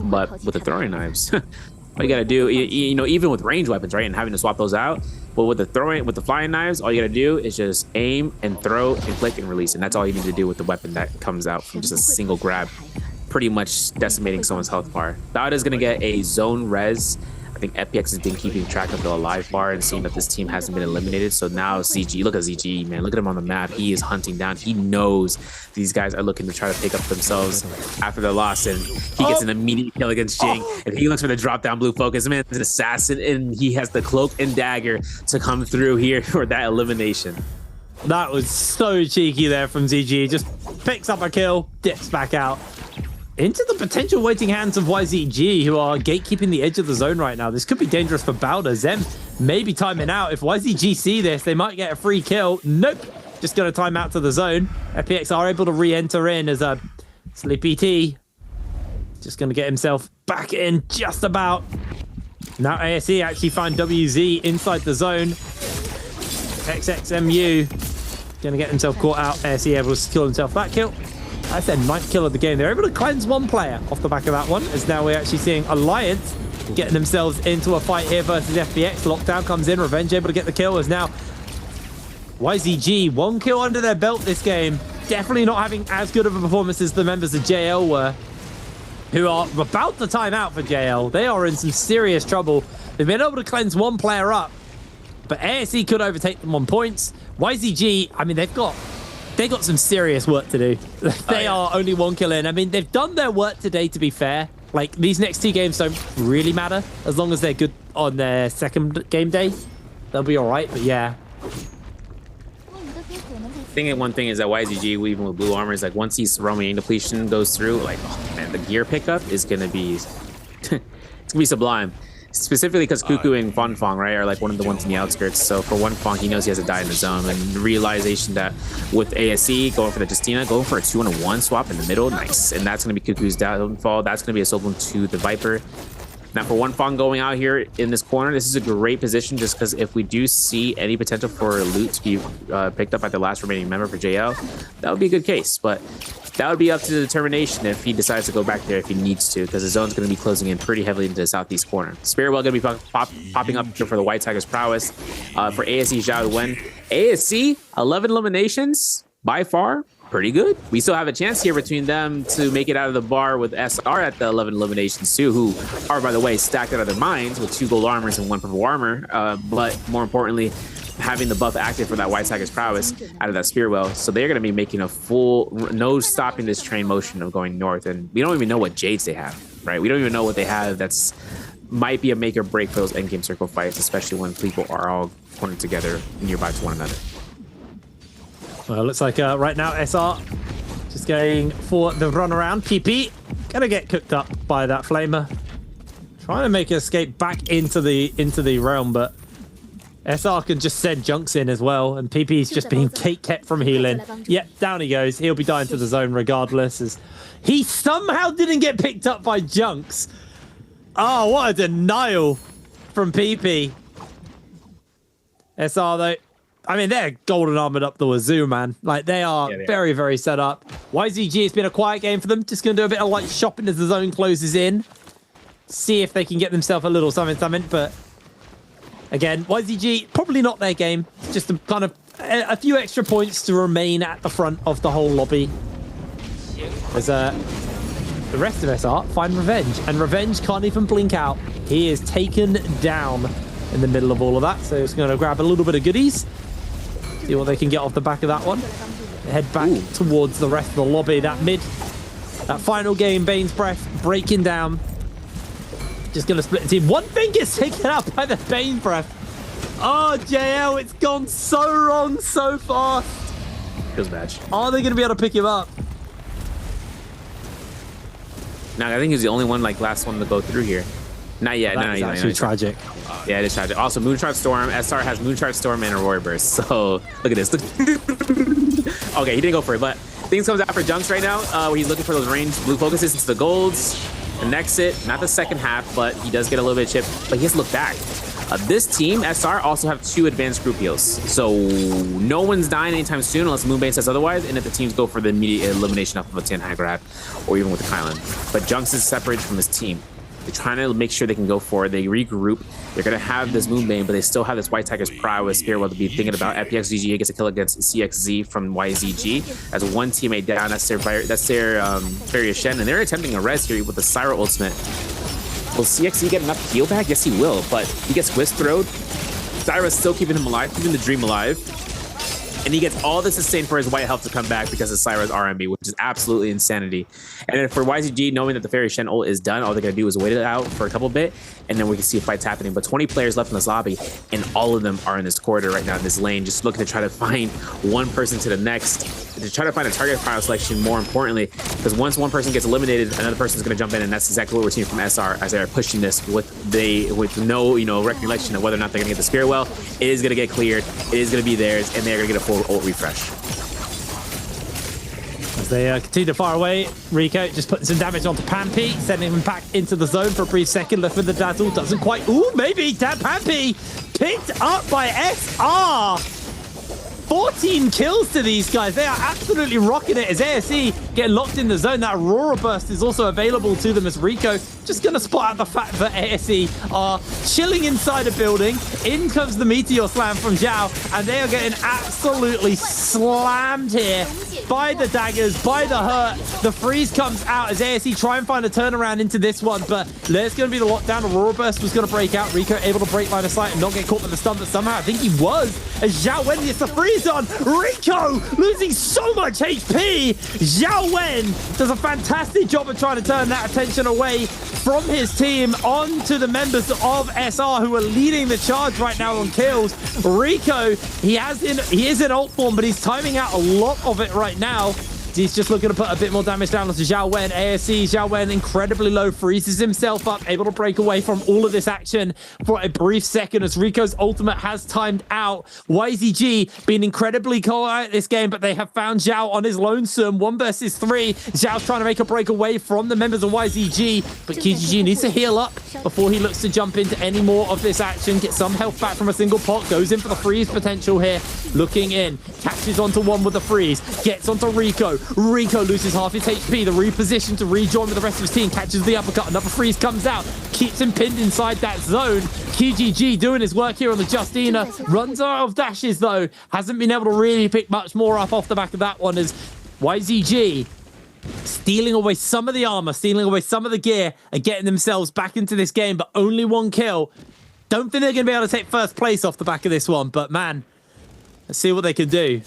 But with the throwing knives, what you gotta do, you know, even with range weapons, right, and having to swap those out, but with the flying knives, all you gotta do is just aim and throw and click and release, and that's all you need to do with the weapon that comes out from just a single grab, pretty much decimating someone's health bar. Bowder's gonna get a zone res. I think FPX has been keeping track of the alive bar and seeing that this team hasn't been eliminated. So now ZG, look at ZG, man. Look at him on the map. He is hunting down. He knows these guys are looking to try to pick up themselves after their loss, and he gets an immediate kill against Jing. And he looks for the drop down blue focus. Man, it's an assassin, and he has the cloak and dagger to come through here for that elimination. That was so cheeky there from ZG. Just picks up a kill, dips back out. Into the potential waiting hands of YZG, who are gatekeeping the edge of the zone right now. This could be dangerous for Bowder. Zem maybe timing out. If YZG see this, they might get a free kill. Nope. Just going to time out to the zone. FPX are able to re-enter in as a Sleepy T. Just going to get himself back in just about. Now ASE actually find WZ inside the zone. XXMU going to get himself caught out. ASE able to kill himself that kill. That's their 9th kill of the game. They're able to cleanse one player off the back of that one, as now we're actually seeing Alliance getting themselves into a fight here versus FPX. Lockdown comes in, Revenge able to get the kill, as now YZG, 1 kill under their belt this game. Definitely not having as good of a performance as the members of JL were, who are about to time out for JL. They are in some serious trouble. They've been able to cleanse one player up, but ASE could overtake them on points. YZG, I mean, they've they got some serious work to do. They are only 1 kill in. I mean, they've done their work today, to be fair. Like, these next 2 games don't really matter. As long as they're good on their second game day, they'll be all right. But yeah. I think one thing is that YZG, even with blue armor, is like once these roaming depletion goes through, like, oh man, the gear pickup is gonna be it's gonna be sublime. Specifically because Cuckoo and Fanfang, right, are like one of the ones in the outskirts. So for Fanfang, he knows he has to die in the zone, and the realization that with ASE going for the Justina, going for a 2-on-1 swap in the middle, nice. And that's gonna be Cuckoo's downfall. That's gonna be a soul bloom to the Viper. Now for Fanfang going out here in this corner, this is a great position just because if we do see any potential for loot to be picked up by the last remaining member for JL, that would be a good case. But that would be up to the determination if he decides to go back there if he needs to, because the zone's going to be closing in pretty heavily into the southeast corner. Spirit Well going to be popping up for the White Tiger's prowess. For ASE Zhao Wen. ASC, 11 eliminations, by far, pretty good. We still have a chance here between them to make it out of the bar with SR at the 11 eliminations too, who are, by the way, stacked out of their minds with 2 gold armors and 1 purple armor. But more importantly, having the buff active for that White Tiger's prowess out of that Spirit Well. So they're going to be making a full, no stopping this train motion of going north. And we don't even know what Jades they have, right? We don't even know what they have that's might be a make or break for those endgame circle fights, especially when people are all pointed together nearby to one another. Well, it looks like right now SR just going for the run around. PP gonna get cooked up by that flamer, trying to make an escape back into the realm, but SR can just send junks in as well, and PP's just being kept from healing. Yep, down he goes. He'll be dying to the zone regardless, as he somehow didn't get picked up by junks. Oh, what a denial from PP. SR though, I mean, they're golden armored up the wazoo, man. Like, they are very, very set up. YZG, it's been a quiet game for them. Just going to do a bit of light shopping as the zone closes in. See if they can get themselves a little something. But again, YZG, probably not their game. Just a kind of a few extra points to remain at the front of the whole lobby. As the rest of SR find Revenge. And Revenge can't even blink out. He is taken down in the middle of all of that. So he's going to grab a little bit of goodies. See what they can get off the back of that one. Head back towards the rest of the lobby. That final game, Bane's Breath breaking down. Just going to split the team. One thing gets taken out by the Bane's Breath. Oh, JL, it's gone so wrong so fast. Feels bad. Are they going to be able to pick him up? Now, I think he's the only one, like, last one to go through here. Not yet. That is actually tragic. Yeah, it is tragic. Also, Moonshot Storm. SR has Moonshot Storm and Aurora Burst. So, look at this. Okay, he didn't go for it, but things comes out for Junks right now, where he's looking for those ranged blue focuses into the golds. Connects it. Not the second half, but he does get a little bit of chip. But he has to look back. This team, SR, also have 2 advanced group heals. So, no one's dying anytime soon unless Moonbane says otherwise, and if the teams go for the immediate elimination off of a 10 high grab, or even with the Kylan. But Junks is separated from his team. They're trying to make sure they can go for it. They regroup. They're going to have this Moonbane, but they still have this White Tiger's prowess. Spirit Well to be thinking about. FPXGG gets a kill against CXZ from YZG as one teammate down. That's their Fairy Shen, and they're attempting a res here with the Syra ultimate. Will CXZ get enough heal back? Yes, he will, but he gets Whisk Throwed. Syra's still keeping him alive, keeping the dream alive. And he gets all the sustain for his white health to come back because of Syra's RMB, which is absolutely insanity. And then for YZG, knowing that the Fairy Shen ult is done, all they're going to do is wait it out for a couple bit, and then we can see fights happening. But 20 players left in this lobby, and all of them are in this corridor right now in this lane, just looking to try to find one person to the next, to try to find a target file selection, more importantly, because once one person gets eliminated, another person is going to jump in, and that's exactly what we're seeing from SR as they're pushing this with no recollection of whether or not they're going to get the Spirit Well. It is going to get cleared. It is going to be theirs, and they're going to get a full ult refresh. As they continue to fire away, Rico just putting some damage onto Pampy, sending him back into the zone for a brief second. Left with the dazzle, doesn't quite. Ooh, maybe Pampy picked up by SR. 14 kills to these guys. They are absolutely rocking it as ASE getting locked in the zone. That Aurora Burst is also available to them as Rico just going to spot out the fact that ASE are chilling inside a building. In comes the Meteor Slam from Zhao, and they are getting absolutely slammed here by the daggers, by the hurt. The freeze comes out as ASE try and find a turnaround into this one, but there's going to be the lockdown. Aurora Burst was going to break out. Rico able to break line of sight and not get caught with the stun, but somehow I think he was, as Zhao Wen gets the freeze on. Rico losing so much HP. Zhao Wen does a fantastic job of trying to turn that attention away from his team onto the members of SR, who are leading the charge right now on kills. Rico, he is in ult form, but he's timing out a lot of it right now. He's just looking to put a bit more damage down onto Zhao Wen. ASE, Zhao Wen incredibly low, freezes himself up, able to break away from all of this action for a brief second as Rico's ultimate has timed out. YZG been incredibly quiet this game, but they have found Zhao on his lonesome. 1 versus 3. Zhao's trying to make a break away from the members of YZG, but KGG needs to heal up before he looks to jump into any more of this action. Get some health back from a single pot, goes in for the freeze potential here. Looking in, catches onto one with the freeze, gets onto Rico. Rico loses half his HP. The reposition to rejoin with the rest of his team, catches the uppercut. Another freeze comes out, keeps him pinned inside that zone. KGG doing his work here on the Justina. Runs out of dashes though. Hasn't been able to really pick much more up off the back of that one as YZG stealing away some of the armor, stealing away some of the gear, and getting themselves back into this game, but only 1 kill. Don't think they're going to be able to take first place off the back of this one, but man, let's see what they can do.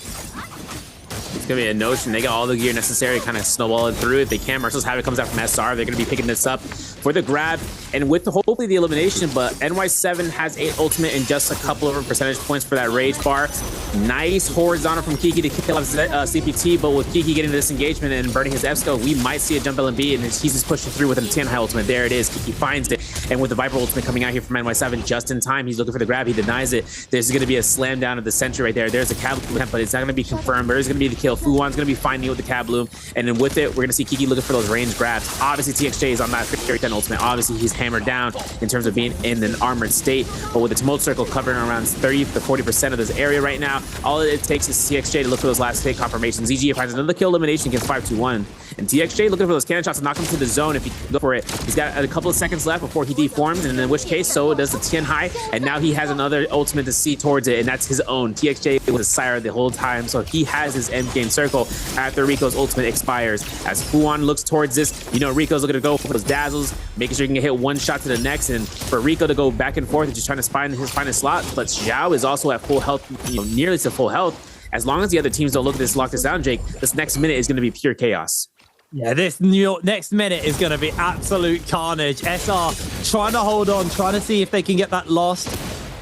It's going to be a notion. They got all the gear necessary to kind of snowball it through. If they can, Merciless Havoc comes out from SR. They're going to be picking this up for the grab. And with hopefully the elimination, but NY7 has 8 ultimate and just a couple of percentage points for that rage bar. Nice horizontal from Kiki to kill off CPT, but with Kiki getting this engagement and burning his F-Skill, we might see a jump LMB, and he's just pushing through with a 10 high ultimate. There it is. Kiki finds it. And with the Viper ultimate coming out here from NY7 just in time, he's looking for the grab. He denies it. There's going to be a slam down of the sentry right there. There's a cab bloom, but it's not going to be confirmed. There's going to be the kill. Fuwan's going to be finding it with the cab bloom. And then with it, we're going to see Kiki looking for those range grabs. Obviously, TXJ is on that 10 ultimate. Obviously, he's hammered down in terms of being in an armored state. But with the tumult circle covering around 30 to 40% of this area right now, all it takes is TXJ to look for those last hit confirmations. EG finds another kill elimination against 521. And TXJ looking for those cannon shots to knock him to the zone if he can go for it. He's got a couple of seconds left before he deforms, and in which case, so does the 10 high. And now he has another ultimate to see towards it, and that's his own. TXJ was a sire the whole time, so he has his end game circle after Rico's ultimate expires. As Fuwan looks towards this, you know Rico's looking to go for those dazzles, making sure he can hit 1 shot to the next, and for Rico to go back and forth and just trying to find his slot. But Zhao is also at full health, nearly to full health. As long as the other teams don't look at lock this down, Jake, this next minute is going to be pure chaos. Yeah, this next minute is going to be absolute carnage. SR trying to hold on, trying to see if they can get that lost.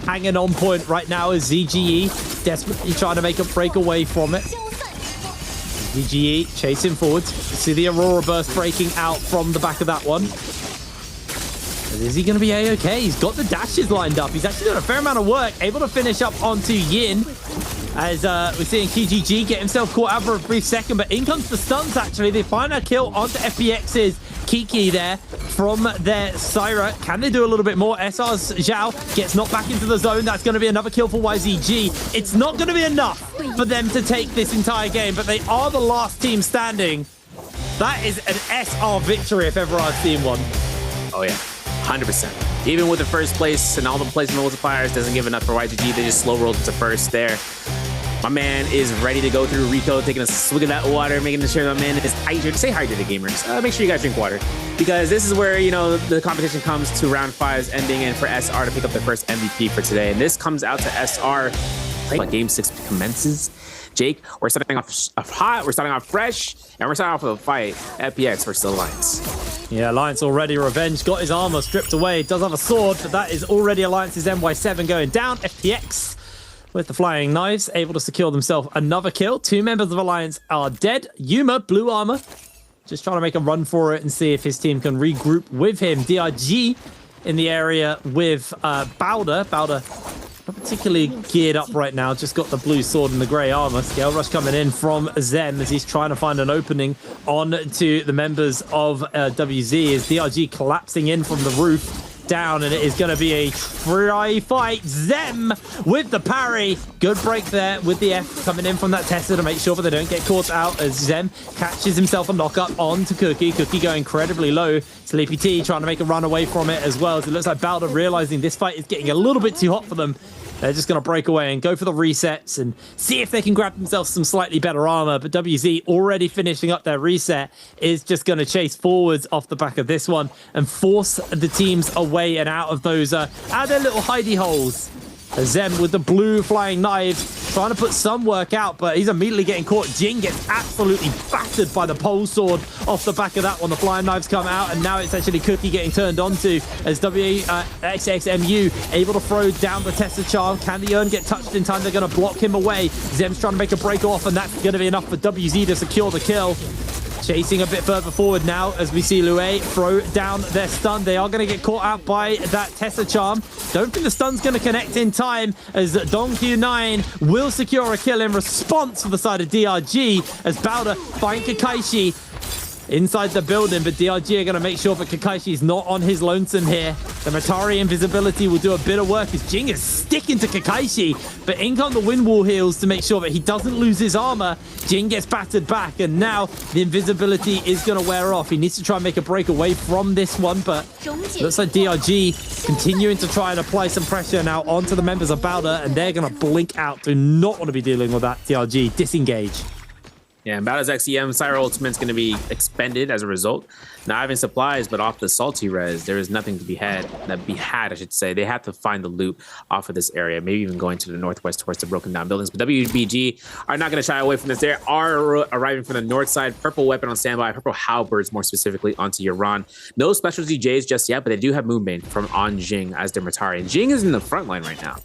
Hanging on point right now is ZGE, desperately trying to make a break away from it. ZGE chasing forwards. See the Aurora Burst breaking out from the back of that one. Is he going to be A-okay? He's got the dashes lined up. He's actually done a fair amount of work, able to finish up onto Yin. As we're seeing KGG get himself caught out for a brief second, but in comes the stuns actually. They find a kill onto FPX's Kiki there from their Syra. Can they do a little bit more? SR's Zhao gets knocked back into the zone. That's going to be another kill for YZG. It's not going to be enough for them to take this entire game, but they are the last team standing. That is an SR victory if ever I've seen one. Oh yeah, 100%. Even with the first place and all the placement multipliers, doesn't give enough for YGG. They just slow rolled to first there. My man is ready to go through Rico, taking a swig of that water, making sure my man is hydrated. Stay hydrated, gamers. Make sure you guys drink water, because this is where, you know, the competition comes to round 5's ending, and for SR to pick up their first MVP for today. And this comes out to SR. Game 6 commences. Jake, we're starting off hot, we're starting off fresh, and we're starting off with a fight. FPX versus Alliance. Yeah, Alliance already revenged, got his armor stripped away, does have a sword, but that is already Alliance's NY7 going down. FPX with the flying knives, able to secure themselves another kill. 2 members of Alliance are dead. Yuma, blue armor, just trying to make a run for it and see if his team can regroup with him. DRG in the area with Bowder. Bowder not particularly geared up right now, just got the blue sword and the grey armor. Scale Rush coming in from Zem as he's trying to find an opening on to the members of WZ as DRG collapsing in from the roof. down, and it is going to be a try fight. Zem with the parry. Good break there with the F coming in from that Tessa to make sure that they don't get caught out as Zem catches himself a knock up onto Cookie. Cookie going incredibly low. Sleepy T trying to make a run away from it as well. So it looks like Balder realizing this fight is getting a little bit too hot for them. They're just going to break away and go for the resets and see if they can grab themselves some slightly better armor. But WZ already finishing up their reset is just going to chase forwards off the back of this one and force the teams away and out of those, out of their little hidey holes. Zem with the blue flying knife, trying to put some work out, but he's immediately getting caught. Jing gets absolutely battered by the pole sword off the back of that one. The flying knives come out, and now it's actually Cookie getting turned onto as XXMU able to throw down the Tessa Charm. Can the urn get touched in time? They're going to block him away. Zem's trying to make a break off, and that's going to be enough for WZ to secure the kill. Chasing a bit further forward now as we see Lue throw down their stun. They are going to get caught out by that Tessa Charm. Don't think the stun's going to connect in time as Donkey9 will secure a kill in response for the side of DRG as Balder finds Kakaishi inside the building, but DRG are going to make sure that Kakaishi's not on his lonesome here. The Matari invisibility will do a bit of work as Jing is sticking to Kakaishi, but in come the wind wall heals to make sure that he doesn't lose his armor. Jing gets battered back, and now the invisibility is going to wear off. He needs to try and make a break away from this one, but looks like DRG continuing to try and apply some pressure now onto the members of Balder, and they're going to blink out. Do not want to be dealing with that. DRG, disengage. Yeah, and Balder's XEM Cyro Ultimate's going to be expended as a result. Not having supplies, but off the salty res, there is nothing to be had. I should say. They have to find the loot off of this area, maybe even going to the northwest towards the broken down buildings. But WBG are not going to shy away from this. They are arriving from the north side. Purple weapon on standby, purple halberds more specifically onto Yaran. No specialty Js just yet, but they do have Moonbane from on Jing as their Matari. And Jing is in the front line right now.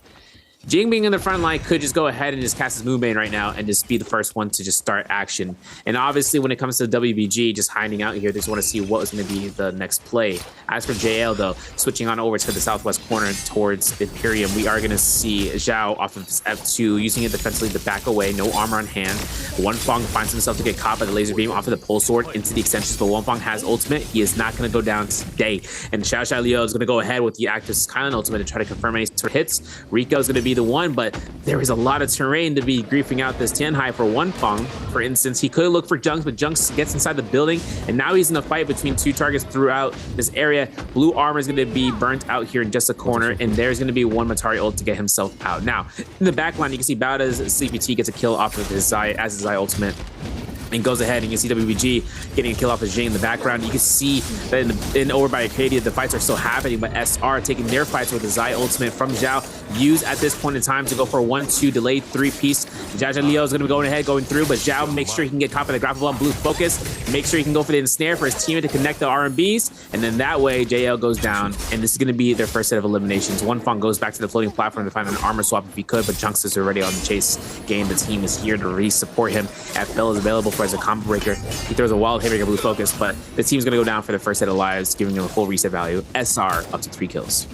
Jing being in the front line could just go ahead and just cast his Moonbane right now and just be the first one to just start action. And obviously when it comes to WBG just hiding out here, they just want to see what was going to be the next play. As for JL though, switching on over to the southwest corner towards Imperium, we are going to see Zhao off of his F2 using it defensively to back away, no armor on hand. Wonfong finds himself to get caught by the laser beam off of the pole sword into the extensions, but Wonfong has ultimate. He is not going to go down today. And Xiao Liu is going to go ahead with the active Skyline ultimate to try to confirm any sort of hits. Rico is going to be the one, but there is a lot of terrain to be griefing out this Tianhai for Wonfong. For instance, he could look for Junks, but Junks gets inside the building, and now he's in a fight between two targets throughout this area. Blue armor is going to be burnt out here in just a corner, and there's going to be one Matari ult to get himself out. Now, in the back line, you can see Bauda's CPT gets a kill off of his Zai as his Zai ultimate. And goes ahead, and you can see WBG getting a kill off of Jing in the background. You can see that in over by Arcadia, the fights are still happening, but SR taking their fights with the Zai ultimate from Zhao, used at this point in time to go for a 1-2 delayed 3-piece. Zhao Leo is going to be going ahead, going through, but Zhao makes sure he can get caught by the grapple on blue focus, make sure he can go for the ensnare for his teammate to connect the RMBs, and then that way JL goes down, and this is going to be their first set of eliminations. Wonfong goes back to the floating platform to find an armor swap if he could, but Junks is already on the chase game. The team is here to re-support him. FL is available for as a combo breaker. He throws a wild hitmaker blue focus, but the team's going to go down for the first set of lives, giving him a full reset value. SR up to 3 kills.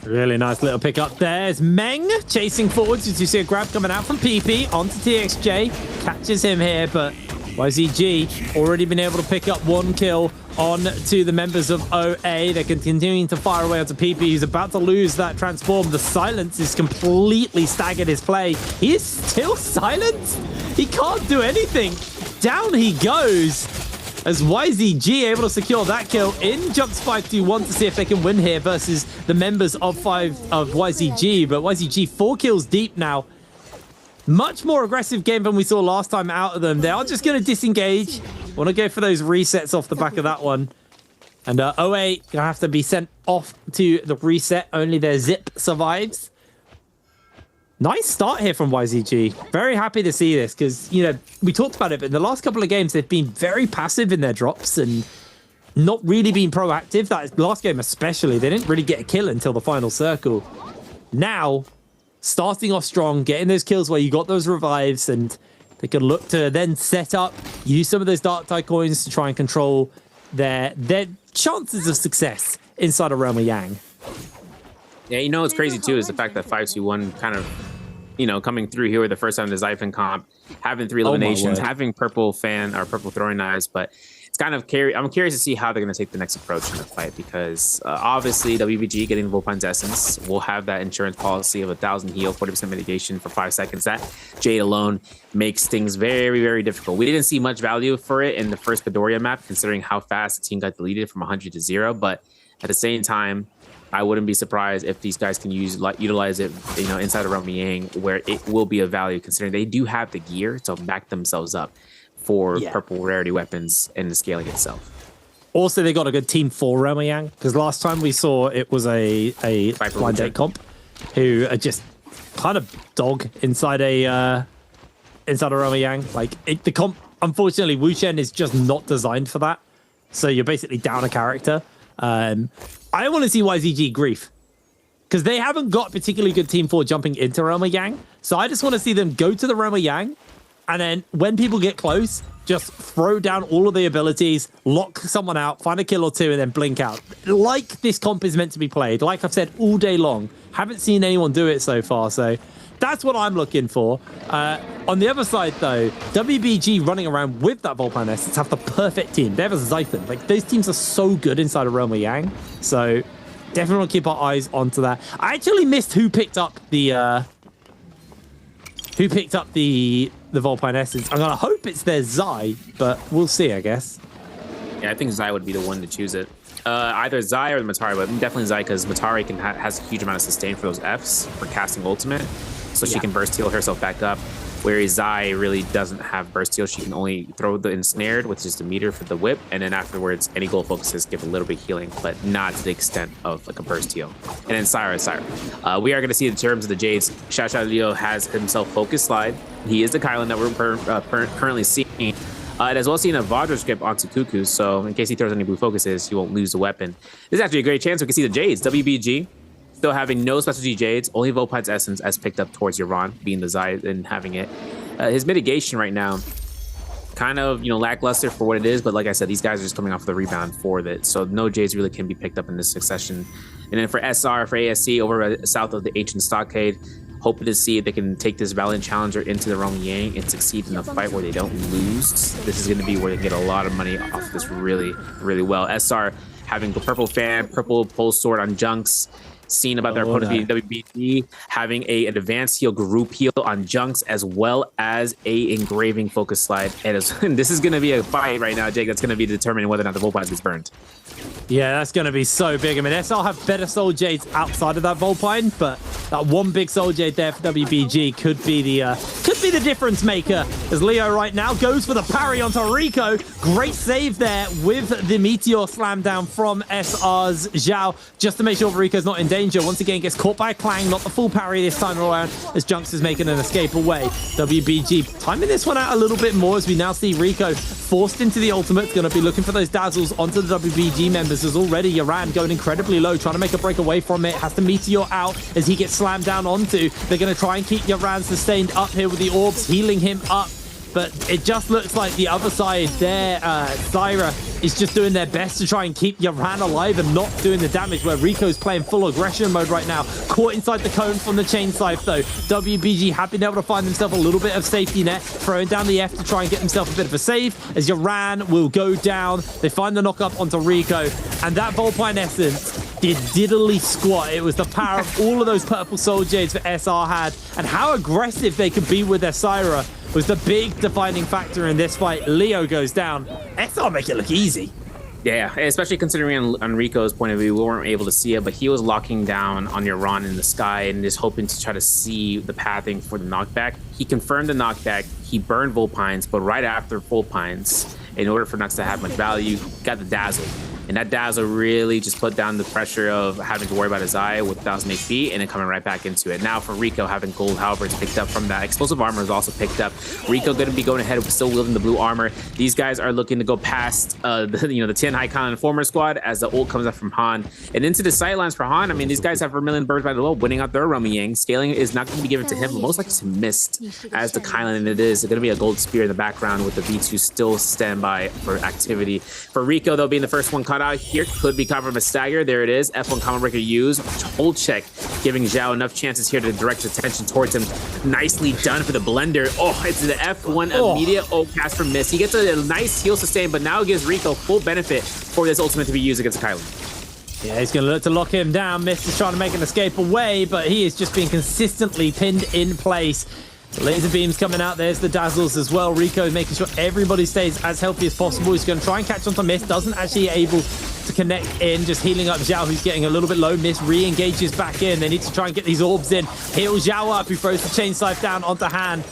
Really nice little pick up there. It's Meng chasing forwards as you see a grab coming out from PP onto TXJ. Catches him here, but YZG already been able to pick up 1 kill on to the members of OA. They're continuing to fire away onto PP. He's about to lose that transform. The silence is completely staggered his play. He is still silent. He can't do anything. Down he goes as YZG able to secure that kill in Jumps 5-2-1 to see if they can win here versus the members of YZG. But YZG 4 kills deep now. Much more aggressive game than we saw last time out of them. They are just going to disengage. Want to go for those resets off the back of that one. And OA going to have to be sent off to the reset. Only their Zip survives. Nice start here from YZG. Very happy to see this because, you know, we talked about it, but in the last couple of games, they've been very passive in their drops and not really been proactive. That last game especially, they didn't really get a kill until the final circle. Now, starting off strong, getting those kills where you got those revives, and they can look to then set up, use some of those Dark Tide coins to try and control their chances of success inside a Realm of Yang. Yeah, you know what's crazy too is the fact that 5-2-1 kind of, you know, coming through here with the first time in the Xiphon comp, having 3 eliminations, having purple fan or purple throwing knives, but it's kind of I'm curious to see how they're going to take the next approach in the fight, because obviously WBG getting the Vulpine's essence will have that insurance policy of 1,000 heal, 40% mitigation for 5 seconds. That Jade alone makes things very, very difficult. We didn't see much value for it in the first Midoriya map, considering how fast the team got deleted from 100 to 0. But at the same time, I wouldn't be surprised if these guys can utilize it, inside of Romy Yang, where it will be of value, considering they do have the gear to back themselves up for purple rarity weapons and the scaling itself. Also, they got a good team for Romy Yang, because last time we saw it was a blind date comp who are just kind of dog inside a Romy Yang. The comp, unfortunately, Wu Chen is just not designed for that. So you're basically down a character. I don't want to see YZG grief, because they haven't got particularly good team for jumping into Romy Yang. So I just want to see them go to the Romy Yang, and then when people get close, just throw down all of the abilities, lock someone out, find a kill or two, and then blink out. Like this comp is meant to be played. Like I've said all day long. Haven't seen anyone do it so far, so that's what I'm looking for. On the other side, though, WBG running around with that Vulpine Essence have the perfect team. They have a Zython. Those teams are so good inside of Romy Yang, so definitely want to keep our eyes onto that. I actually missed who picked up the Vulpine Essence. I'm gonna hope it's their Zai, but we'll see, I guess. Yeah, I think Zai would be the one to choose it. Either Zai or the Matari, but definitely Zai, because Matari has a huge amount of sustain for those Fs for casting ultimate, so she can burst heal herself back up. Whereas Zai really doesn't have burst heal. She can only throw the ensnared with just a meter for the whip, and then afterwards, any gold focuses give a little bit of healing, but not to the extent of a burst heal. And then Syra. We are going to see in terms of the Jades, Xiaoxia Leo has himself focus slide. He is the Kylan that we're currently seeing. And as well as seeing a Vajra script onto Cuckoo, so in case he throws any blue focuses, he won't lose the weapon. This is actually a great chance. We can see the Jades. WBG still having no specialty Jades, only Vulpine's Essence as picked up towards Yaron, being the Zai and having it. His mitigation right now, kind of, lackluster for what it is, but like I said, these guys are just coming off the rebound for it, so no Jades really can be picked up in this succession. And then for SR, for ASC, over south of the Ancient Stockade, hoping to see if they can take this Valiant Challenger into the Romy Yang and succeed in a fight where they don't lose. This is going to be where they get a lot of money off this really, really well. SR having the purple fan, purple pulse sword on Junks, seeing about their opponent being WBG, having an advanced heal group heal on Junks, as well as a engraving focus slide. And this is going to be a fight right now, Jake, that's going to be determining whether or not the Vulpine gets burned. Yeah, that's going to be so big. I mean, SR have better Soul Jades outside of that Vulpine, but that one big Soul Jade there for WBG could be the difference maker, as Leo right now goes for the parry onto Rico. Great save there with the Meteor slam down from SR's Zhao, just to make sure Rico's not in danger. Once again, gets caught by Clang, not the full parry this time around, as Junks is making an escape away. WBG timing this one out a little bit more, as we now see Rico forced into the ultimate. Going to be looking for those dazzles onto the WBG members, as already Yaran going incredibly low, trying to make a break away from it. Has to Meteor out as he gets slammed down onto. They're going to try and keep Yaran sustained up here with the orbs, healing him up. But it just looks like the other side there, Syra, is just doing their best to try and keep Yaran alive and not doing the damage, where Rico's playing full aggression mode right now. Caught inside the cone from the chain scythe, though. WBG have been able to find themselves a little bit of safety net, throwing down the F to try and get himself a bit of a save, as Yaran will go down. They find the knock up onto Rico, and that Vulpine Essence did diddly squat. It was the power of all of those purple Soul Jades that SR had, and how aggressive they could be with their Syra was the big defining factor in this fight. Leo goes down. SR make it look easy. Yeah, especially considering on Rico's point of view, we weren't able to see it, but he was locking down on Yaron in the sky and just hoping to try to see the pathing for the knockback. He confirmed the knockback. He burned Vulpines, but right after Vulpines, in order for Nuts to have much value, got the Dazzle. And that Dazzle really just put down the pressure of having to worry about his eye with 1,000 HP and then coming right back into it. Now for Rico, having gold halberds picked up from that. Explosive armor is also picked up. Rico going to be going ahead, still wielding the blue armor. These guys are looking to go past the 10 High Con Informer squad as the ult comes up from Han. And into the sightlines for Han. I mean, these guys have Vermilion Birds by the low, winning out their Romy Yang. Scaling is not going to be given to him, but most likely to Mist as the Kylan, and it is going to be a gold spear in the background with the V2 still standby for activity. For Rico, though, being the first one caught out here. Could be caught from a stagger. There it is. F1 combo breaker used. Hold check, giving Zhao enough chances here to direct his attention towards him. Nicely done for the blender. Oh, it's the F1 immediate cast for miss. He gets a nice heal sustain, but now gives Rico full benefit for this ultimate to be used against Kylan. Yeah, he's going to look to lock him down. Mist is trying to make an escape away, but he is just being consistently pinned in place. Laser beams coming out. There's the dazzles as well. Rico making sure everybody stays as healthy as possible. He's going to try and catch onto Mist. Doesn't actually able to connect in. Just healing up Zhao, who's getting a little bit low. Mist re-engages back in. They need to try and get these orbs in. Heal Zhao up. He throws the chain scythe down onto Han.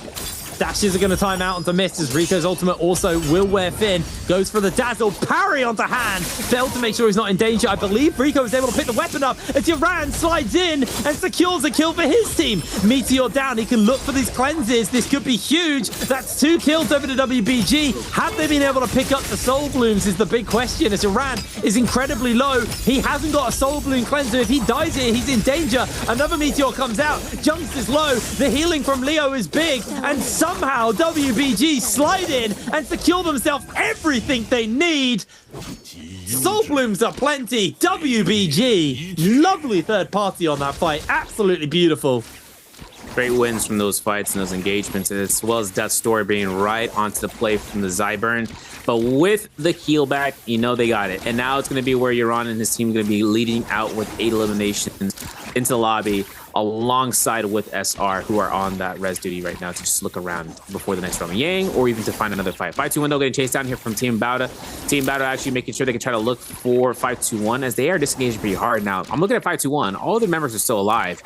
Dashes are going to time out onto Mist as Rico's ultimate also will wear thin. Goes for the dazzle. Parry onto Han. Failed to make sure he's not in danger. I believe Rico was able to pick the weapon up as Yoran slides in and secures a kill for his team. Meteor down. He can look for these cleanses. This could be huge. That's 2 kills over the WBG. Have they been able to pick up the Soul Blooms is the big question as Yoran is incredibly low. He hasn't got a Soul Bloom cleanser. If he dies here, he's in danger. Another Meteor comes out. Junks is low. The healing from Leo is big. And somehow WBG slide in and secure themselves everything they need. Soul Blooms are plenty. WBG, lovely third party on that fight. Absolutely beautiful. Great wins from those fights and those engagements, as well as Death Story being right onto the play from the Zyburn. But with the heal back, you know they got it. And now it's going to be where Yoran and his team are going to be leading out with 8 eliminations into the lobby, alongside with SR, who are on that res duty right now to just look around before the next Roman Yang, or even to find another fight. 521 though getting chased down here from Team Bauda. Team Bauda actually making sure they can try to look for 521 as they are disengaging pretty hard. Now, I'm looking at 521. All the members are still alive.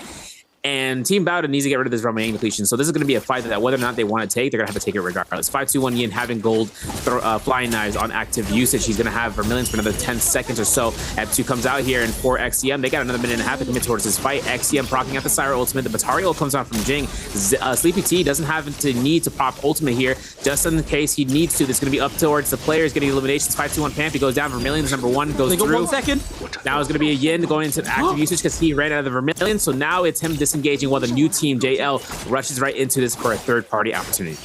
And Team Bauda needs to get rid of this Roman depletion. So this is going to be a fight that whether or not they want to take, they're going to have to take it regardless. 521 Yin having gold flying knives on active usage. He's going to have Vermilions for another 10 seconds or so. F2 comes out here, and for XCM, they got another minute and a half to commit towards this fight. XCM proccing out the Syra ultimate. The Batari ult comes out from Jing. Sleepy T doesn't have to need to pop ultimate here, just in case he needs to. This is going to be up towards the players getting eliminations. 521 Pampy goes down. Vermilions number 1 goes they got through. 1 second. Now it's going to be a Yin going into active usage because he ran out of the Vermilion. So now it's him disengaging while the new team JL rushes right into this for a third-party opportunity.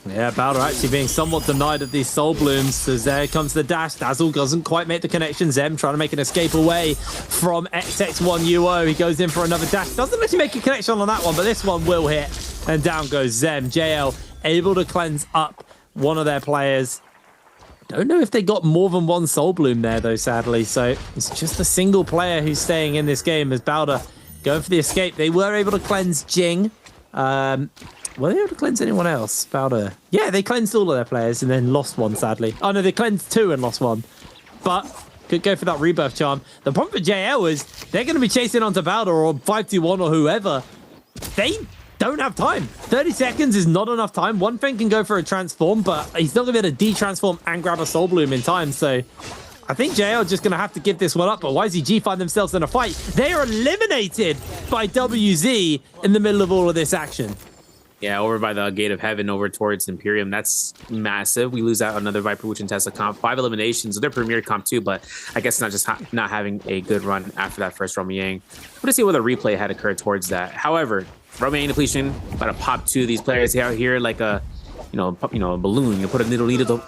Yeah, Bauda actually being somewhat denied of these Soul Blooms. So there comes the dash. Dazzle doesn't quite make the connection. Zem trying to make an escape away from XX1 UO. He goes in for another dash. Doesn't actually make a connection on that one, but this one will hit. And down goes Zem. JL able to cleanse up one of their players. Don't know if they got more than 1 Soul Bloom there, though, sadly. So it's just a single player who's staying in this game as Bauda going for the escape. They were able to cleanse Jing. Were they able to cleanse anyone else? Bauda. Yeah, they cleansed all of their players and then lost 1, sadly. Oh, no, they cleansed 2 and lost 1. But could go for that rebirth charm. The problem for JL is they're going to be chasing onto Bauda or 521 or whoever. They don't have time. 30 seconds is not enough time. One thing can go for a transform, but he's not going to be able to de-transform and grab a Soul Bloom in time. So I think JL just going to have to give this one up, but YZG find themselves in a fight. They are eliminated by WZ in the middle of all of this action. Yeah, over by the Gate of Heaven, over towards Imperium. That's massive. We lose out another Viper Witch and Tesla comp. 5 eliminations. They're premier comp too, but I guess not just not having a good run after that first Roman Yang. We're to see whether replay had occurred towards that. However, Roman Yang depletion, about to pop 2 of these players out here like a, a balloon. You put a needle.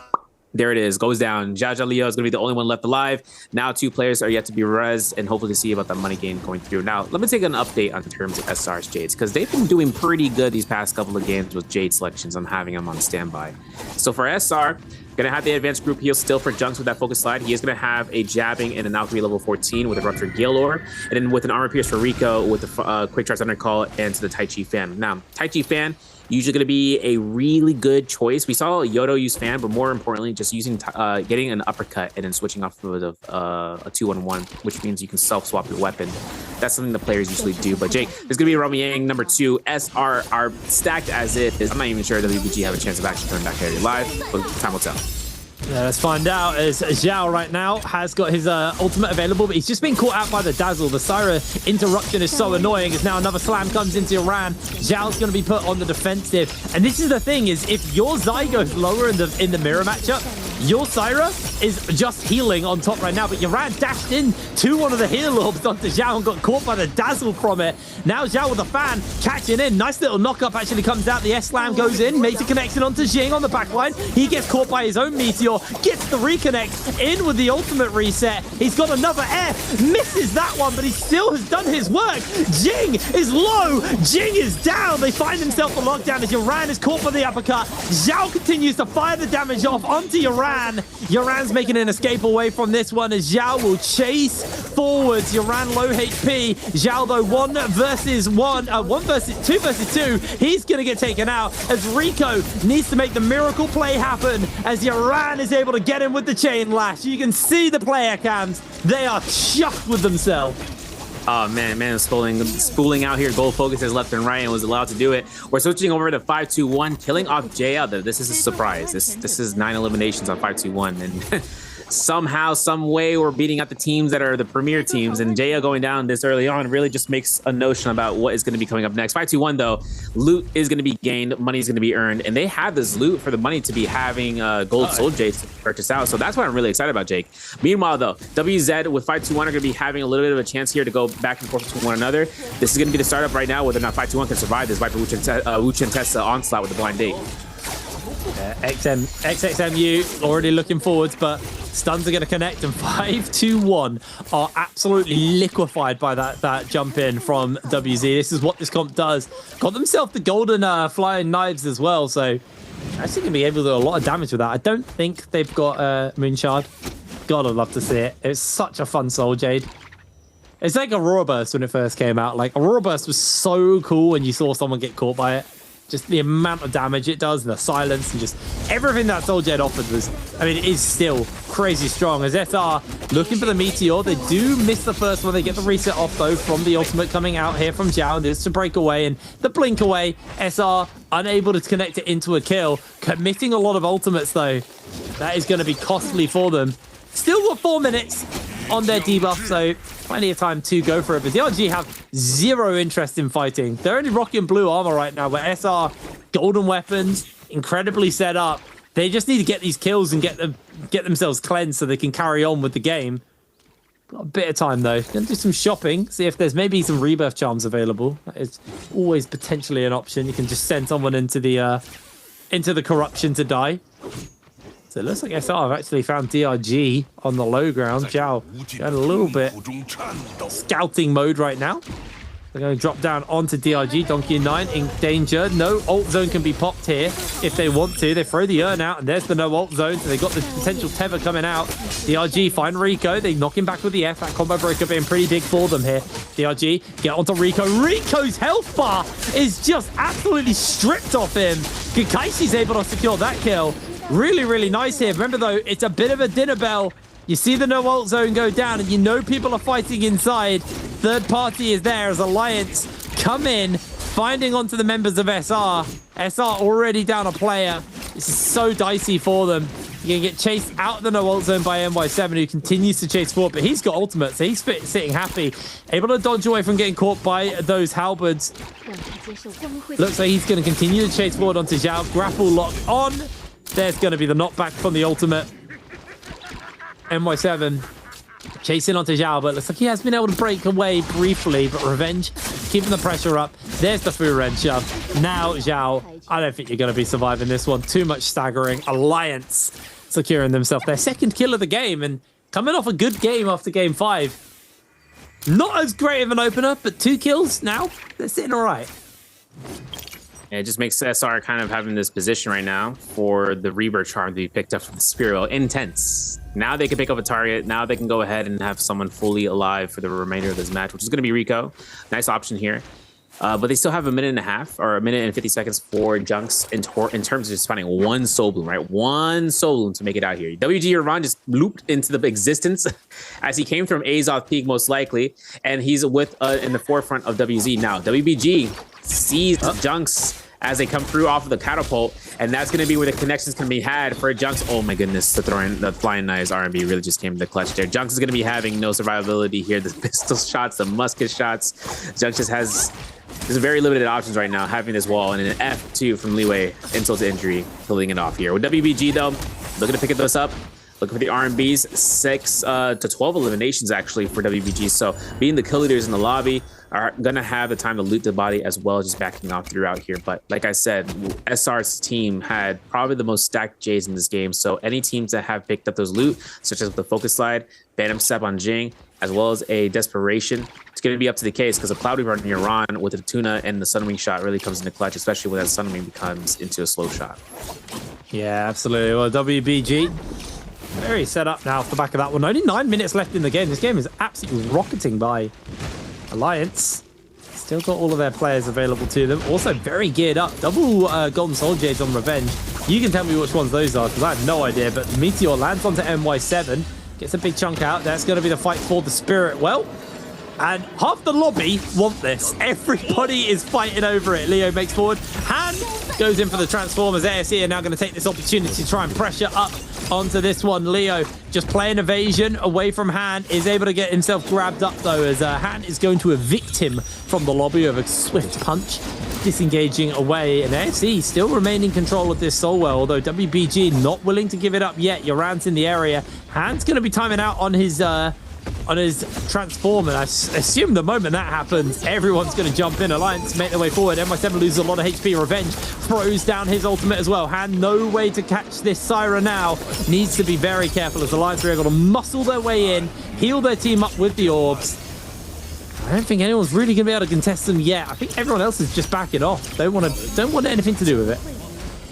There it is, goes down. Jaja Leo is going to be the only one left alive. Now 2 players are yet to be res, and hopefully see about the money gain going through. Now, let me take an update on terms of SR's Jades, because they've been doing pretty good these past couple of games with Jade selections. I'm having them on standby. So for SR, going to have the advanced group heal still for Junks with that focus slide. He is going to have a jabbing and an alchemy level 14 with a ruptured Gale Ore, and then with an armor pierce for Rico with the quick charge undercall and to the Tai Chi fan. Now, Tai Chi fan, usually going to be a really good choice. We saw Yodo use fan, but more importantly, just using getting an uppercut and then switching off with a 2-1-1, which means you can self-swap your weapon. That's something the players usually do. But Jake, there's going to be Roman Yang number 2. SR are stacked as it is. I'm not even sure WBG have a chance of actually coming back here live, but time will tell. Yeah, let's find out as Zhao right now has got his ultimate available, but he's just been caught out by the dazzle. The Syra interruption is so annoying as now another slam comes into Iran. Zhao's going to be put on the defensive. And this is the thing is if your Zai goes lower in the mirror matchup, Your Syra is just healing on top right now, but Yoran dashed in to one of the heal orbs onto Zhao and got caught by the dazzle from it. Now Zhao with the fan catching in. Nice little knock-up actually comes out. The S-Slam goes in, makes a connection onto Jing on the backline. He gets caught by his own Meteor, gets the reconnect, in with the ultimate reset. He's got another F, misses that one, but he still has done his work. Jing is low, Jing is down. They find themselves a lockdown as Yoran is caught by the uppercut. Zhao continues to fire the damage off onto Yoran. Yoran's making an escape away from this one as Zhao will chase forwards. Yoran low HP. Zhao though 2 versus 2. He's gonna get taken out as Rico needs to make the miracle play happen as Yoran is able to get him with the chain lash. You can see the player cams. They are chuffed with themselves. Oh, man, spooling out here. Gold focuses left and right and was allowed to do it. We're switching over to 5-2-1, killing off JL. This is a surprise. This is 9 eliminations on 5-2-1. And somehow, some way, we're beating out the teams that are the premier teams. And JL going down this early on really just makes a notion about what is going to be coming up next. 5-2-1, though, loot is going to be gained. Money is going to be earned. And they have this loot for the money to be having gold soul Jades to purchase out. So that's what I'm really excited about, Jake. Meanwhile, though, WZ with 5-2-1 are going to be having a little bit of a chance here to go back and forth between one another. This is going to be the startup right now, whether or not 5-2-1 can survive this Viper Wuchen Tessa onslaught with the blind date. XXMU already looking forwards, but stuns are going to connect, and 5-2-1 are absolutely liquefied by that jump in from WZ. This is what this comp does. Got themselves the golden flying knives as well, so actually going to be able to do a lot of damage with that. I don't think they've got Moonshard. God, I'd love to see it. It's such a fun Soul Jade. It's like Aurora Burst when it first came out. Like, Aurora Burst was so cool when you saw someone get caught by it. Just the amount of damage it does, and the silence, and just everything that Soul Jade offered was, I mean, it is still crazy strong. As SR looking for the Meteor, they do miss the first one. They get the reset off, though, from the ultimate coming out here from Zhao. There's to break away, and the blink away. SR unable to connect it into a kill. Committing a lot of ultimates, though. That is going to be costly for them. Still got 4 minutes on their debuff, so plenty of time to go for it. But the RG have zero interest in fighting. They're only rocking blue armor right now, but SR, golden weapons, incredibly set up. They just need to get these kills and get themselves cleansed so they can carry on with the game. Got a bit of time, though. Gonna do some shopping, see if there's maybe some rebirth charms available. That is always potentially an option. You can just send someone into the corruption to die. So it looks like SR have actually found DRG on the low ground. Zhao got a little bit scouting mode right now. They're going to drop down onto DRG. Donkey 9 in danger. No ult zone can be popped here if they want to. They throw the urn out, and there's the no ult zone. So they've got the potential tether coming out. DRG find Rico. They knock him back with the F. That combo breaker being pretty big for them here. DRG get onto Rico. Rico's health bar is just absolutely stripped off him. Kakaishi's able to secure that kill. Really, really nice here. Remember, though, it's a bit of a dinner bell. You see the no ult zone go down, and you know people are fighting inside. Third party is there as Alliance come in, finding onto the members of SR. SR already down a player. This is so dicey for them. You're going to get chased out of the no ult zone by NY7, who continues to chase forward, but he's got ultimate, so he's sitting happy. Able to dodge away from getting caught by those halberds. Looks like he's going to continue to chase forward onto Zhao. Grapple lock on. There's going to be the knockback from the ultimate. NY7 chasing onto Zhao, but looks like he has been able to break away briefly, but Revenge keeping the pressure up. There's the Furen shove. Now, Zhao, I don't think you're going to be surviving this one. Too much staggering. Alliance securing themselves their second kill of the game, and coming off a good game after game 5. Not as great of an opener, but 2 kills now. They're sitting all right. Yeah, it just makes SR kind of having this position right now for the Rebirth charm to be picked up from the Spiro. Intense. Now they can pick up a target. Now they can go ahead and have someone fully alive for the remainder of this match, which is going to be Rico. Nice option here. But they still have a minute and a half or a minute and 50 seconds for Junks in terms of just finding one soul bloom, right? One soul bloom to make it out here. WG Irvan just looped into the existence as he came from Azoth Peak, most likely, and he's with in the forefront of WZ now. WBG sees Junks as they come through off of the catapult, and that's going to be where the connections can be had for Junks. Oh my goodness, the flying knives R&B really just came to the clutch there. Junks is going to be having no survivability here. The pistol shots, the musket shots. Junks just has very limited options right now, having this wall and an F2 from Leeway, insult to injury, pulling it off here. With WBG though, looking to pick those up. Looking for the R&Bs, 6 to 12 eliminations actually for WBG. So being the kill leaders in the lobby are going to have the time to loot the body as well as just backing off throughout here. But like I said, SR's team had probably the most stacked Jays in this game. So any teams that have picked up those loot, such as the Focus Slide, Phantom Step on Jing, as well as a Desperation, it's going to be up to the case because a Cloud Reaper on Iran with the Tuna and the Sunwing shot really comes into clutch, especially when that Sunwing becomes into a slow shot. Yeah, absolutely. Well, WBG very set up now off the back of that one. Only 9 minutes left in the game. This game is absolutely rocketing by Alliance. Still got all of their players available to them. Also very geared up. Double Golden Soul Jades on Revenge. You can tell me which ones those are because I have no idea. But Meteor lands onto NY7. Gets a big chunk out. That's going to be the fight for the Spirit. Well, and half the lobby want this. Everybody is fighting over it. Leo makes forward. Han goes in for the Transformers. ASE are now going to take this opportunity to try and pressure up onto this one. Leo just playing evasion away from Han. Is able to get himself grabbed up, though, as Han is going to evict him from the lobby with a swift punch. Disengaging away. And ASE still remain in control of this Soul Well, although WBG not willing to give it up yet. Yoran's in the area. Han's going to be timing out on his Transformer. I assume the moment that happens, everyone's going to jump in. Alliance make their way forward. NY7 loses a lot of HP. Revenge throws down his ultimate as well. Han, no way to catch this Syra now. Needs to be very careful as Alliance are able to muscle their way in, heal their team up with the orbs. I don't think anyone's really going to be able to contest them yet. I think everyone else is just backing off. Don't want anything to do with it.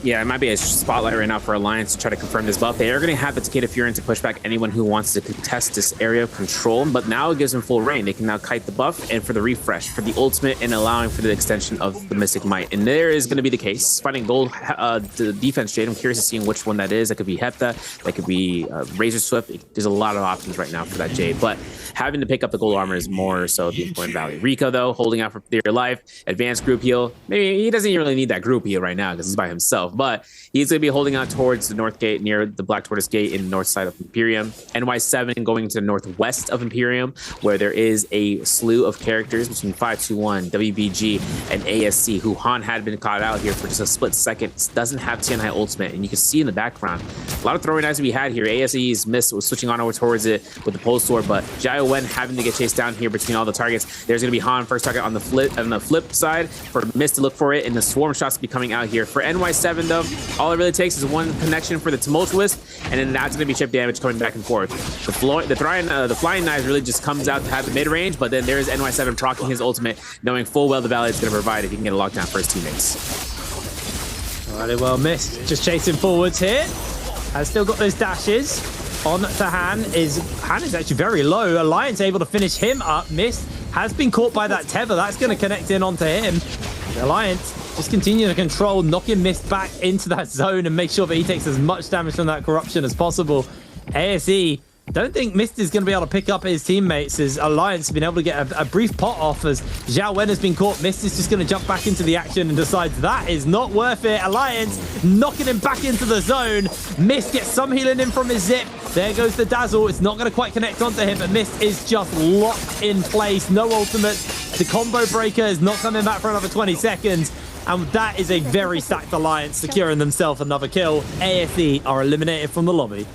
Yeah, it might be a spotlight right now for Alliance to try to confirm this buff. They are going to have the Takeda Furin to push back anyone who wants to contest this area of control, but now it gives them full reign. They can now kite the buff and for the refresh, for the ultimate, and allowing for the extension of the Mystic Might. And there is going to be the case. Finding gold the defense Jade. I'm curious to see which one that is. That could be Hepta. That could be Razor Swift. There's a lot of options right now for that Jade, but having to pick up the gold armor is more so the important value. Rico, though, holding out for dear life. Advanced group heal. Maybe he doesn't really need that group heal right now because he's by himself, but he's going to be holding out towards the north gate near the Black Tortoise Gate in the north side of Imperium. NY7 going to the northwest of Imperium, where there is a slew of characters between 521, WBG, and ASC, who Han had been caught out here for just a split second. Doesn't have Tianhai ultimate, and you can see in the background a lot of throwing knives we had here. ASC's missed, was switching on over towards it with the pole sword, but Jiao Wen having to get chased down here between all the targets. There's going to be Han first target on the flip side for Mist to look for it, and the swarm shots to be coming out here. For NY7, though, all it really takes is one connection for the Tumultuous, and then that's going to be chip damage coming back and forth. The flying knives really just comes out to have the mid-range, but then there's NY7 proccing his ultimate, knowing full well the value it's going to provide if he can get a lockdown for his teammates. Alrighty, well, Mist just chasing forwards here. Has still got those dashes on to Han. Han is actually very low. Alliance able to finish him up. Mist has been caught by that tether. That's going to connect in onto him. The Alliance just continue to control, knocking Mist back into that zone and make sure that he takes as much damage from that corruption as possible. ASE, don't think Mist is going to be able to pick up his teammates as Alliance have been able to get a brief pot off as Zhao Wen has been caught. Mist is just going to jump back into the action and decides that is not worth it. Alliance knocking him back into the zone. Mist gets some healing in from his zip. There goes the dazzle. It's not going to quite connect onto him, but Mist is just locked in place. No ultimate. The combo breaker is not coming back for another 20 seconds. And that is a very stacked Alliance securing themselves another kill. ASE are eliminated from the lobby.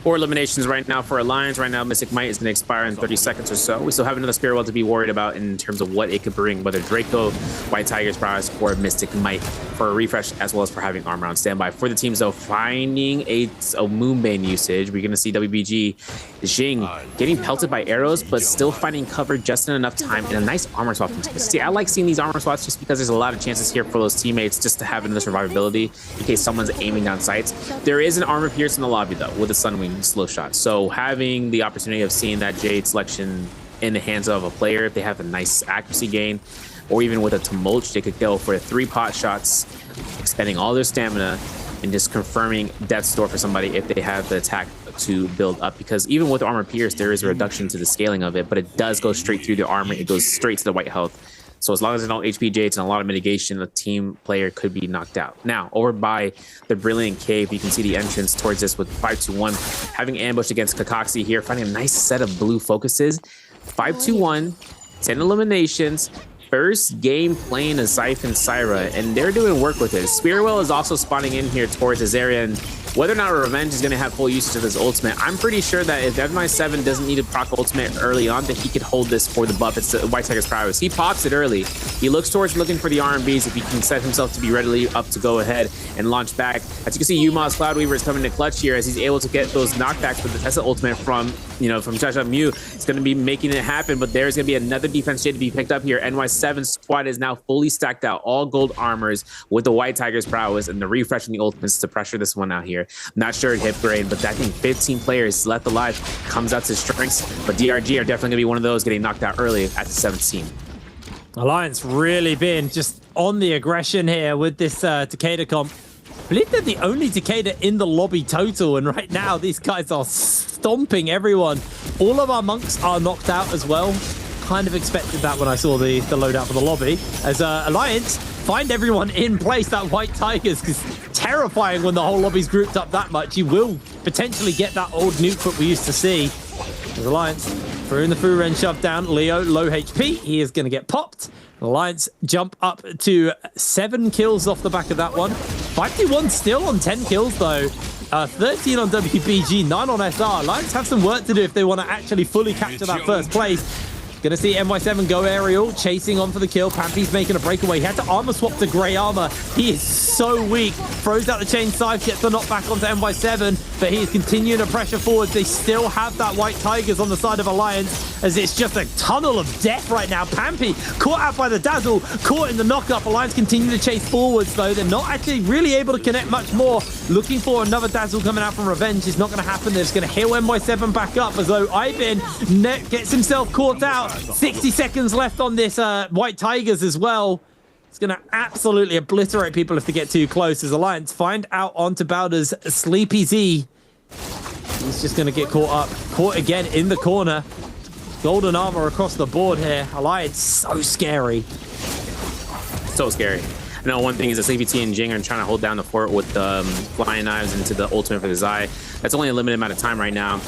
4 eliminations right now for Alliance. Right now, Mystic Might is going to expire in 30 seconds or so. We still have another Spirit Well to be worried about in terms of what it could bring, whether Draco, White Tiger's Prowess, or Mystic Might for a refresh, as well as for having armor on standby. For the teams, though, finding a Moonbane usage, we're going to see WBG Jing getting pelted by arrows, but still finding cover just in enough time and a nice armor swap. See, I like seeing these armor swaps just because there's a lot of chances here for those teammates just to have another survivability in case someone's aiming down sights. There is an armor pierce in the lobby, though, with a Sunwing slow shot. So having the opportunity of seeing that Jade selection in the hands of a player, if they have a nice accuracy gain, or even with a Tumult, they could go for 3 pot shots, expending all their stamina, and just confirming Death's Door for somebody if they have the attack to build up. Because even with Armor Pierce, there is a reduction to the scaling of it, but it does go straight through the armor. It goes straight to the white health. So as long as there's no HP Jades and a lot of mitigation, the team player could be knocked out. Now, over by the Brilliant Cave, you can see the entrance towards this with 521 having ambushed against Kakaxi here, finding a nice set of blue focuses. 521, 10 eliminations, first game playing a Siphon Syra, and they're doing work with it. Spearwell is also spawning in here towards this area, and Whether or not Revenge is going to have full usage of his ultimate, I'm pretty sure that if NY7 doesn't need to proc ultimate early on, that he could hold this for the buff. It's the White Tiger's prowess. He pops it early. He looks towards looking for the RMBs if he can set himself to be readily up to go ahead and launch back. As you can see, Yuma's Cloudweaver is coming to clutch here as he's able to get those knockbacks with the Tesla ultimate from Chacha Mew. It's going to be making it happen, but there's going to be another defense shade to be picked up here. NY7 squad is now fully stacked out, all gold armors with the White Tiger's prowess and the refreshing the ultimates to pressure this one out here. Not sure hip grade, but I think 15 players left alive comes out to strengths, but DRG are definitely going to be one of those getting knocked out early at the 17. Alliance really been just on the aggression here with this Takeda comp. I believe they're the only Takeda in the lobby total, and right now these guys are stomping everyone. All of our monks are knocked out as well. Kind of expected that when I saw the loadout for the lobby. As Alliance find everyone in place, that White Tigers, because terrifying when the whole lobby's grouped up that much. You will potentially get that old nuke foot we used to see. As Alliance throwing the Fu Ren shove down. Leo, low HP. He is going to get popped. Alliance jump up to 7 kills off the back of that one. 5-1 still on 10 kills, though. 13 on WBG, 9 on SR. Alliance have some work to do if they want to actually fully capture that first place. Gonna see NY7 go aerial, chasing on for the kill. Pampy's making a breakaway. He had to armor swap to Grey Armor. He is so weak. Throws out the chain scythe, gets the knockback onto NY7, but he is continuing to pressure forward. They still have that White Tigers on the side of Alliance, as it's just a tunnel of death right now. Pampy caught out by the Dazzle, caught in the knockup. Alliance continue to chase forwards, though. They're not actually really able to connect much more. Looking for another Dazzle coming out from Revenge is not going to happen. They're just going to heal NY7 back up, as though Ivan gets himself caught out. 60 seconds left on this White Tigers as well. It's going to absolutely obliterate people if they get too close, as Alliance find out onto Bowder's Sleepy Z. He's just going to get caught again in the corner. Golden armor across the board here. Alliance, so scary. So scary. I know one thing is that Sleepy T and Jing are trying to hold down the fort with flying knives into the ultimate for the Zai. That's only a limited amount of time right now.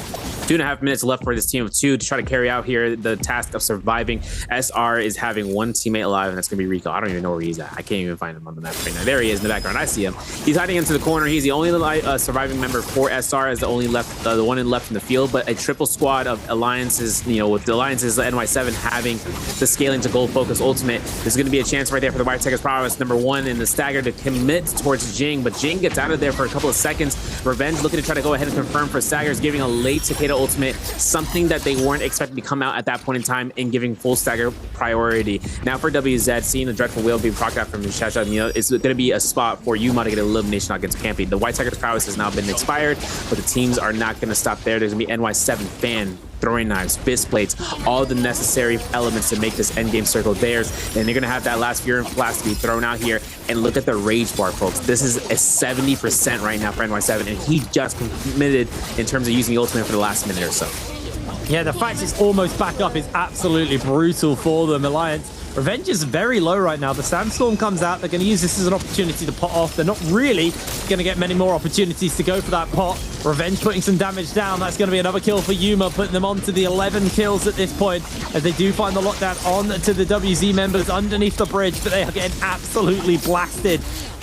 2.5 minutes left for this team of 2 to try to carry out here the task of surviving. SR is having one teammate alive, and that's going to be Rico. I don't even know where he's at. I can't even find him on the map right now. There he is in the background. I see him. He's hiding into the corner. He's the only surviving member for SR, as the only left, the one left in the field. But a triple squad of alliances, with the alliances, the NY7 having the scaling to gold focus ultimate, there's going to be a chance right there for the White Tigers prowess number 1 in the stagger to commit towards Jing, but Jing gets out of there for a couple of seconds. Revenge looking to try to go ahead and confirm for staggers, giving a late Takeda ultimate, something that they weren't expecting to come out at that point in time, and giving full stagger priority. Now for WZ, seeing the dreadful wheel being procced out from Shasha, it's going to be a spot for Yuma to get an elimination against Pampy. The White Tigers prowess has now been expired, but the teams are not going to stop there. There's going to be NY7 fan, throwing knives, fist plates, all the necessary elements to make this endgame circle theirs. And they're going to have that last Fury and Blast to be thrown out here. And look at the rage bar, folks. This is a 70% right now for NY7, and he just committed in terms of using the ultimate for the last minute or so. Yeah, the fact it's almost back up is absolutely brutal for them. Alliance Revenge is very low right now. The Sandstorm comes out. They're going to use this as an opportunity to pot off. They're not really going to get many more opportunities to go for that pot. Revenge putting some damage down. That's going to be another kill for Yuma, putting them on to the 11 kills at this point, as they do find the lockdown on to the WZ members underneath the bridge, but they are getting absolutely blasted.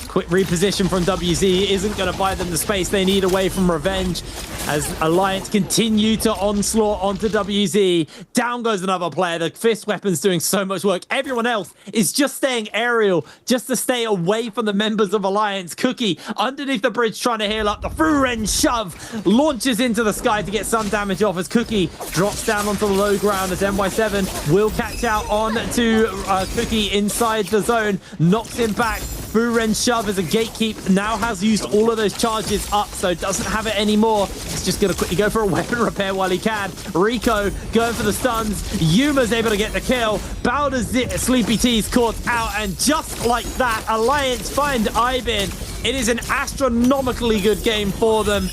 Quick reposition from WZ isn't going to buy them the space they need away from Revenge, as Alliance continue to onslaught onto WZ. Down goes another player. The fist weapon's doing so much work. Everyone else is just staying aerial, just to stay away from the members of Alliance. Cookie underneath the bridge trying to heal up. The Furen shove launches into the sky to get some damage off, as Cookie drops down onto the low ground, as NY7 will catch out on to Cookie inside the zone, knocks him back. Furen shove as a gatekeep now has used all of those charges up, so doesn't have it anymore. He's just going to quickly go for a weapon repair while he can. Rico going for the stuns. Yuma's able to get the kill. Bowder's Sleepy T's caught out, and just like that, Alliance find Ivan. It is an astronomically good game for them.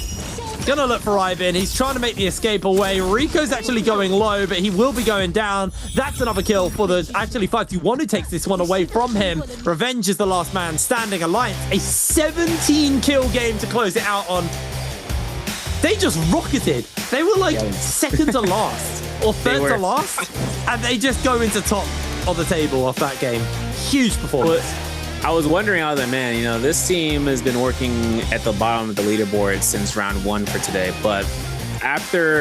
Gonna look for Ivan. He's trying to make the escape away. Rico's actually going low, but he will be going down. That's another kill for the actually 5-1 who takes this one away from him. Revenge is the last man standing. Alliance, a 17 kill game to close it out on. They just rocketed. They were like second to last or third to last, and they just go into top of the table off that game. Huge performance. I was wondering, I was like, man, you know, this team has been working at the bottom of the leaderboard since round 1 for today, but after